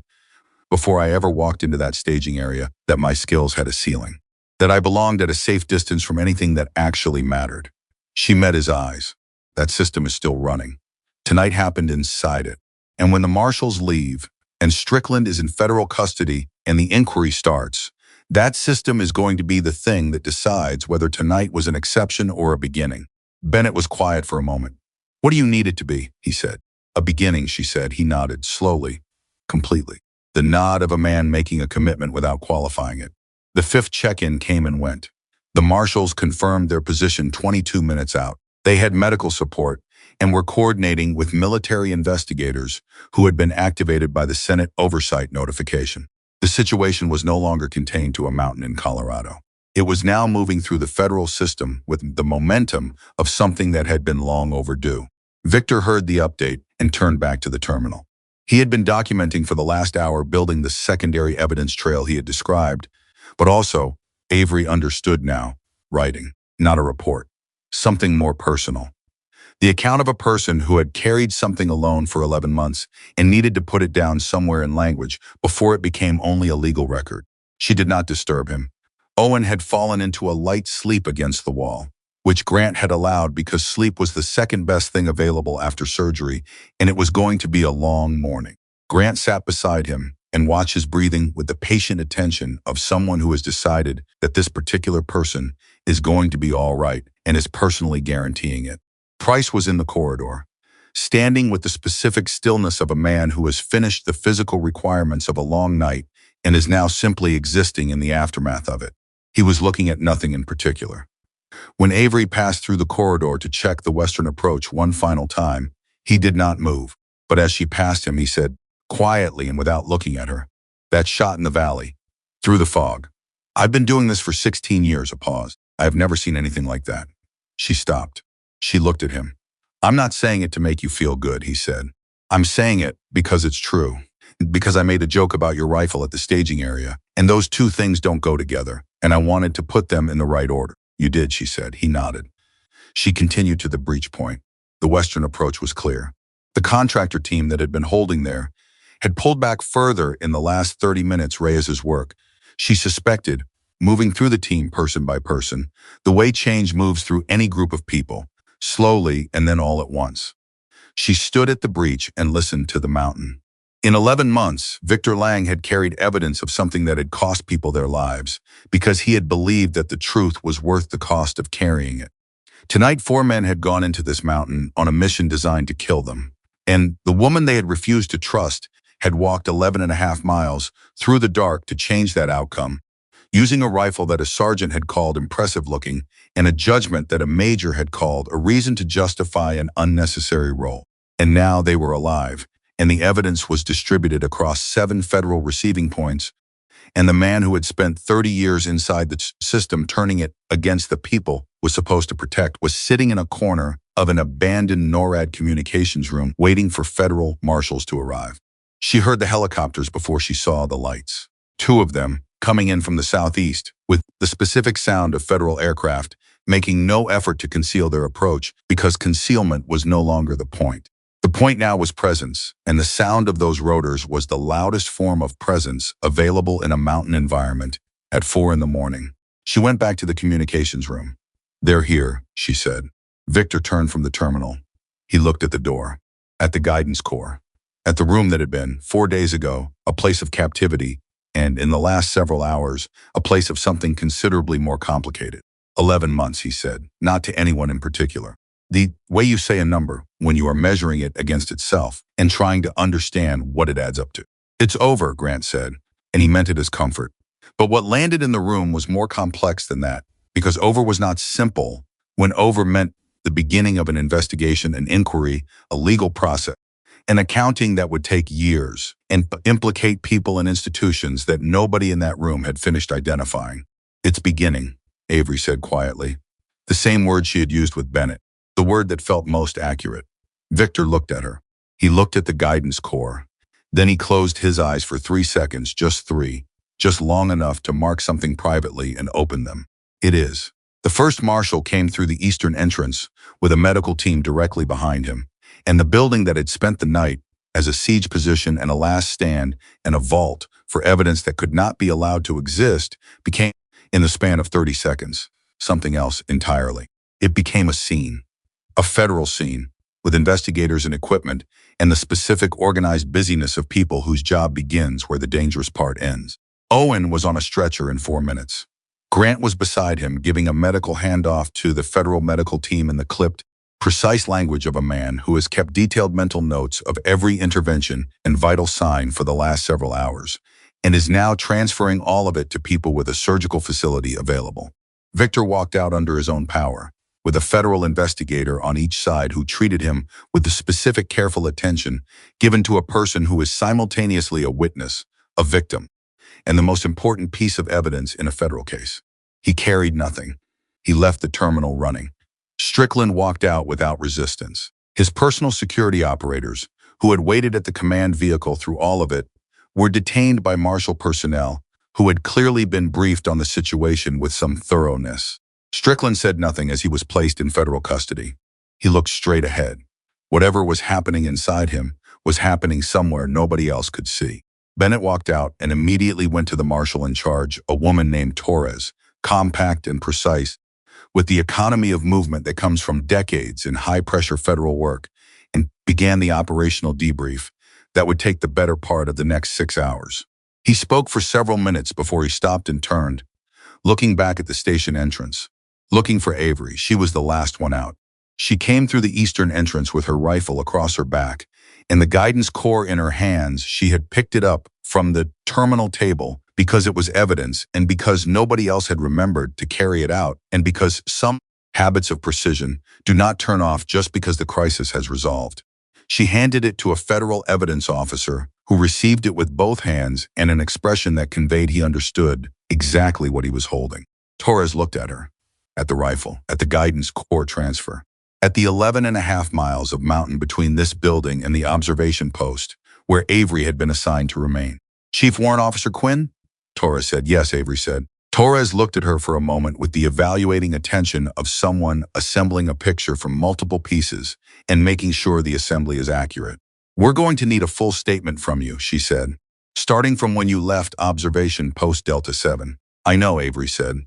before I ever walked into that staging area, that my skills had a ceiling, that I belonged at a safe distance from anything that actually mattered. She met his eyes. That system is still running. Tonight happened inside it. And when the marshals leave, and Strickland is in federal custody and the inquiry starts, that system is going to be the thing that decides whether tonight was an exception or a beginning. Bennett was quiet for a moment. What do you need it to be? He said. A beginning, she said. He nodded, slowly, completely. The nod of a man making a commitment without qualifying it. The fifth check-in came and went. The marshals confirmed their position 22 minutes out. They had medical support and were coordinating with military investigators who had been activated by the Senate oversight notification. The situation was no longer contained to a mountain in Colorado. It was now moving through the federal system with the momentum of something that had been long overdue. Victor heard the update and turned back to the terminal. He had been documenting for the last hour, building the secondary evidence trail he had described, but also, Avery understood now, writing, not a report, something more personal. The account of a person who had carried something alone for 11 months and needed to put it down somewhere in language before it became only a legal record. She did not disturb him. Owen had fallen into a light sleep against the wall, which Grant had allowed because sleep was the second best thing available after surgery, and it was going to be a long morning. Grant sat beside him and watched his breathing with the patient attention of someone who has decided that this particular person is going to be all right and is personally guaranteeing it. Price was in the corridor, standing with the specific stillness of a man who has finished the physical requirements of a long night and is now simply existing in the aftermath of it. He was looking at nothing in particular. When Avery passed through the corridor to check the western approach one final time, he did not move, but as she passed him, he said, quietly and without looking at her, "That shot in the valley, through the fog. I've been doing this for 16 years, a pause. I have never seen anything like that." She stopped. She looked at him. "I'm not saying it to make you feel good," he said. "I'm saying it because it's true. Because I made a joke about your rifle at the staging area, and those two things don't go together, and I wanted to put them in the right order." "You did," she said. He nodded. She continued to the breach point. The western approach was clear. The contractor team that had been holding there had pulled back further in the last 30 minutes Reyes's work. She suspected, moving through the team person by person, the way change moves through any group of people, slowly and then all at once. She stood at the breach and listened to the mountain. In 11 months, Victor Lang had carried evidence of something that had cost people their lives because he had believed that the truth was worth the cost of carrying it. Tonight, 4 men had gone into this mountain on a mission designed to kill them. And the woman they had refused to trust had walked 11.5 miles through the dark to change that outcome, using a rifle that a sergeant had called impressive looking and a judgment that a major had called a reason to justify an unnecessary role. And now they were alive, and the evidence was distributed across 7 federal receiving points, and the man who had spent 30 years inside the system turning it against the people was supposed to protect was sitting in a corner of an abandoned NORAD communications room waiting for federal marshals to arrive. She heard the helicopters before she saw the lights. 2 of them coming in from the southeast, with the specific sound of federal aircraft, making no effort to conceal their approach because concealment was no longer the point. The point now was presence, and the sound of those rotors was the loudest form of presence available in a mountain environment at 4 in the morning. She went back to the communications room. "They're here," she said. Victor turned from the terminal. He looked at the door, at the guidance core, at the room that had been, 4 days ago, a place of captivity, and in the last several hours, a place of something considerably more complicated. 11 months, he said, not to anyone in particular. The way you say a number when you are measuring it against itself and trying to understand what it adds up to. "It's over," Grant said, and he meant it as comfort. But what landed in the room was more complex than that, because over was not simple when over meant the beginning of an investigation, an inquiry, a legal process, an accounting that would take years and implicate people and institutions that nobody in that room had finished identifying. "It's beginning," Avery said quietly. The same word she had used with Bennett. The word that felt most accurate. Victor looked at her. He looked at the guidance core. Then he closed his eyes for 3 seconds, just 3, just long enough to mark something privately and open them. "It is." The first marshal came through the eastern entrance with a medical team directly behind him, and the building that had spent the night as a siege position and a last stand and a vault for evidence that could not be allowed to exist became, in the span of 30 seconds, something else entirely. It became a scene. A federal scene, with investigators and equipment, and the specific organized busyness of people whose job begins where the dangerous part ends. Owen was on a stretcher in 4 minutes. Grant was beside him, giving a medical handoff to the federal medical team in the clipped, precise language of a man who has kept detailed mental notes of every intervention and vital sign for the last several hours, and is now transferring all of it to people with a surgical facility available. Victor walked out under his own power, with a federal investigator on each side who treated him with the specific careful attention given to a person who is simultaneously a witness, a victim, and the most important piece of evidence in a federal case. He carried nothing. He left the terminal running. Strickland walked out without resistance. His personal security operators, who had waited at the command vehicle through all of it, were detained by marshal personnel who had clearly been briefed on the situation with some thoroughness. Strickland said nothing as he was placed in federal custody. He looked straight ahead. Whatever was happening inside him was happening somewhere nobody else could see. Bennett walked out and immediately went to the marshal in charge, a woman named Torres, compact and precise, with the economy of movement that comes from decades in high-pressure federal work, and began the operational debrief that would take the better part of the next 6 hours. He spoke for several minutes before he stopped and turned, looking back at the station entrance. Looking for Avery, she was the last one out. She came through the eastern entrance with her rifle across her back, and the guidance core in her hands. She had picked it up from the terminal table because it was evidence and because nobody else had remembered to carry it out, and because some habits of precision do not turn off just because the crisis has resolved. She handed it to a federal evidence officer who received it with both hands and an expression that conveyed he understood exactly what he was holding. Torres looked at her, at the rifle, at the guidance core transfer, at the 11.5 miles of mountain between this building and the observation post, where Avery had been assigned to remain. "Chief Warrant Officer Quinn?" Torres said. "Yes," Avery said. Torres looked at her for a moment with the evaluating attention of someone assembling a picture from multiple pieces and making sure the assembly is accurate. "We're going to need a full statement from you," she said, "starting from when you left observation post Delta 7. "I know," Avery said.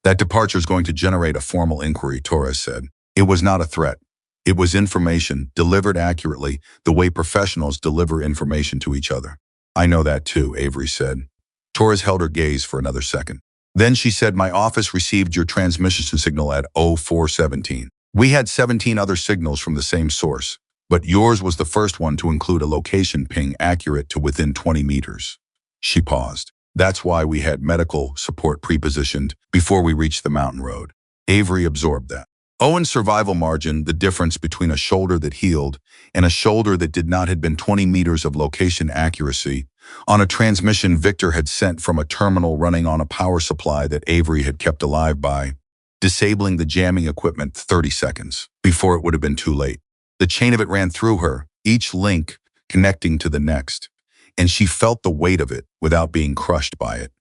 "That departure is going to generate a formal inquiry," Torres said. "It was not a threat. It was information delivered accurately, the way professionals deliver information to each other." "I know that too," Avery said. Torres held her gaze for another second. Then she said, "My office received your transmission signal at 0417. We had 17 other signals from the same source, but yours was the first one to include a location ping accurate to within 20 meters. She paused. "That's why we had medical support pre-positioned before we reached the mountain road." Avery absorbed that. Owen's survival margin, the difference between a shoulder that healed and a shoulder that did not, had been 20 meters of location accuracy on a transmission Victor had sent from a terminal running on a power supply that Avery had kept alive by, disabling the jamming equipment 30 seconds before it would have been too late. The chain of it ran through her, each link connecting to the next, and she felt the weight of it without being crushed by it,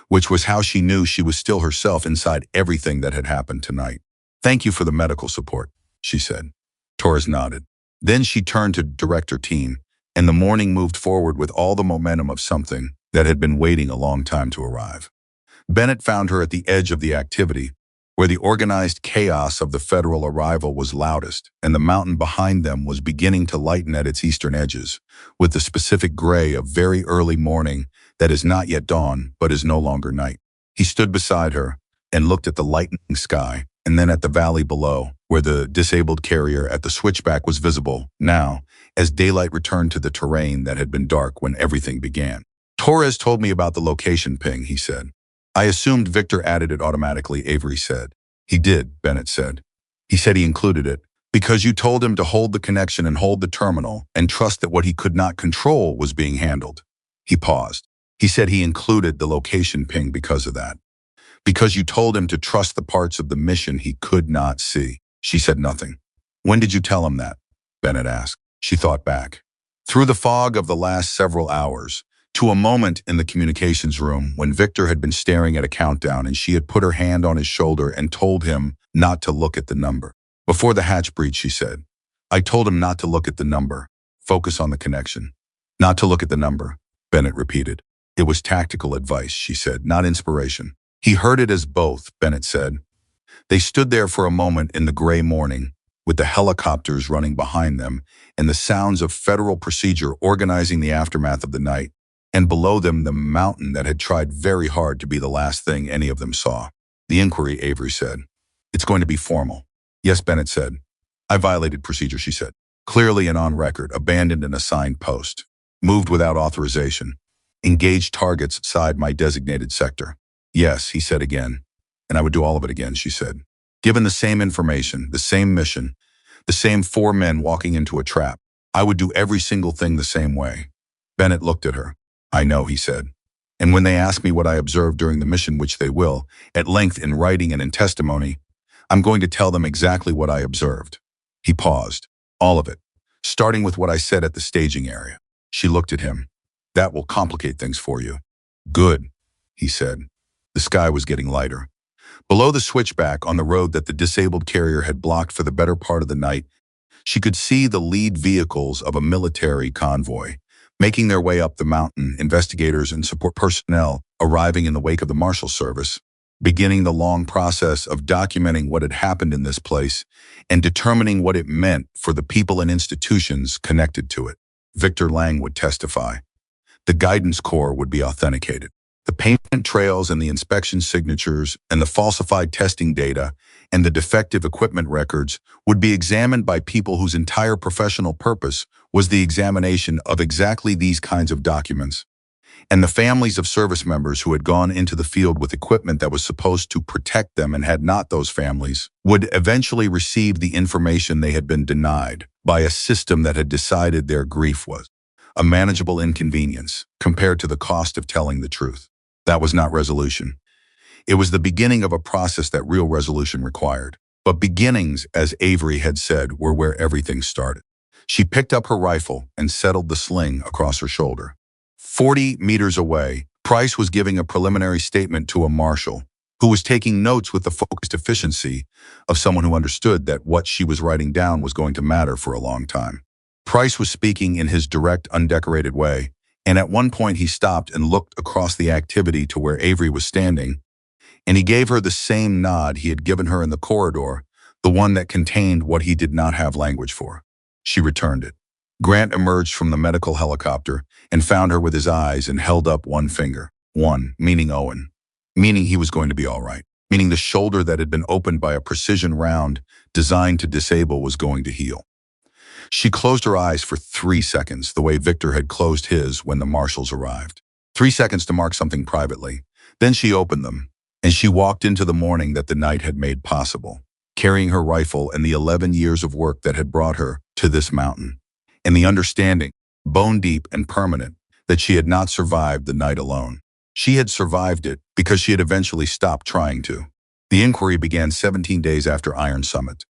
which was how she knew she was still herself inside everything that had happened tonight. "Thank you for the medical support," she said. Torres nodded. Then she turned to direct her team, and the morning moved forward with all the momentum of something that had been waiting a long time to arrive. Bennett found her at the edge of the activity, where the organized chaos of the federal arrival was loudest, and the mountain behind them was beginning to lighten at its eastern edges, with the specific gray of very early morning that is not yet dawn, but is no longer night. He stood beside her and looked at the lightening sky, and then at the valley below, where the disabled carrier at the switchback was visible now, as daylight returned to the terrain that had been dark when everything began. "Torres told me about the location ping," he said. "I assumed Victor added it automatically," Avery said. "He did," Bennett said. "He said he included it because you told him to hold the connection and hold the terminal and trust that what he could not control was being handled." He paused. "He said he included the location ping because of that. Because you told him to trust the parts of the mission he could not see." She said nothing. "When did you tell him that?" Bennett asked. She thought back. Through the fog of the last several hours, to a moment in the communications room when Victor had been staring at a countdown and she had put her hand on his shoulder and told him not to look at the number. "Before the hatch breach," she said. "I told him not to look at the number. Focus on the connection." "Not to look at the number," Bennett repeated. "It was tactical advice," she said, "not inspiration." "He heard it as both," Bennett said. They stood there for a moment in the gray morning, with the helicopters running behind them and the sounds of federal procedure organizing the aftermath of the night, and below them the mountain that had tried very hard to be the last thing any of them saw. The inquiry, Avery said. It's going to be formal. Yes, Bennett said. I violated procedure, she said. Clearly and on record, abandoned an assigned post. Moved without authorization. Engaged targets outside my designated sector. Yes, he said again. And I would do all of it again, she said. Given the same information, the same mission, the same 4 men walking into a trap, I would do every single thing the same way. Bennett looked at her. I know, he said. And when they ask me what I observed during the mission, which they will, at length in writing and in testimony, I'm going to tell them exactly what I observed. He paused. All of it. Starting with what I said at the staging area. She looked at him. That will complicate things for you. Good, he said. The sky was getting lighter. Below the switchback on the road that the disabled carrier had blocked for the better part of the night, she could see the lead vehicles of a military convoy, making their way up the mountain, investigators and support personnel arriving in the wake of the Marshal Service, beginning the long process of documenting what had happened in this place and determining what it meant for the people and institutions connected to it. Victor Lang would testify. The guidance corps would be authenticated. The payment trails and the inspection signatures and the falsified testing data and the defective equipment records would be examined by people whose entire professional purpose was the examination of exactly these kinds of documents. And the families of service members who had gone into the field with equipment that was supposed to protect them and had not those families would eventually receive the information they had been denied by a system that had decided their grief was a manageable inconvenience compared to the cost of telling the truth. That was not resolution. It was the beginning of a process that real resolution required. But beginnings, as Avery had said, were where everything started. She picked up her rifle and settled the sling across her shoulder. 40 meters away, Price was giving a preliminary statement to a marshal who was taking notes with the focused efficiency of someone who understood that what she was writing down was going to matter for a long time. Price was speaking in his direct, undecorated way, and at one point he stopped and looked across the activity to where Avery was standing, and he gave her the same nod he had given her in the corridor, the one that contained what he did not have language for. She returned it. Grant emerged from the medical helicopter and found her with his eyes and held up one finger. One, meaning Owen. Meaning he was going to be all right. Meaning the shoulder that had been opened by a precision round designed to disable was going to heal. She closed her eyes for 3 seconds, the way Victor had closed his when the marshals arrived. 3 seconds to mark something privately. Then she opened them, and she walked into the morning that the night had made possible, carrying her rifle and the 11 years of work that had brought her to this mountain, and the understanding, bone deep and permanent, that she had not survived the night alone. She had survived it because she had eventually stopped trying to. The inquiry began 17 days after Iron Summit.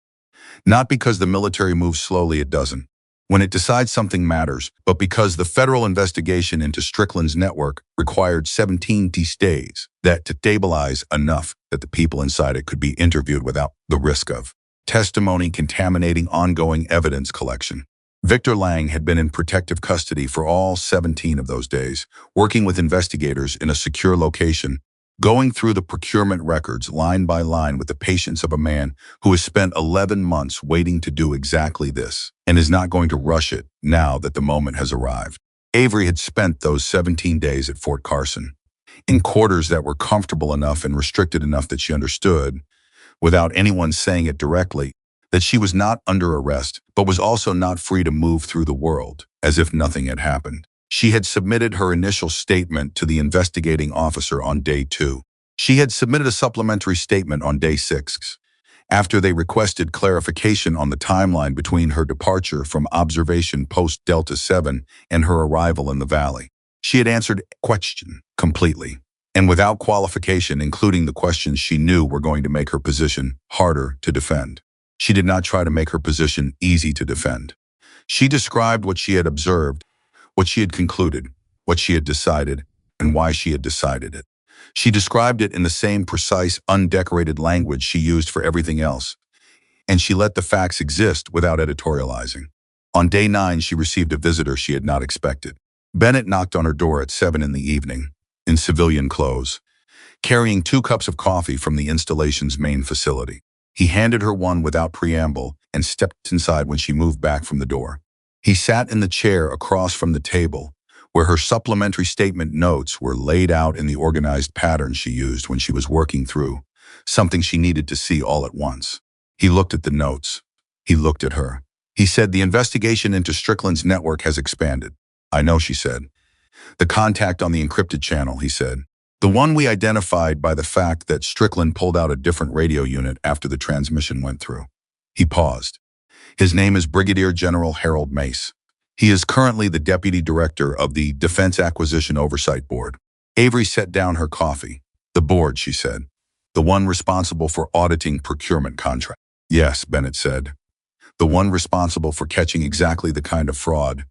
Not because the military moves slowly, it doesn't, when it decides something matters, but because the federal investigation into Strickland's network required 17 days that to stabilize enough that the people inside it could be interviewed without the risk of testimony contaminating ongoing evidence collection. Victor Lang had been in protective custody for all 17 of those days, working with investigators in a secure location, going through the procurement records line by line with the patience of a man who has spent 11 months waiting to do exactly this and is not going to rush it now that the moment has arrived. Avery had spent those 17 days at Fort Carson, in quarters that were comfortable enough and restricted enough that she understood, without anyone saying it directly, that she was not under arrest, but was also not free to move through the world, as if nothing had happened. She had submitted her initial statement to the investigating officer on day 2. She had submitted a supplementary statement on day 6, after they requested clarification on the timeline between her departure from observation post Delta 7 and her arrival in the valley. She had answered question completely, and without qualification, including the questions she knew were going to make her position harder to defend. She did not try to make her position easy to defend. She described what she had observed, what she had concluded, what she had decided, and why she had decided it. She described it in the same precise, undecorated language she used for everything else, and she let the facts exist without editorializing. On day 9, she received a visitor she had not expected. Bennett knocked on her door at 7 in the evening, in civilian clothes, carrying 2 cups of coffee from the installation's main facility. He handed her one without preamble and stepped inside when she moved back from the door. He sat in the chair across from the table, where her supplementary statement notes were laid out in the organized pattern she used when she was working through something she needed to see all at once. He looked at the notes. He looked at her. He said, "The investigation into Strickland's network has expanded." "I know," she said. "The contact on the encrypted channel," he said. "The one we identified by the fact that Strickland pulled out a different radio unit after the transmission went through." He paused. "His name is Brigadier General Harold Mace. He is currently the Deputy Director of the Defense Acquisition Oversight Board." Avery set down her coffee. "The board," she said. "The one responsible for auditing procurement contracts." "Yes," Bennett said. "The one responsible for catching exactly the kind of fraud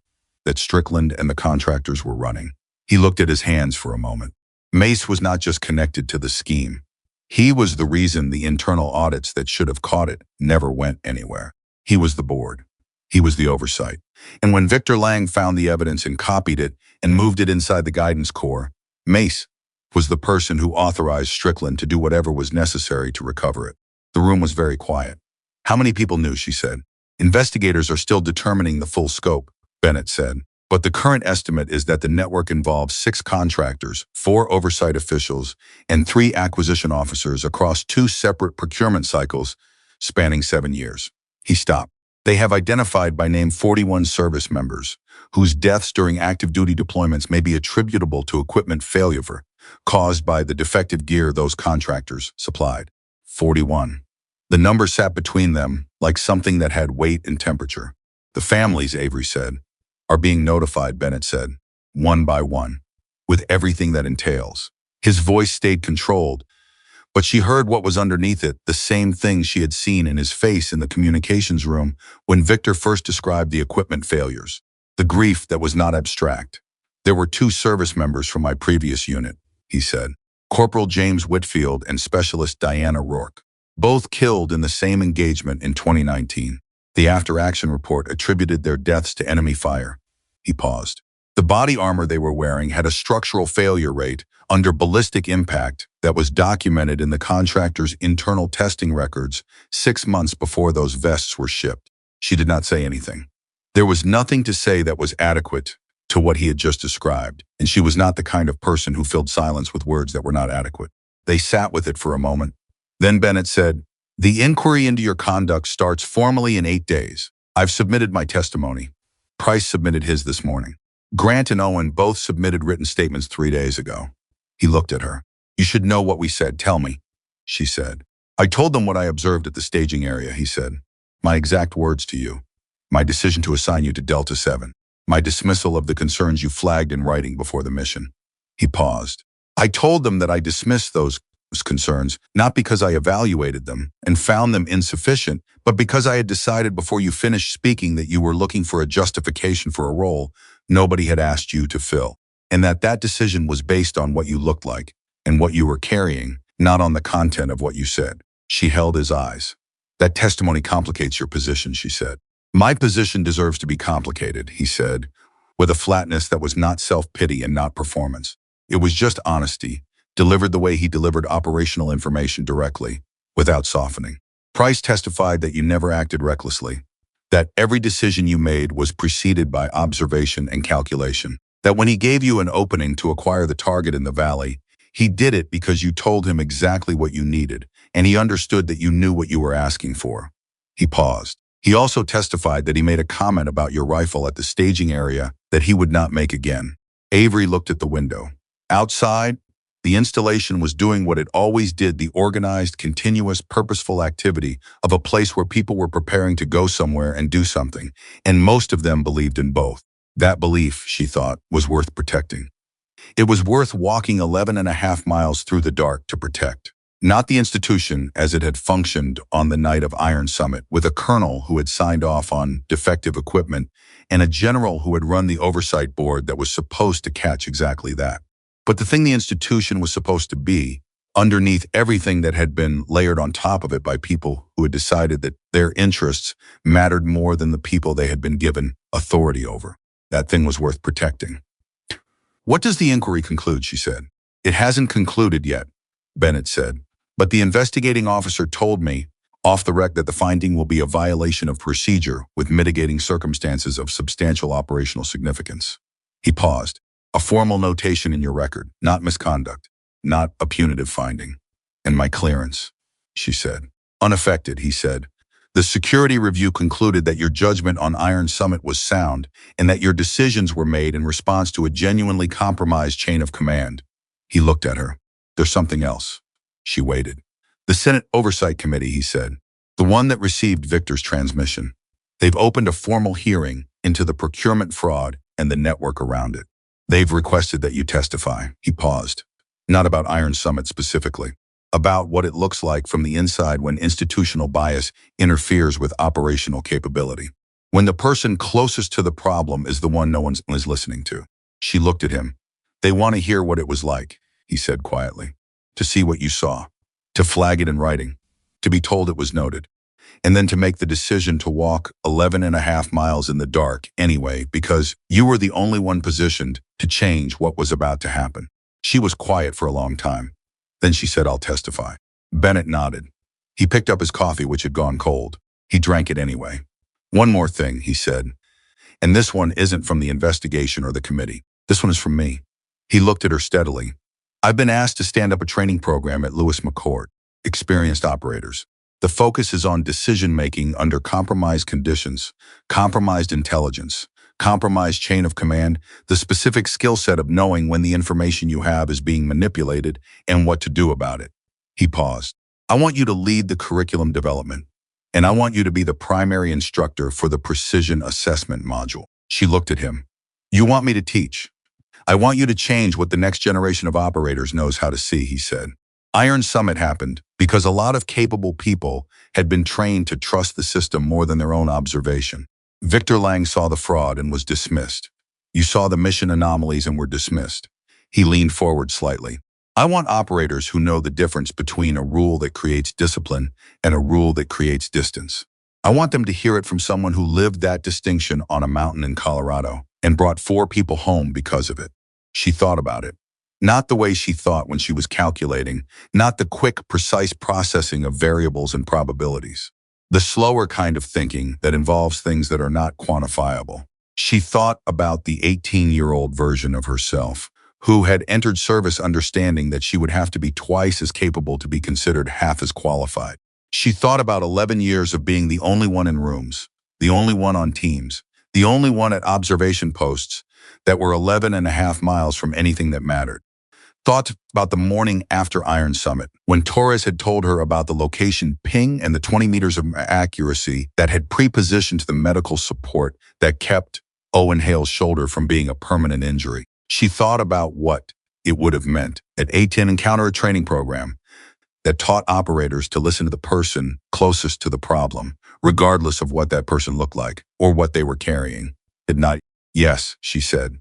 that Strickland and the contractors were running." He looked at his hands for a moment. Mace was not just connected to the scheme. He was the reason the internal audits that should have caught it never went anywhere. He was the board. He was the oversight. And when Victor Lang found the evidence and copied it and moved it inside the guidance core, Mace was the person who authorized Strickland to do whatever was necessary to recover it. The room was very quiet. "How many people knew?" she said. "Investigators are still determining the full scope," Bennett said. "But the current estimate is that the network involves 6 contractors, 4 oversight officials, and 3 acquisition officers across 2 separate procurement cycles spanning 7 years." He stopped. "They have identified by name 41 service members, whose deaths during active duty deployments may be attributable to equipment failure caused by the defective gear those contractors supplied." 41. The number sat between them like something that had weight and temperature. "The families," Avery said, "are being notified," Bennett said, "one by one, with everything that entails." His voice stayed controlled, but she heard what was underneath it, the same thing she had seen in his face in the communications room when Victor first described the equipment failures. The grief that was not abstract. "There were 2 service members from my previous unit," he said, "Corporal James Whitfield and Specialist Diana Rourke, both killed in the same engagement in 2019. The after-action report attributed their deaths to enemy fire." He paused. "The body armor they were wearing had a structural failure rate under ballistic impact that was documented in the contractor's internal testing records 6 months before those vests were shipped." She did not say anything. There was nothing to say that was adequate to what he had just described, and she was not the kind of person who filled silence with words that were not adequate. They sat with it for a moment. Then Bennett said, "The inquiry into your conduct starts formally in 8 days. I've submitted my testimony. Price submitted his this morning. Grant and Owen both submitted written statements 3 days ago." He looked at her. "You should know what we said. Tell me," she said. "I told them what I observed at the staging area," he said. "My exact words to you. My decision to assign you to Delta 7. My dismissal of the concerns you flagged in writing before the mission." He paused. "I told them that I dismissed those concerns, not because I evaluated them and found them insufficient, but because I had decided before you finished speaking that you were looking for a justification for a role nobody had asked you to fill, and that decision was based on what you looked like and what you were carrying, not on the content of what you said." She held his eyes. "That testimony complicates your position," she said. "My position deserves to be complicated," he said, with a flatness that was not self-pity and not performance. It was just honesty, delivered the way he delivered operational information directly, without softening. "Price testified that you never acted recklessly, that every decision you made was preceded by observation and calculation, that when he gave you an opening to acquire the target in the valley, he did it because you told him exactly what you needed, and he understood that you knew what you were asking for." He paused. "He also testified that he made a comment about your rifle at the staging area that he would not make again." Avery looked at the window. Outside, the installation was doing what it always did, the organized, continuous, purposeful activity of a place where people were preparing to go somewhere and do something, and most of them believed in both. That belief, she thought, was worth protecting. It was worth walking 11.5 miles through the dark to protect. Not the institution as it had functioned on the night of Iron Summit, with a colonel who had signed off on defective equipment and a general who had run the oversight board that was supposed to catch exactly that. But the thing the institution was supposed to be, underneath everything that had been layered on top of it by people who had decided that their interests mattered more than the people they had been given authority over. That thing was worth protecting. "What does the inquiry conclude?" she said. "It hasn't concluded yet," Bennett said. "But the investigating officer told me Off the rec that the finding will be a violation of procedure with mitigating circumstances of substantial operational significance. He paused. A formal notation in your record, not misconduct, not a punitive finding. And my clearance, she said. Unaffected, he said. The security review concluded that your judgment on Iron Summit was sound and that your decisions were made in response to a genuinely compromised chain of command. He looked at her. There's something else. She waited. The Senate Oversight Committee, he said. The one that received Victor's transmission. They've opened a formal hearing into the procurement fraud and the network around it. They've requested that you testify. He paused. Not about Iron Summit specifically. About what it looks like from the inside when institutional bias interferes with operational capability. When the person closest to the problem is the one no one is listening to. She looked at him. They want to hear what it was like, he said quietly. To see what you saw. To flag it in writing. To be told it was noted. And then to make the decision to walk 11.5 miles in the dark anyway because you were the only one positioned to change what was about to happen. She was quiet for a long time. Then she said, I'll testify. Bennett nodded. He picked up his coffee, which had gone cold. He drank it anyway. One more thing, he said. And this one isn't from the investigation or the committee. This one is from me. He looked at her steadily. I've been asked to stand up a training program at Lewis McCord. Experienced operators. The focus is on decision-making under compromised conditions, compromised intelligence, compromised chain of command, the specific skill set of knowing when the information you have is being manipulated and what to do about it. He paused. I want you to lead the curriculum development, and I want you to be the primary instructor for the precision assessment module. She looked at him. You want me to teach? I want you to change what the next generation of operators knows how to see, he said. Iron Summit happened because a lot of capable people had been trained to trust the system more than their own observation. Victor Lang saw the fraud and was dismissed. You saw the mission anomalies and were dismissed. He leaned forward slightly. I want operators who know the difference between a rule that creates discipline and a rule that creates distance. I want them to hear it from someone who lived that distinction on a mountain in Colorado and brought 4 people home because of it. She thought about it. Not the way she thought when she was calculating, not the quick, precise processing of variables and probabilities. The slower kind of thinking that involves things that are not quantifiable. She thought about the 18-year-old version of herself, who had entered service understanding that she would have to be twice as capable to be considered half as qualified. She thought about 11 years of being the only one in rooms, the only one on teams, the only one at observation posts that were 11.5 miles from anything that mattered. Thought about the morning after Iron Summit, when Torres had told her about the location ping and the 20 meters of accuracy that had pre-positioned the medical support that kept Owen Hale's shoulder from being a permanent injury. She thought about what it would have meant at A10 Encounter a training program that taught operators to listen to the person closest to the problem, regardless of what that person looked like or what they were carrying. Did not, yes, she said.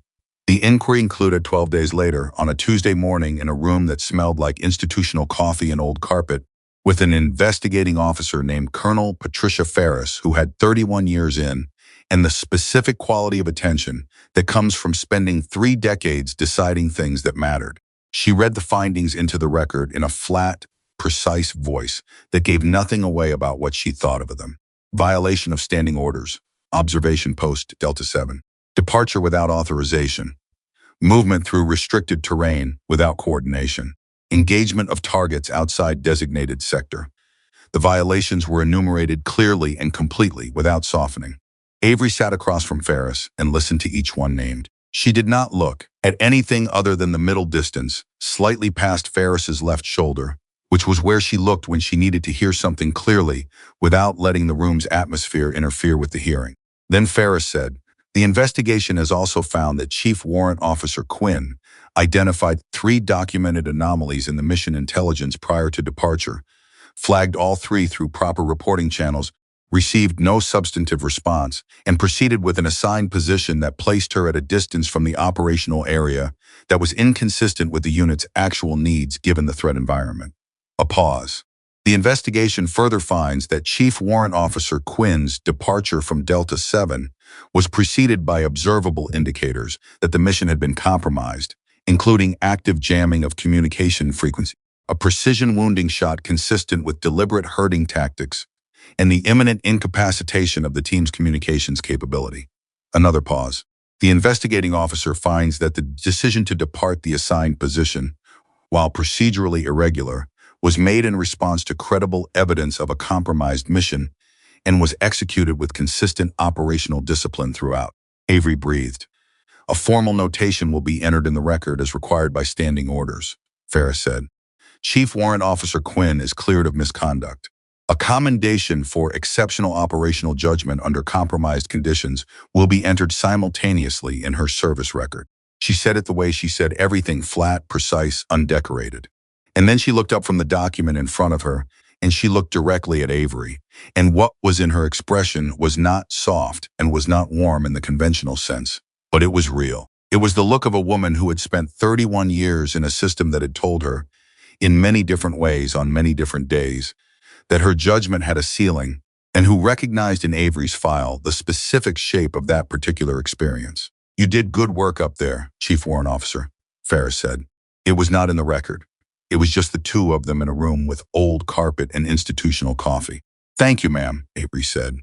The inquiry included 12 days later, on a Tuesday morning in a room that smelled like institutional coffee and old carpet, with an investigating officer named Colonel Patricia Ferris, who had 31 years in, and the specific quality of attention that comes from spending 3 decades deciding things that mattered. She read the findings into the record in a flat, precise voice that gave nothing away about what she thought of them. Violation of standing orders. Observation post Delta 7. Departure without authorization. Movement through restricted terrain without coordination. Engagement of targets outside designated sector. The violations were enumerated clearly and completely without softening. Avery sat across from Ferris and listened to each one named. She did not look at anything other than the middle distance, slightly past Ferris's left shoulder, which was where she looked when she needed to hear something clearly without letting the room's atmosphere interfere with the hearing. Then Ferris said, the investigation has also found that Chief Warrant Officer Quinn identified 3 documented anomalies in the mission intelligence prior to departure, flagged all 3 through proper reporting channels, received no substantive response, and proceeded with an assigned position that placed her at a distance from the operational area that was inconsistent with the unit's actual needs given the threat environment. A pause. The investigation further finds that Chief Warrant Officer Quinn's departure from Delta 7 was preceded by observable indicators that the mission had been compromised, including active jamming of communication frequency, a precision wounding shot consistent with deliberate hurting tactics, and the imminent incapacitation of the team's communications capability. Another pause. The investigating officer finds that the decision to depart the assigned position, while procedurally irregular, was made in response to credible evidence of a compromised mission and was executed with consistent operational discipline throughout. Avery breathed. A formal notation will be entered in the record as required by standing orders, Ferris said. Chief Warrant Officer Quinn is cleared of misconduct. A commendation for exceptional operational judgment under compromised conditions will be entered simultaneously in her service record. She said it the way she said everything, flat, precise, undecorated. And then she looked up from the document in front of her, and she looked directly at Avery. And what was in her expression was not soft and was not warm in the conventional sense, but it was real. It was the look of a woman who had spent 31 years in a system that had told her, in many different ways on many different days, that her judgment had a ceiling, and who recognized in Avery's file the specific shape of that particular experience. "You did good work up there, Chief Warrant Officer," Ferris said. It was not in the record. It was just the two of them in a room with old carpet and institutional coffee. "Thank you, ma'am," Avery said.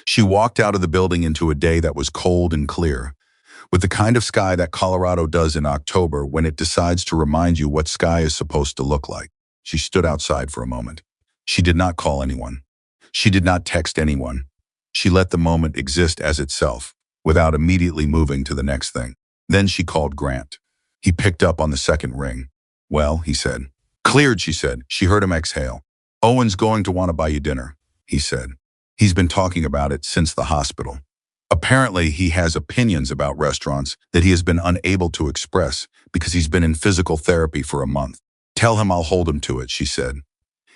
She walked out of the building into a day that was cold and clear, with the kind of sky that Colorado does in October when it decides to remind you what sky is supposed to look like. She stood outside for a moment. She did not call anyone. She did not text anyone. She let the moment exist as itself, without immediately moving to the next thing. Then she called Grant. He picked up on the second ring. "Well," he said. "Cleared," she said. She heard him exhale. "Owen's going to want to buy you dinner," he said. "He's been talking about it since the hospital. Apparently, he has opinions about restaurants that he has been unable to express because he's been in physical therapy for a month. Tell him I'll hold him to it," she said.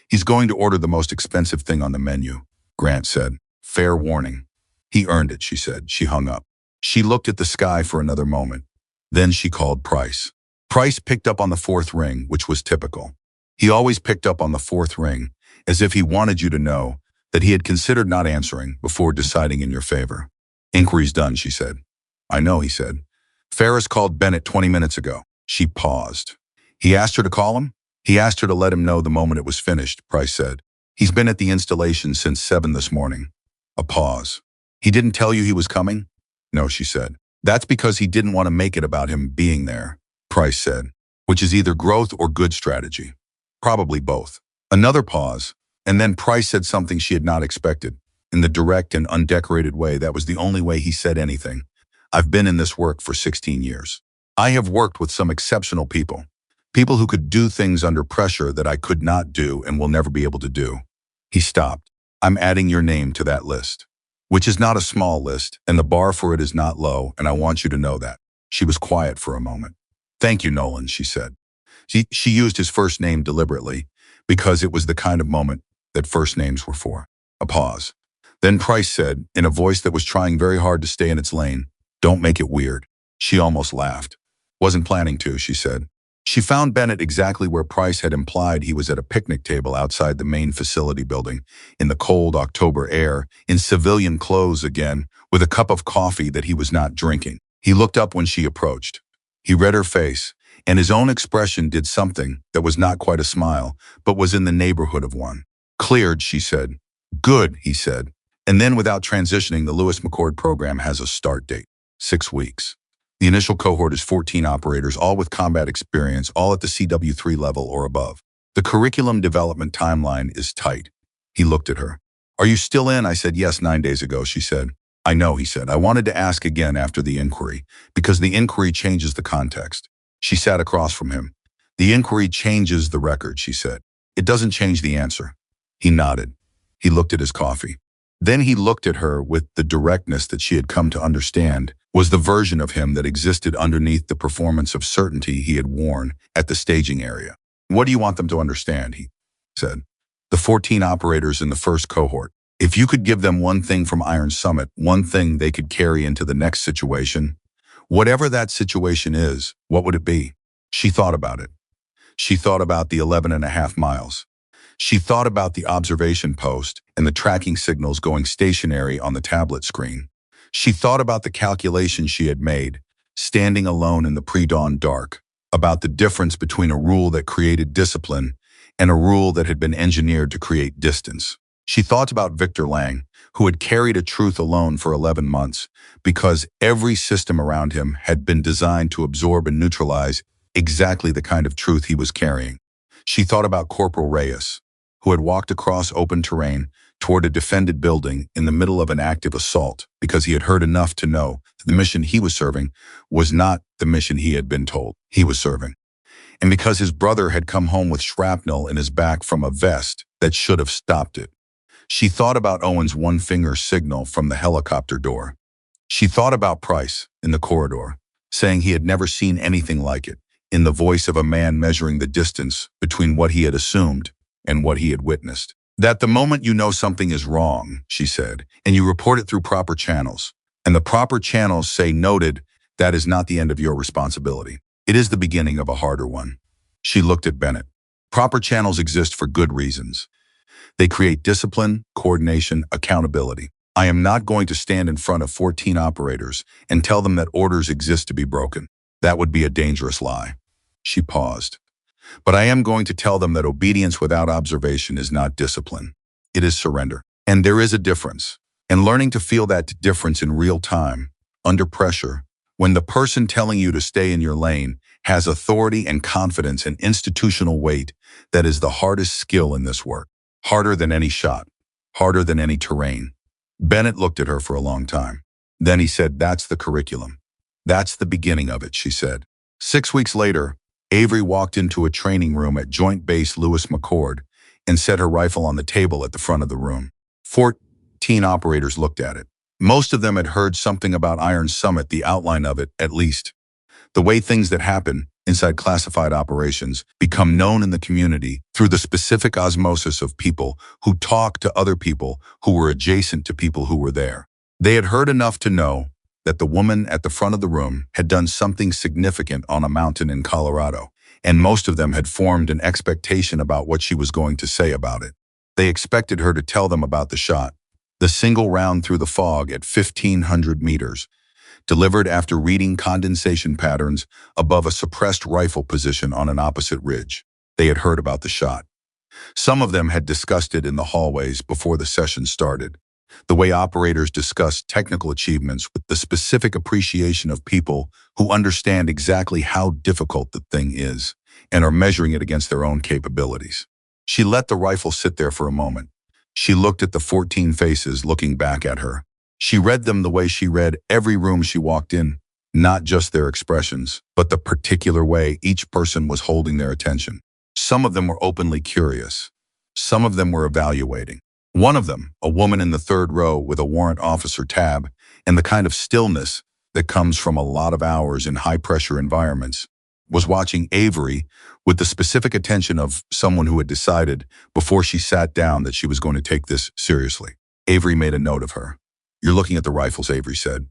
"He's going to order the most expensive thing on the menu," Grant said. "Fair warning." "He earned it," she said. She hung up. She looked at the sky for another moment. Then she called Price. Price picked up on the fourth ring, which was typical. He always picked up on the fourth ring, as if he wanted you to know that he had considered not answering before deciding in your favor. "Inquiry's done," she said. "I know," he said. "Ferris called Bennett 20 minutes ago." She paused. "He asked her to call him?" "He asked her to let him know the moment it was finished," Price said. "He's been at the installation since 7 this morning." A pause. "He didn't tell you he was coming?" "No," she said. "That's because he didn't want to make it about him being there," Price said, "which is either growth or good strategy. Probably both." Another pause, and then Price said something she had not expected. In the direct and undecorated way that was the only way he said anything. "I've been in this work for 16 years. I have worked with some exceptional people. People who could do things under pressure that I could not do and will never be able to do." He stopped. "I'm adding your name to that list, which is not a small list, and the bar for it is not low, and I want you to know that." She was quiet for a moment. "Thank you, Nolan," she said. She used his first name deliberately because it was the kind of moment that first names were for. A pause. Then Price said, in a voice that was trying very hard to stay in its lane, "Don't make it weird." She almost laughed. "Wasn't planning to," she said. She found Bennett exactly where Price had implied he was, at a picnic table outside the main facility building, in the cold October air, in civilian clothes again, with a cup of coffee that he was not drinking. He looked up when she approached. He read her face, and his own expression did something that was not quite a smile, but was in the neighborhood of one. "Cleared," she said. "Good," he said. And then, without transitioning, the Lewis McCord program has a start date. 6 weeks. The initial cohort is 14 operators, all with combat experience, all at the CW3 level or above. The curriculum development timeline is tight. He looked at her. "Are you still in?" I said, "Yes, 9 days ago," she said. "I know," he said. "I wanted to ask again after the inquiry, because the inquiry changes the context." She sat across from him. "The inquiry changes the record," she said. "It doesn't change the answer." He nodded. He looked at his coffee. Then he looked at her with the directness that she had come to understand was the version of him that existed underneath the performance of certainty he had worn at the staging area. "What do you want them to understand?" he said. "The 14 operators in the first cohort. If you could give them one thing from Iron Summit, one thing they could carry into the next situation, whatever that situation is, what would it be?" She thought about it. She thought about the 11.5 miles. She thought about the observation post and the tracking signals going stationary on the tablet screen. She thought about the calculations she had made, standing alone in the pre-dawn dark, about the difference between a rule that created discipline and a rule that had been engineered to create distance. She thought about Victor Lang, who had carried a truth alone for 11 months, because every system around him had been designed to absorb and neutralize exactly the kind of truth he was carrying. She thought about Corporal Reyes, who had walked across open terrain toward a defended building in the middle of an active assault because he had heard enough to know that the mission he was serving was not the mission he had been told he was serving, and because his brother had come home with shrapnel in his back from a vest that should have stopped it. She thought about Owen's one-finger signal from the helicopter door. She thought about Price in the corridor, saying he had never seen anything like it, in the voice of a man measuring the distance between what he had assumed and what he had witnessed. That the moment you know something is wrong, she said, and you report it through proper channels, and the proper channels say noted, that is not the end of your responsibility. It is the beginning of a harder one. She looked at Bennett. Proper channels exist for good reasons. They create discipline, coordination, accountability. I am not going to stand in front of 14 operators and tell them that orders exist to be broken. That would be a dangerous lie. She paused. But I am going to tell them that obedience without observation is not discipline. It is surrender. And there is a difference. And learning to feel that difference in real time, under pressure, when the person telling you to stay in your lane has authority and confidence and institutional weight, that is the hardest skill in this work. Harder than any shot. Harder than any terrain. Bennett looked at her for a long time. Then he said, that's the curriculum. That's the beginning of it, she said. 6 weeks later, Avery walked into a training room at Joint Base Lewis McChord and set her rifle on the table at the front of the room. 14 operators looked at it. Most of them had heard something about Iron Summit, the outline of it, at least. The way things that happen inside classified operations become known in the community through the specific osmosis of people who talk to other people who were adjacent to people who were there. They had heard enough to know that the woman at the front of the room had done something significant on a mountain in Colorado, and most of them had formed an expectation about what she was going to say about it. They expected her to tell them about the shot, the single round through the fog at 1,500 meters, delivered after reading condensation patterns above a suppressed rifle position on an opposite ridge. They had heard about the shot. Some of them had discussed it in the hallways before the session started. The way operators discuss technical achievements with the specific appreciation of people who understand exactly how difficult the thing is and are measuring it against their own capabilities. She let the rifle sit there for a moment. She looked at the 14 faces looking back at her. She read them the way she read every room she walked in, not just their expressions, but the particular way each person was holding their attention. Some of them were openly curious. Some of them were evaluating. One of them, a woman in the third row with a warrant officer tab and the kind of stillness that comes from a lot of hours in high-pressure environments, was watching Avery with the specific attention of someone who had decided before she sat down that she was going to take this seriously. Avery made a note of her. You're looking at the rifles, Avery said.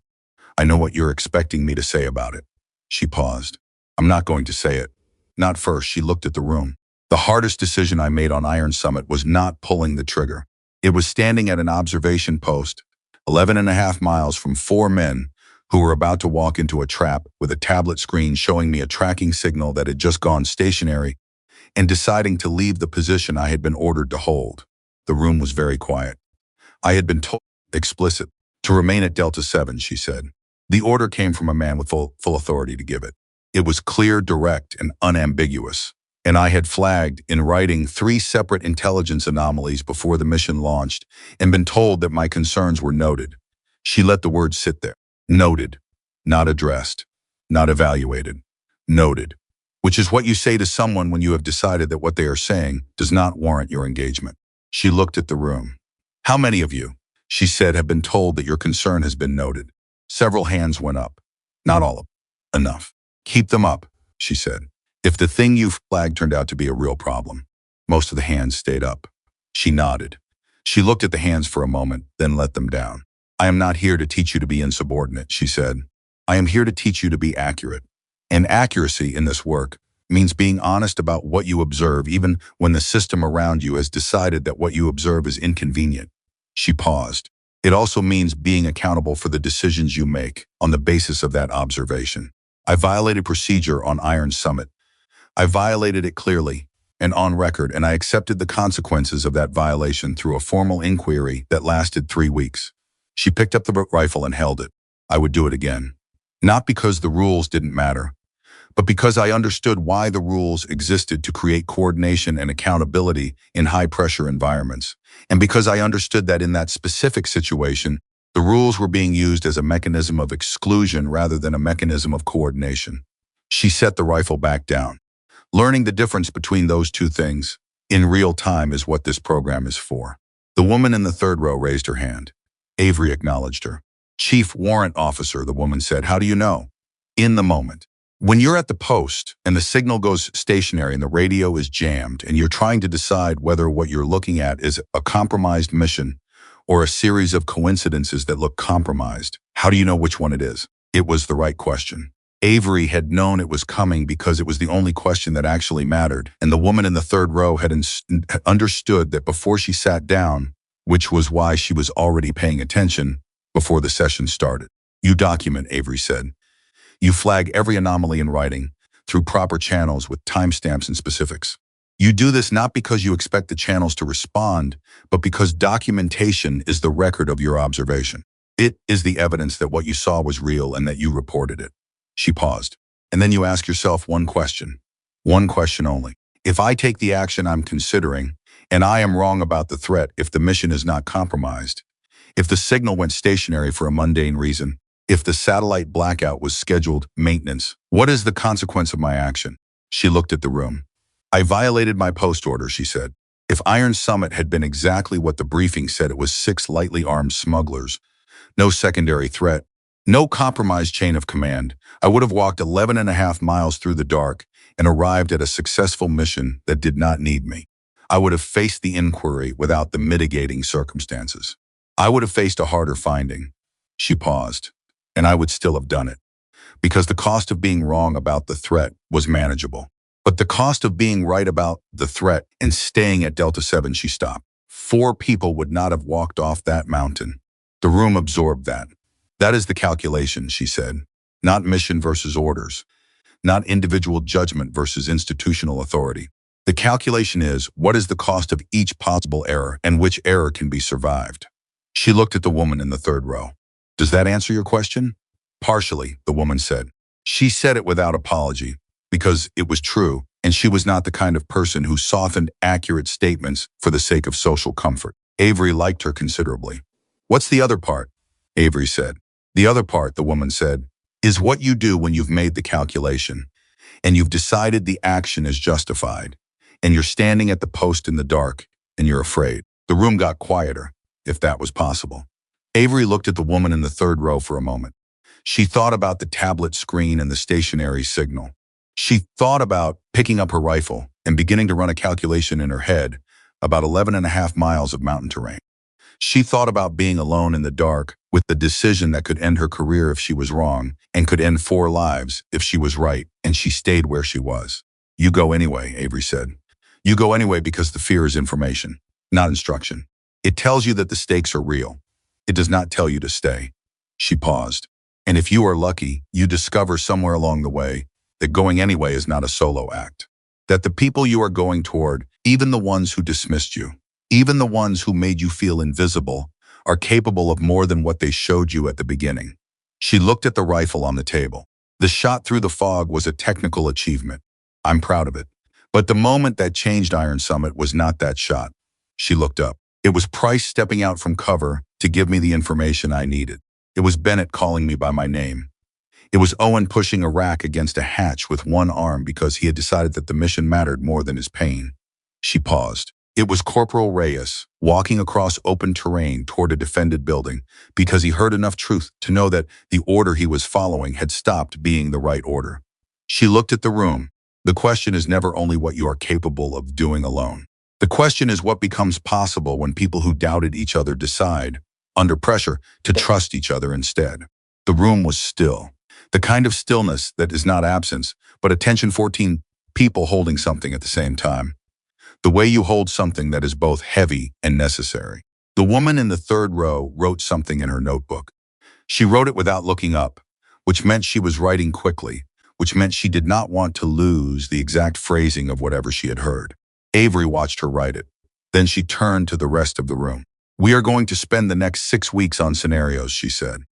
I know what you're expecting me to say about it. She paused. I'm not going to say it. Not first. She looked at the room. The hardest decision I made on Iron Summit was not pulling the trigger. It was standing at an observation post, 11.5 miles from 4 men who were about to walk into a trap with a tablet screen showing me a tracking signal that had just gone stationary, and deciding to leave the position I had been ordered to hold. The room was very quiet. I had been told, explicit, to remain at Delta 7, she said. The order came from a man with full authority to give it. It was clear, direct, and unambiguous. And I had flagged in writing 3 separate intelligence anomalies before the mission launched and been told that my concerns were noted. She let the words sit there. Noted. Not addressed. Not evaluated. Noted. Which is what you say to someone when you have decided that what they are saying does not warrant your engagement. She looked at the room. How many of you, she said, have been told that your concern has been noted? Several hands went up. Not all of them. Enough. Keep them up, she said. If the thing you flagged turned out to be a real problem. Most of the hands stayed up. She nodded. She looked at the hands for a moment, then let them down. I am not here to teach you to be insubordinate, she said. I am here to teach you to be accurate. And accuracy in this work means being honest about what you observe, even when the system around you has decided that what you observe is inconvenient. She paused. It also means being accountable for the decisions you make on the basis of that observation. I violated procedure on Iron Summit. I violated it clearly, and on record, and I accepted the consequences of that violation through a formal inquiry that lasted 3 weeks. She picked up the rifle and held it. I would do it again. Not because the rules didn't matter, but because I understood why the rules existed to create coordination and accountability in high-pressure environments, and because I understood that in that specific situation, the rules were being used as a mechanism of exclusion rather than a mechanism of coordination. She set the rifle back down. Learning the difference between those two things in real time is what this program is for. The woman in the third row raised her hand. Avery acknowledged her. Chief Warrant Officer, the woman said, how do you know? In the moment. When you're at the post and the signal goes stationary and the radio is jammed and you're trying to decide whether what you're looking at is a compromised mission or a series of coincidences that look compromised, how do you know which one it is? It was the right question. Avery had known it was coming because it was the only question that actually mattered, and the woman in the third row had understood that before she sat down, which was why she was already paying attention before the session started. You document, Avery said. You flag every anomaly in writing through proper channels with timestamps and specifics. You do this not because you expect the channels to respond, but because documentation is the record of your observation. It is the evidence that what you saw was real and that you reported it. She paused. And then you ask yourself one question only. If I take the action I'm considering, and I am wrong about the threat if the mission is not compromised, if the signal went stationary for a mundane reason, if the satellite blackout was scheduled maintenance, what is the consequence of my action? She looked at the room. I violated my post order, she said. If Iron Summit had been exactly what the briefing said it was, 6 lightly armed smugglers, no secondary threat, no compromised chain of command, I would have walked 11.5 miles through the dark and arrived at a successful mission that did not need me. I would have faced the inquiry without the mitigating circumstances. I would have faced a harder finding. She paused. And I would still have done it, because the cost of being wrong about the threat was manageable. But the cost of being right about the threat and staying at Delta 7, she stopped. 4 people would not have walked off that mountain. The room absorbed that. That is the calculation, she said. Not mission versus orders. Not individual judgment versus institutional authority. The calculation is, what is the cost of each possible error and which error can be survived? She looked at the woman in the third row. Does that answer your question? Partially, the woman said. She said it without apology, because it was true, and she was not the kind of person who softened accurate statements for the sake of social comfort. Avery liked her considerably. What's the other part? Avery said. The other part, the woman said, is what you do when you've made the calculation, and you've decided the action is justified, and you're standing at the post in the dark, and you're afraid. The room got quieter, if that was possible. Avery looked at the woman in the third row for a moment. She thought about the tablet screen and the stationary signal. She thought about picking up her rifle and beginning to run a calculation in her head about 11.5 miles of mountain terrain. She thought about being alone in the dark with the decision that could end her career if she was wrong and could end 4 lives if she was right, and she stayed where she was. You go anyway, Avery said. You go anyway because the fear is information, not instruction. It tells you that the stakes are real. It does not tell you to stay. She paused. And if you are lucky, you discover somewhere along the way that going anyway is not a solo act. That the people you are going toward, even the ones who dismissed you, even the ones who made you feel invisible, are capable of more than what they showed you at the beginning. She looked at the rifle on the table. The shot through the fog was a technical achievement. I'm proud of it. But the moment that changed Iron Summit was not that shot. She looked up. It was Price stepping out from cover to give me the information I needed. It was Bennett calling me by my name. It was Owen pushing a rack against a hatch with one arm because he had decided that the mission mattered more than his pain. She paused. It was Corporal Reyes walking across open terrain toward a defended building because he heard enough truth to know that the order he was following had stopped being the right order. She looked at the room. The question is never only what you are capable of doing alone. The question is what becomes possible when people who doubted each other decide, under pressure, to trust each other instead. The room was still. The kind of stillness that is not absence, but attention 14 people holding something at the same time. The way you hold something that is both heavy and necessary. The woman in the third row wrote something in her notebook. She wrote it without looking up, which meant she was writing quickly, which meant she did not want to lose the exact phrasing of whatever she had heard. Avery watched her write it. Then she turned to the rest of the room. "We are going to spend the next 6 weeks on scenarios," she said.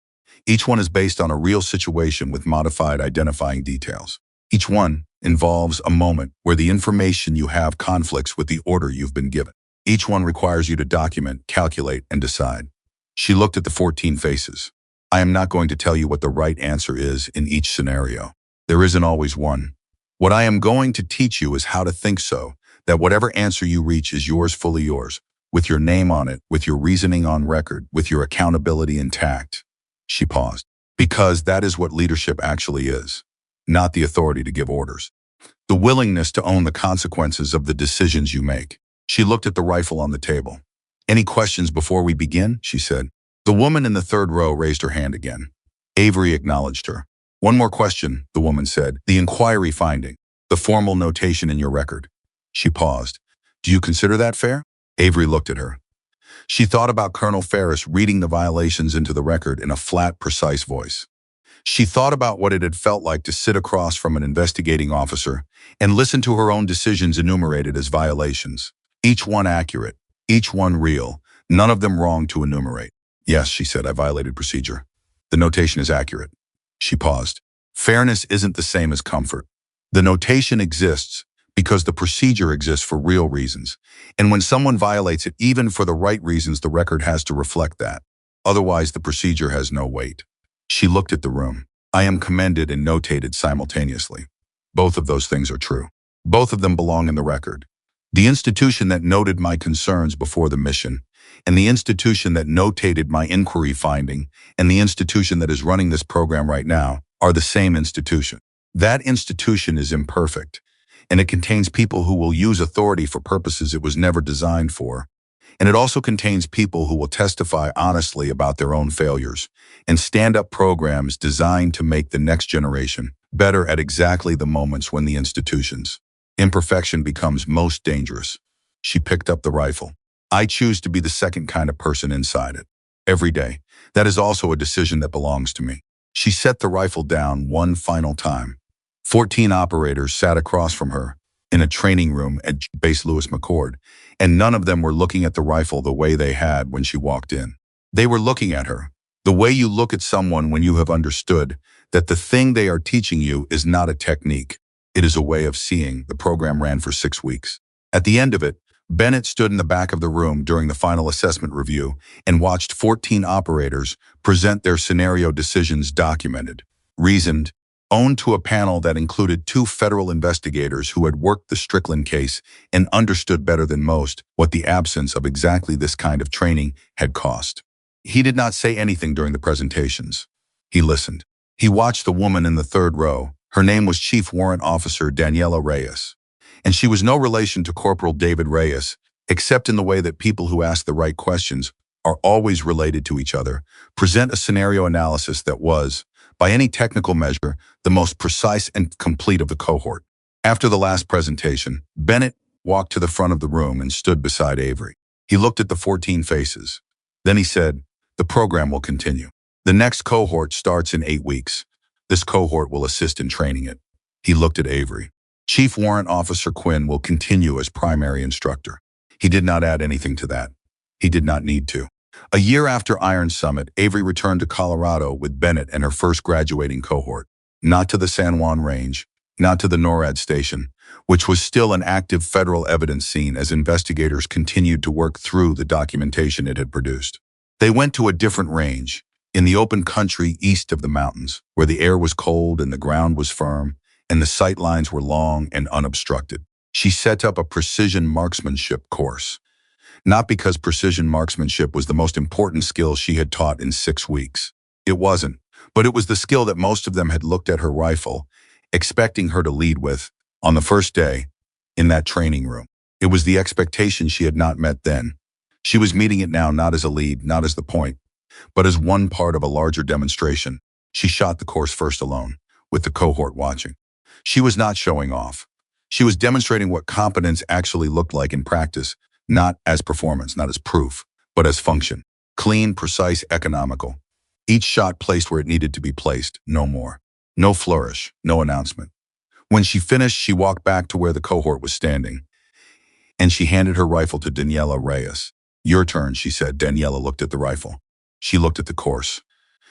"Each one is based on a real situation with modified identifying details. Each one involves a moment where the information you have conflicts with the order you've been given. Each one requires you to document, calculate, and decide." She looked at the 14 faces. "I am not going to tell you what the right answer is in each scenario. There isn't always one. What I am going to teach you is how to think so that whatever answer you reach is yours, fully yours, with your name on it, with your reasoning on record, with your accountability intact." She paused. "Because that is what leadership actually is. Not the authority to give orders. The willingness to own the consequences of the decisions you make." She looked at the rifle on the table. "Any questions before we begin?" she said. The woman in the third row raised her hand again. Avery acknowledged her. "One more question," the woman said. "The inquiry finding, the formal notation in your record." She paused. "Do you consider that fair?" Avery looked at her. She thought about Colonel Ferris reading the violations into the record in a flat, precise voice. She thought about what it had felt like to sit across from an investigating officer and listen to her own decisions enumerated as violations. Each one accurate, each one real, none of them wrong to enumerate. "Yes," she said, "I violated procedure. The notation is accurate." She paused. "Fairness isn't the same as comfort. The notation exists because the procedure exists for real reasons. And when someone violates it, even for the right reasons, the record has to reflect that. Otherwise, the procedure has no weight." She looked at the room. "I am commended and notated simultaneously. Both of those things are true. Both of them belong in the record. The institution that noted my concerns before the mission, and the institution that notated my inquiry finding, and the institution that is running this program right now are the same institution. That institution is imperfect, and it contains people who will use authority for purposes it was never designed for. And it also contains people who will testify honestly about their own failures and stand up programs designed to make the next generation better at exactly the moments when the institution's imperfection becomes most dangerous." She picked up the rifle. "I choose to be the second kind of person inside it. Every day. That is also a decision that belongs to me." She set the rifle down one final time. 14 operators sat across from her in a training room at Base Lewis McChord, and none of them were looking at the rifle the way they had when she walked in. They were looking at her, the way you look at someone when you have understood that the thing they are teaching you is not a technique. It is a way of seeing. The program ran for 6 weeks. At the end of it, Bennett stood in the back of the room during the final assessment review and watched 14 operators present their scenario decisions documented, reasoned, owned to a panel that included 2 federal investigators who had worked the Strickland case and understood better than most what the absence of exactly this kind of training had cost. He did not say anything during the presentations. He listened. He watched the woman in the third row. Her name was Chief Warrant Officer Daniela Reyes, and she was no relation to Corporal David Reyes, except in the way that people who ask the right questions are always related to each other, present a scenario analysis that was, by any technical measure, the most precise and complete of the cohort. After the last presentation, Bennett walked to the front of the room and stood beside Avery. He looked at the 14 faces. Then he said, "The program will continue. The next cohort starts in 8 weeks. This cohort will assist in training it." He looked at Avery. "Chief Warrant Officer Quinn will continue as primary instructor." He did not add anything to that. He did not need to. A year after Iron Summit, Avery returned to Colorado with Bennett and her first graduating cohort. Not to the San Juan Range, not to the NORAD station, which was still an active federal evidence scene as investigators continued to work through the documentation it had produced. They went to a different range, in the open country east of the mountains, where the air was cold and the ground was firm, and the sight lines were long and unobstructed. She set up a precision marksmanship course. Not because precision marksmanship was the most important skill she had taught in 6 weeks. It wasn't, but it was the skill that most of them had looked at her rifle, expecting her to lead with, on the first day, in that training room. It was the expectation she had not met then. She was meeting it now not as a lead, not as the point, but as one part of a larger demonstration. She shot the course first alone, with the cohort watching. She was not showing off. She was demonstrating what competence actually looked like in practice, not as performance, not as proof, but as function. Clean, precise, economical. Each shot placed where it needed to be placed, no more. No flourish, no announcement. When she finished, she walked back to where the cohort was standing. and she handed her rifle to Daniela Reyes. "Your turn," she said. Daniela looked at the rifle. She looked at the course.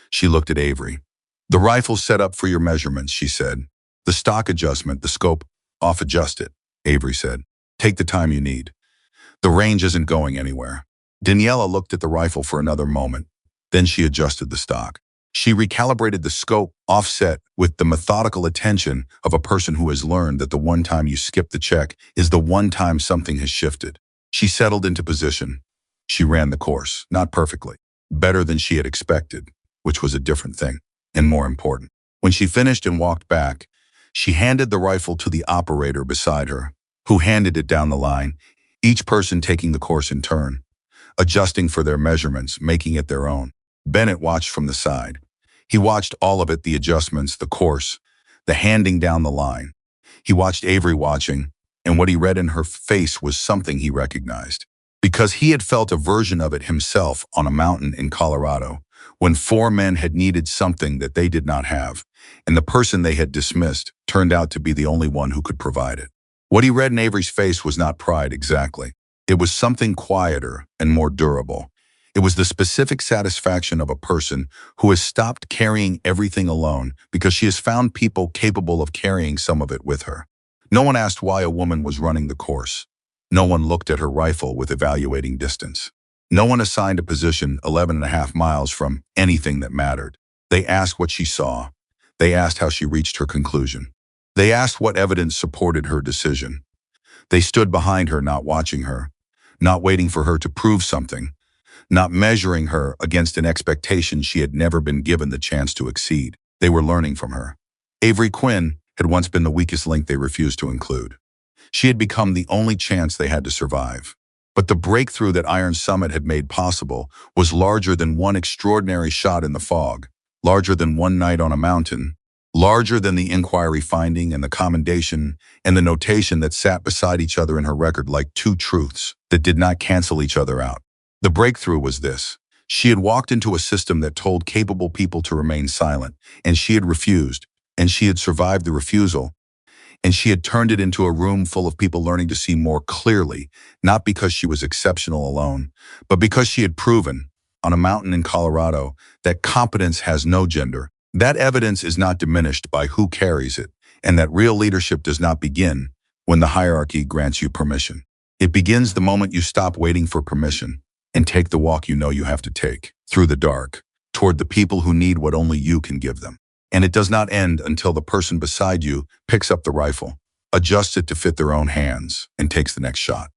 She looked at Avery. "The rifle's set up for your measurements," she said. "The stock adjustment, the scope, off adjust it," Avery said. "Take the time you need. The range isn't going anywhere." Daniela looked at the rifle for another moment. Then she adjusted the stock. She recalibrated the scope, offset, with the methodical attention of a person who has learned that the one time you skip the check is the one time something has shifted. She settled into position. She ran the course, not perfectly, better than she had expected, which was a different thing, and more important. When she finished and walked back, she handed the rifle to the operator beside her, who handed it down the line, each person taking the course in turn, adjusting for their measurements, making it their own. Bennett watched from the side. He watched all of it, the adjustments, the course, the handing down the line. He watched Avery watching, and what he read in her face was something he recognized. Because he had felt a version of it himself on a mountain in Colorado, when 4 men had needed something that they did not have, and the person they had dismissed turned out to be the only one who could provide it. What he read in Avery's face was not pride exactly. It was something quieter and more durable. It was the specific satisfaction of a person who has stopped carrying everything alone because she has found people capable of carrying some of it with her. No one asked why a woman was running the course. No one looked at her rifle with evaluating distance. No one assigned a position 11.5 miles from anything that mattered. They asked what she saw. They asked how she reached her conclusion. They asked what evidence supported her decision. They stood behind her, not watching her, not waiting for her to prove something, not measuring her against an expectation she had never been given the chance to exceed. They were learning from her. Avery Quinn had once been the weakest link they refused to include. She had become the only chance they had to survive. But the breakthrough that Iron Summit had made possible was larger than one extraordinary shot in the fog, larger than one night on a mountain, larger than the inquiry finding and the commendation and the notation that sat beside each other in her record like two truths that did not cancel each other out. The breakthrough was this. She had walked into a system that told capable people to remain silent, and she had refused, and she had survived the refusal, and she had turned it into a room full of people learning to see more clearly, not because she was exceptional alone, but because she had proven, on a mountain in Colorado, that competence has no gender. That evidence is not diminished by who carries it, and that real leadership does not begin when the hierarchy grants you permission. It begins the moment you stop waiting for permission and take the walk you know you have to take, through the dark, toward the people who need what only you can give them. And it does not end until the person beside you picks up the rifle, adjusts it to fit their own hands, and takes the next shot.